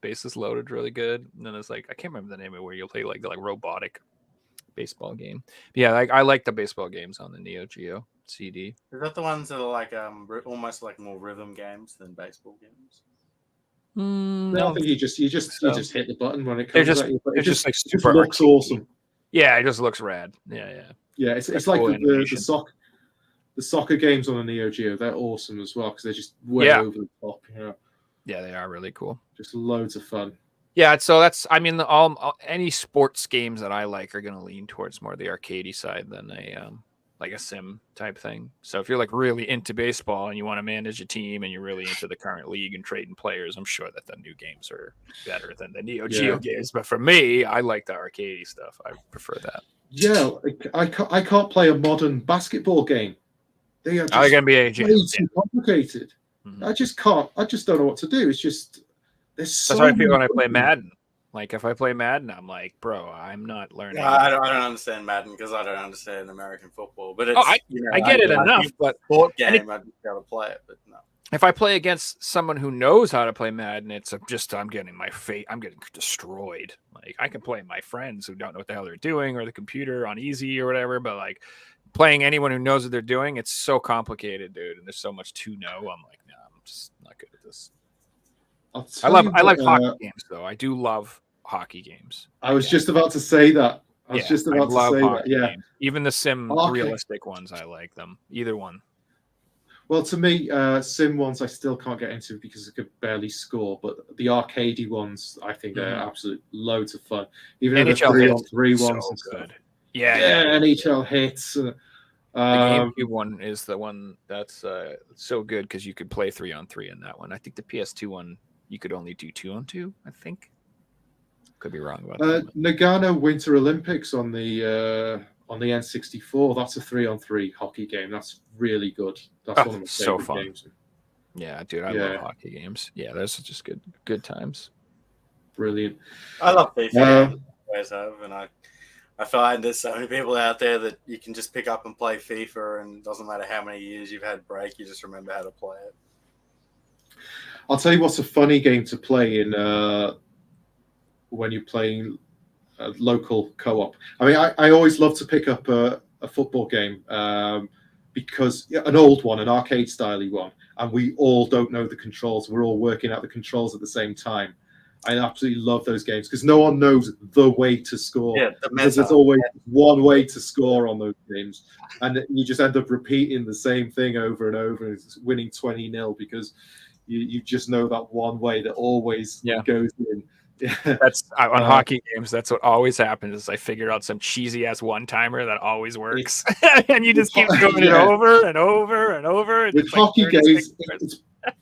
Bases Loaded, really good. And then it's like I can't remember the name of where you'll play like robotic baseball game. But yeah, I like the baseball games on the Neo Geo CD. Is that the ones that are like almost like more rhythm games than baseball games? No, I think you just hit the button when it comes. It just like super looks awesome. Yeah, it just looks rad. Yeah. Yeah, it's like the soccer games on the Neo Geo. They're awesome as well because they're just way over the top. Yeah, they are really cool. Just loads of fun. Yeah, so that's all any sports games that I like are going to lean towards more the arcadey side than like a sim type thing. So if you're like really into baseball and you want to manage a team and you're really into the current league and trading players, I'm sure that the new games are better than the Neo Geo games. But for me, I like the arcadey stuff. I prefer that. Yeah, I can't play a modern basketball game. They are just way too complicated. Mm-hmm. I just can't. I just don't know what to do. It's just that's how I feel when I play Madden. Like if I play Madden, I'm like, bro, I'm not learning. I don't understand Madden because I don't understand American football. But it's, I get it enough. But sport game, I'd be able to play it. But no. If I play against someone who knows how to play Madden, I'm getting I'm getting destroyed. Like I can play my friends who don't know what the hell they're doing or the computer on easy or whatever, but like playing anyone who knows what they're doing, it's so complicated, dude. And there's so much to know. I'm like, nah, I'm just not good at this. I like hockey games though. I do love hockey games. I was just about to say that. I was just about to say that. Yeah. Games. Even the sim realistic ones, I like them. Either one. Well, to me, sim ones I still can't get into because I could barely score. But the arcadey ones, I think they're absolute loads of fun. Even the 3-on-3 ones and stuff. Yeah, NHL hits. The GameCube one is the one that's so good because you could play 3-on-3 in that one. I think the PS2 one you could only do 2-on-2. I think. Could be wrong about that. Nagano Winter Olympics on the N64. That's a 3-on-3 hockey game. That's really good. That's one of my favorite games. Yeah, dude, I love hockey games. Yeah, those are just good times. Brilliant. I love FIFA. And I find there's so many people out there that you can just pick up and play FIFA, and it doesn't matter how many years you've had break, you just remember how to play it. I'll tell you what's a funny game to play in when you're playing local co-op. I mean, I always love to pick up a football game because an old one, an arcade style one, and we all don't know the controls. We're all working out the controls at the same time. I absolutely love those games because no one knows the way to score. Yeah, because there's always one way to score on those games, and you just end up repeating the same thing over and over, and winning 20-0 because you just know that one way that always goes in. That's on hockey games. That's what always happens. Is I figured out some cheesy ass one timer that always works, and you just keep doing it over and over and over. With hockey games,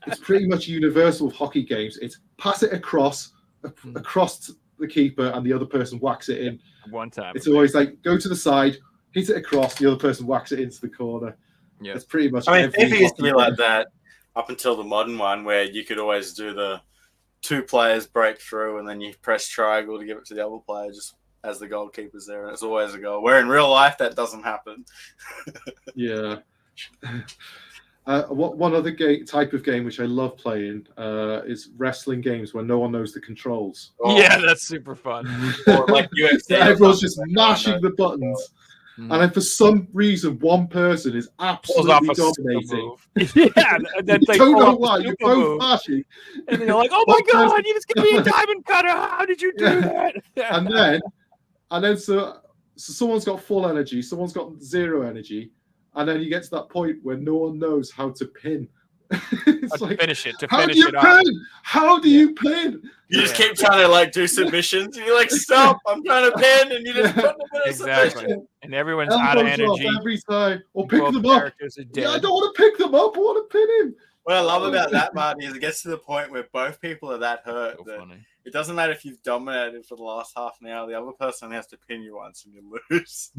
it's pretty much universal with hockey games. It's pass it across the keeper, and the other person whacks it in. One time. It's always like go to the side, hit it across, the other person whacks it into the corner. Yeah, it's pretty much. I mean, FIFA used to be like that up until the modern one, where you could always do the 2 players break through, and then you press triangle to give it to the other player, just as the goalkeeper's there, and it's always a goal. Where in real life that doesn't happen. Yeah. One other type of game which I love playing is wrestling games where no one knows the controls. Yeah, that's super fun. Or like UFC. Everyone's just mashing the buttons. And then for some reason, one person is absolutely dominating. Yeah, and then you don't know why. You're both mashing. And you're like, oh my God, you just gave me a diamond cutter. How did you do that? and then so someone's got full energy, someone's got 0 energy. And then you get to that point where no one knows how to pin. It's like, finish it. How do you pin? How do you pin? You just keep trying to like do submissions. And you're like, stop! I'm trying to pin, and you just put them in a submission. And everyone's out of energy every time. Or pick them up. Yeah, I don't want to pick them up. I want to pin him. What I love about that, Marty, is it gets to the point where both people are that hurt that it doesn't matter if you've dominated for the last half an hour. The other person has to pin you once and you lose.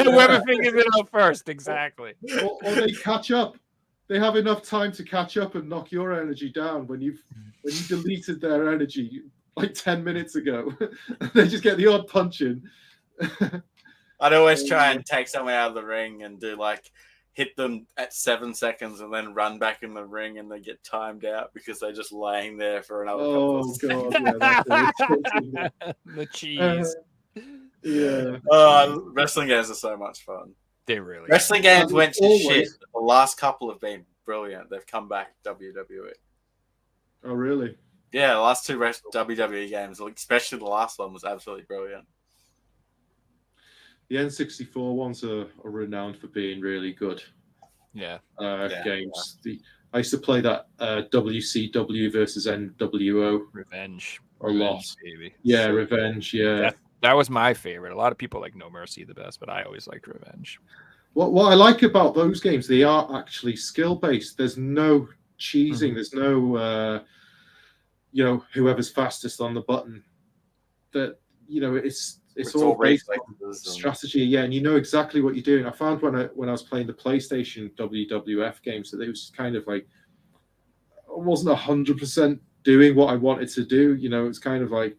Whoever figures it out first, exactly. Or they catch up. They have enough time to catch up and knock your energy down when you deleted their energy like 10 minutes ago. They just get the odd punch in. I'd always try and take someone out of the ring and do like hit them at 7 seconds and then run back in the ring, and they get timed out because they're just laying there for another couple of seconds. God, the cheese. Wrestling games are so much fun. They really wrestling games went to shit. The last couple have been brilliant. They've come back WWE. Oh, really? Yeah, the last 2 WWE games, especially the last one, was absolutely brilliant. The N64 ones are renowned for being really good. Games. I used to play that WCW versus NWO. Revenge a lot. Baby. Yeah, Revenge. Yeah. That was my favorite. A lot of people like No Mercy the best, but I always liked Revenge. What I like about those games, they are actually skill-based. There's no cheesing. There's no, whoever's fastest on the button. It's all based on strategy. Yeah, and you know exactly what you're doing. I found when I was playing the PlayStation WWF games that it was kind of like I wasn't 100% doing what I wanted to do. It's kind of like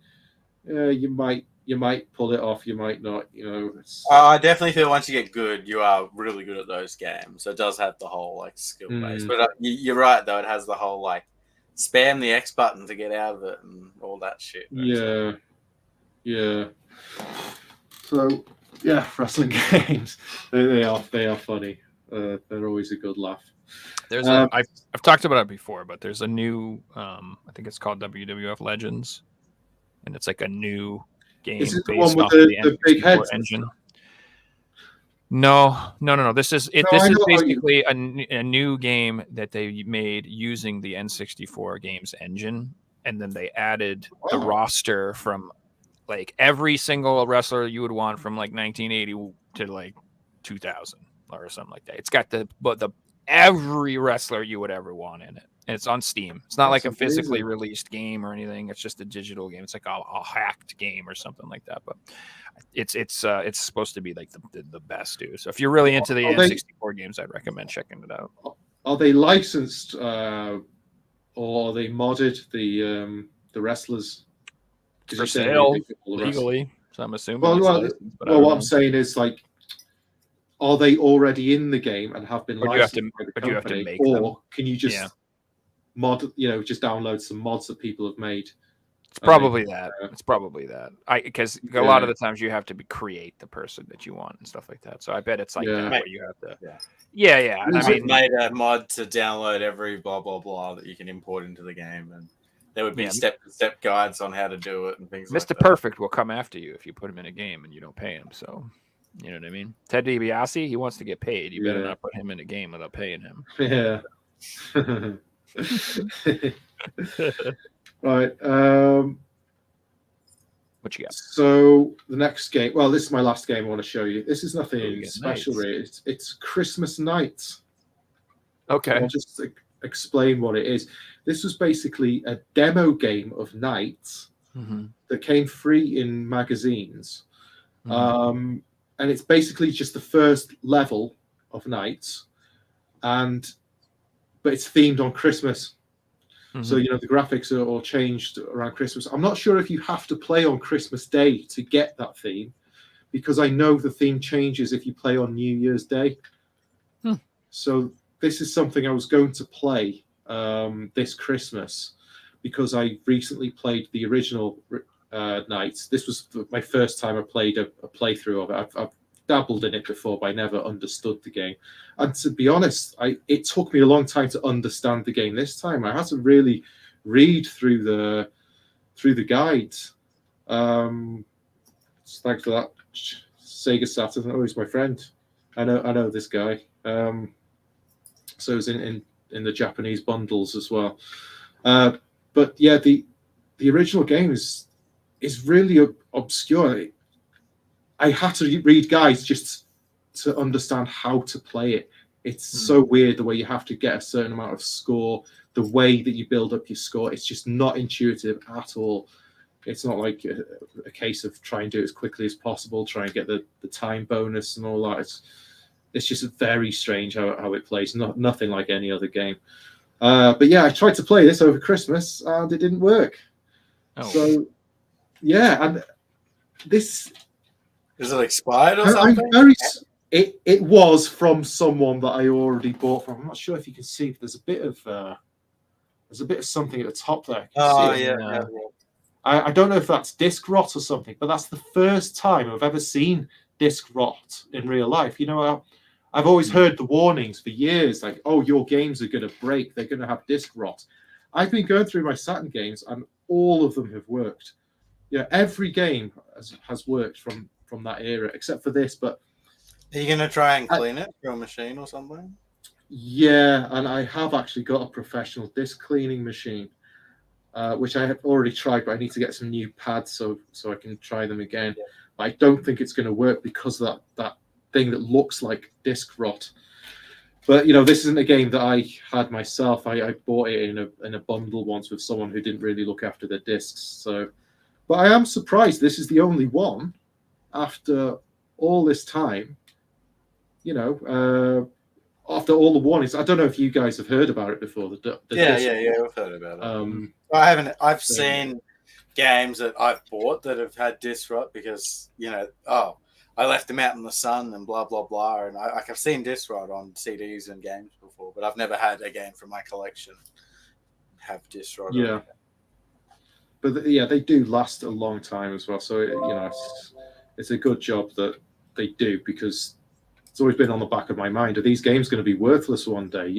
you might pull it off, you might not. I definitely feel once you get good, you are really good at those games. So it does have the whole like skill base, but you're right though. It has the whole like spam the X button to get out of it and all that shit. Yeah. So wrestling games they are funny. They're always a good laugh. There's I've talked about it before, but there's a new I think it's called WWF Legends, and it's like a new game based off the big head engine. No. This is basically a new game that they made using the N64 games engine, and then they added the roster from like every single wrestler you would want from like 1980 to like 2000 or something like that. It's got the every wrestler you would ever want in it. And it's on Steam. It's not like a physically released game or anything. It's just a digital game. It's like a hacked game or something like that. But it's supposed to be like the best, dude. So if you're really into the N64 games, I'd recommend checking it out. Are they licensed or are they modded the wrestlers? For sale legally, so I'm assuming. What I'm saying is, like, are they already in the game and have been licensed by the company, you have to make or them? can you just mod? Just download some mods that people have made. It's probably that. It's probably that. Because a lot of the times you have to create the person that you want and stuff like that. So I bet it's like that where you have to. Yeah. I mean, made a mod to download every blah blah blah that you can import into the game, and there would be step-to-step guides on how to do it and things. Mr. like that. Perfect will come after you if you put him in a game and you don't pay him. So, you know what I mean? Ted DiBiase, he wants to get paid. You better not put him in a game without paying him. Yeah. Right. What you got? So the next game. Well, this is my last game I want to show you. This is nothing special, really. It's Christmas Night. Okay. I'll just explain what it is. This was basically a demo game of Nights that came free in magazines. And it's basically just the first level of Nights, but it's themed on Christmas. So, the graphics are all changed around Christmas. I'm not sure if you have to play on Christmas Day to get that theme, because I know the theme changes if you play on New Year's Day. So this is something I was going to play this Christmas, because I recently played the original Nights. This was my first time I played a playthrough of it. I've dabbled in it before, but I never understood the game. And to be honest, it took me a long time to understand the game this time. I had to really read through the guides. Thanks for that, Sega Saturn. Oh, he's my friend. I know this guy. So it's in the Japanese bundles as well. But yeah, the original game is really obscure. I had to read guides just to understand how to play it. It's so weird the way you have to get a certain amount of score, the way that you build up your score. It's just not intuitive at all. It's not like a case of try and do it as quickly as possible, try and get the time bonus and all that. It's just very strange how it plays. Nothing like any other game. But yeah, I tried to play this over Christmas and it didn't work. So yeah, and this... Is it expired or something? It was from someone that I already bought from. I'm not sure if you can see. There's a bit of something at the top there. I don't know if that's disc rot or something, but that's the first time I've ever seen disc rot in real life. I've always heard the warnings for years, like, oh, your games are going to break. They're going to have disc rot. I've been going through my Saturn games, and all of them have worked. Every game has worked from that era, except for this. But are you going to try and clean it through a machine or something? Yeah, and I have actually got a professional disc cleaning machine, which I have already tried, but I need to get some new pads so I can try them again. Yeah. I don't think it's going to work because of that thing that looks like disc rot. But this isn't a game that I had myself. I bought it in a bundle once with someone who didn't really look after their discs. So, but I am surprised this is the only one after all this time. After all the warnings. I don't know if you guys have heard about it before. Yeah, we've heard about it. I haven't. I've seen games that I've bought that have had disc rot because I left them out in the sun and blah blah blah, and I've seen disc rot on CDs and games before, but I've never had a game from my collection have disc rot. Yeah, but they do last a long time as well. So it's a good job that they do, because it's always been on the back of my mind. Are these games going to be worthless one day?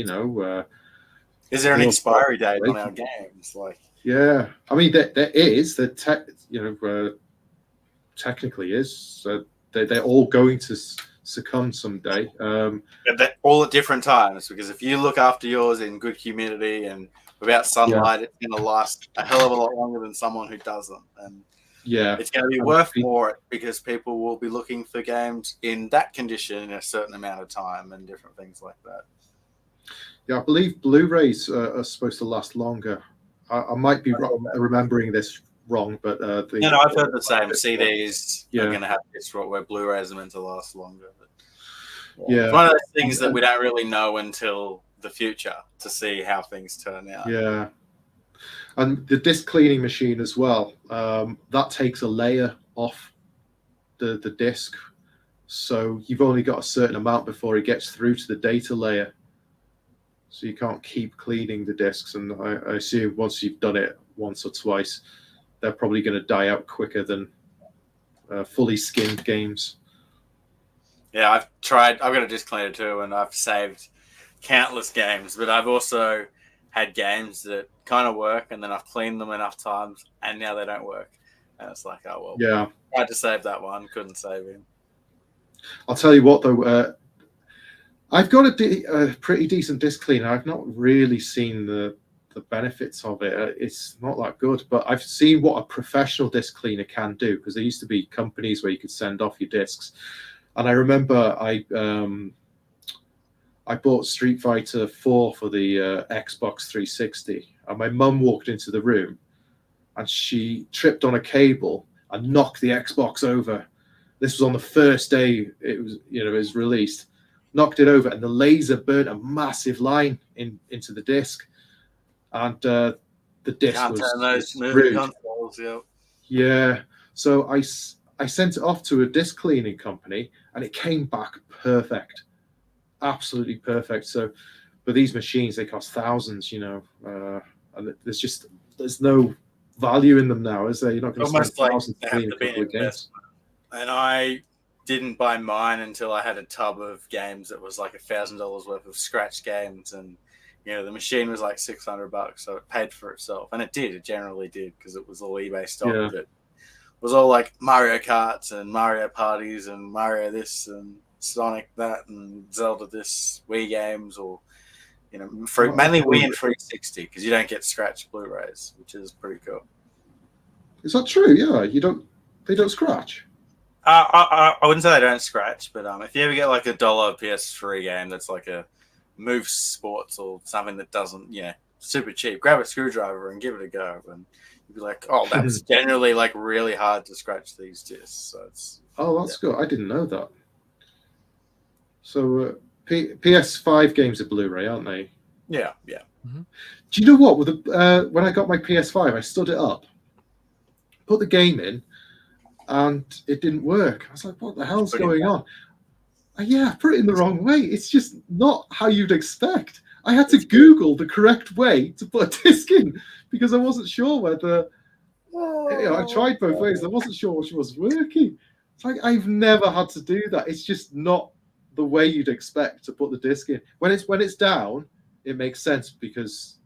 Is there an expiry date on our games? Yeah, I mean there is. Technically is. So they're all going to succumb someday. All at different times, because if you look after yours in good humidity and without sunlight, it's going to last a hell of a lot longer than someone who doesn't. And it's going to be worth more because people will be looking for games in that condition in a certain amount of time and different things like that. Yeah, I believe Blu-rays are supposed to last longer. I might be remembering this wrong, but I've heard the same. CDs are going to have this rot where Blu-rays are meant to last longer. But, it's one of those things that we don't really know until the future to see how things turn out. Yeah. And the disc cleaning machine as well, that takes a layer off the disc. So you've only got a certain amount before it gets through to the data layer. So you can't keep cleaning the discs. And I assume once you've done it once or twice, they're probably going to die out quicker than fully skinned games. Yeah, I've got a disc cleaner too, and I've saved countless games, but I've also had games that kind of work, and then I've cleaned them enough times, and now they don't work. And it's like, oh, well, Yeah. I had to save that one, couldn't save him. I'll tell you what, though, I've got a pretty decent disc cleaner. I've not really seen the benefits of it. It's not that good, but I've seen what a professional disc cleaner can do, because there used to be companies where you could send off your discs. And I remember I bought Street Fighter 4 for the Xbox 360, and my mum walked into the room and she tripped on a cable and knocked the Xbox over. This was on the first day it was released. Knocked it over, and the laser burnt a massive line into the disc, and the disc Can't turn those was moving rude. consoles, Yeah, so I sent it off to a disc cleaning company, and it came back perfect, absolutely perfect. So, but these machines, they cost thousands, and there's no value in them now, is there? You're not going to spend thousands to clean a couple of games. And I didn't buy mine until I had a tub of games that was like $1,000 worth of scratch games, and the machine was like $600, so it paid for itself, and it did. It generally did, because it was all eBay stock. Yeah. It was all like Mario Karts and Mario Parties and Mario this and Sonic that and Zelda this, Wii games, or mainly Wii and 360, because you don't get scratch Blu-rays, which is pretty cool. Is that true? Yeah, they don't scratch. I wouldn't say they don't scratch, but if you ever get like $1 PS3 game that's like a Move Sports or something that doesn't, super cheap, grab a screwdriver and give it a go, and you'd be like, oh, that's generally like really hard to scratch these discs. So it's that's good. I didn't know that. So PS5 games are Blu-ray, aren't they? Yeah. Mm-hmm. Do you know what? With when I got my PS5, I stood it up, put the game in, and it didn't work. I was like, what the hell's going on? I put it in the wrong way. It's just not how you'd expect. I had to Google the correct way to put a disc in, because I wasn't sure whether... I tried both ways. I wasn't sure which was working. It's like, I've never had to do that. It's just not the way you'd expect to put the disc in. When it's down, it makes sense, because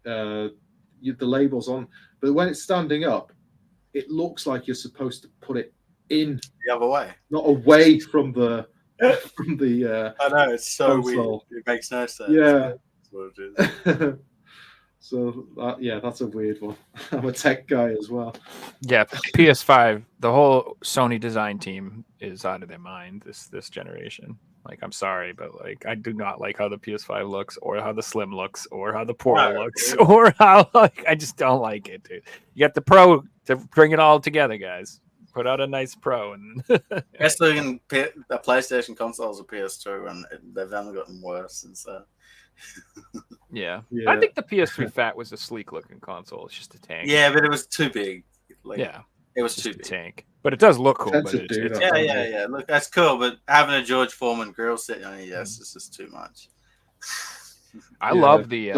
the label's on. But when it's standing up, it looks like you're supposed to put it in the other way, not away from the I know, it's so console. Weird. It makes no sense. Yeah. That's what it is. So that's a weird one. I'm a tech guy as well. Yeah, PS5, the whole Sony design team is out of their mind this generation. Like, I'm sorry, but like, I do not like how the PS5 looks, or how the Slim looks, or how the Portal looks, or how I just don't like it, dude. You got the Pro to bring it all together, guys. Put out a nice Pro, and best looking the PlayStation consoles are PS2, and they've only gotten worse since then. Yeah. I think the PS3 Fat was a sleek looking console. It's just a tank. Yeah, but it was too big. It was just too a big. Tank. But it does look cool. But Yeah. Look, that's cool. But having a George Foreman grill sitting on your desk is just too much. I love the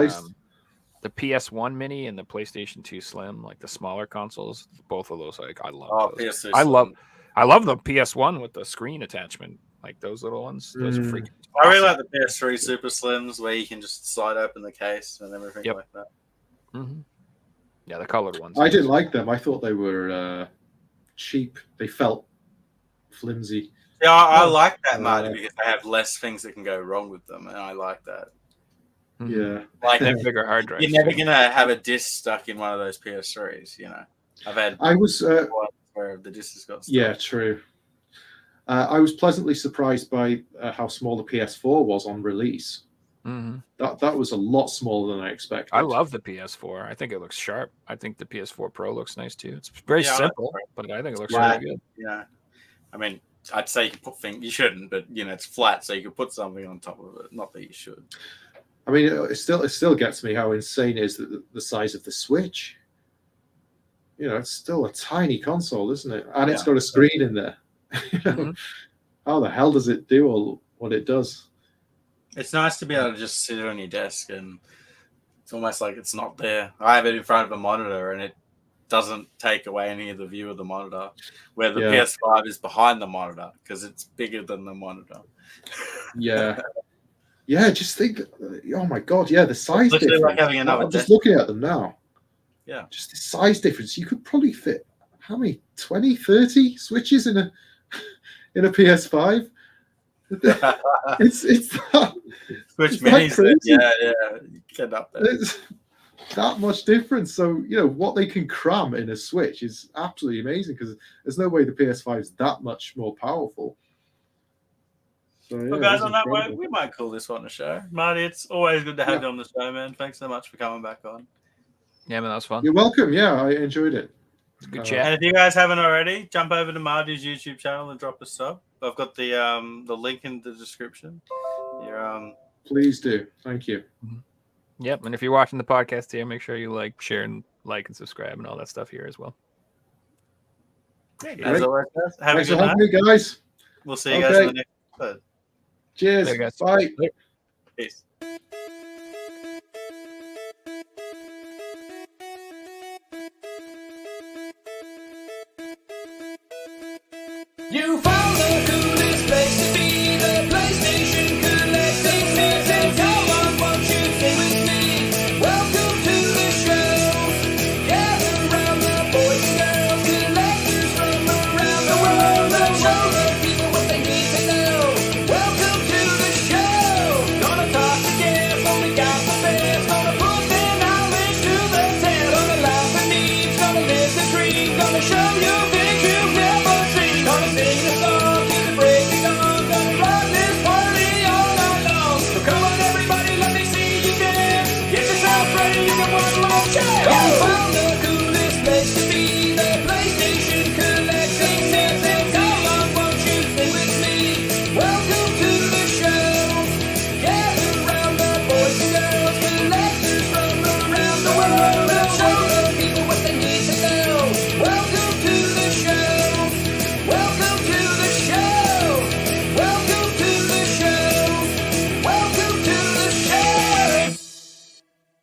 PS1 Mini and the PlayStation 2 Slim, like the smaller consoles. Both of those, like, I love. Those. I love the PS1 with the screen attachment, like those little ones. Those are freaking. Awesome. I really like the PS3 Super Slims, where you can just slide open the case and everything like that. Mm-hmm. Yeah, the colored ones. I didn't like them. I thought they were cheap. They felt flimsy. Yeah, I like that, Marty, because they have less things that can go wrong with them, and I like that. Yeah, like a bigger hard drive. You're never gonna have a disc stuck in one of those PS3s, I was where the disc has got stuck. Yeah, true. I was pleasantly surprised by how small the PS4 was on release. Mm-hmm. That was a lot smaller than I expected. I love the PS4. I think it looks sharp. I think the PS4 Pro looks nice too. It's very simple, but I think it looks really good. Yeah, I mean, I'd say you can put things. You shouldn't, but it's flat, so you could put something on top of it. Not that you should. I mean, it still gets me how insane is the size of the Switch. It's still a tiny console, isn't it? And it's got a screen in there. Mm-hmm. How the hell does it do all what it does? It's nice to be able to just sit on your desk, and it's almost like it's not there. I have it in front of a monitor, and doesn't take away any of the view of the monitor, where the Yeah. PS5 is behind the monitor because it's bigger than the monitor. Yeah. Yeah, just think, oh my God, yeah, the size Literally difference. like having another I'm just desk. looking at them now. Yeah. Just the size difference. You could probably fit, how many, 20, 30 switches in a PS5? It's that. Switch Is that minis, then, crazy? yeah, get up there. It's that much difference. So, what they can cram in a Switch is absolutely amazing because there's no way the PS5 is that much more powerful. So, yeah, Well, guys, it's on that incredible. way, we might call this one a show. Marty, it's always good to have Yeah. you on the show, man. Thanks so much for coming back on. Yeah, man, that was fun. You're welcome. Yeah, I enjoyed it. It's a good chat. And if you guys haven't already, jump over to Marty's YouTube channel and drop a sub. I've got the link in the description. Please do. Thank you. Yep, and if you're watching the podcast here, make sure you share, and subscribe, and all that stuff here as well. As always, guys, have Thanks a for good having night. me, guys. We'll see you guys in the next episode. Cheers. Later, guys. Bye. Later. Peace. You found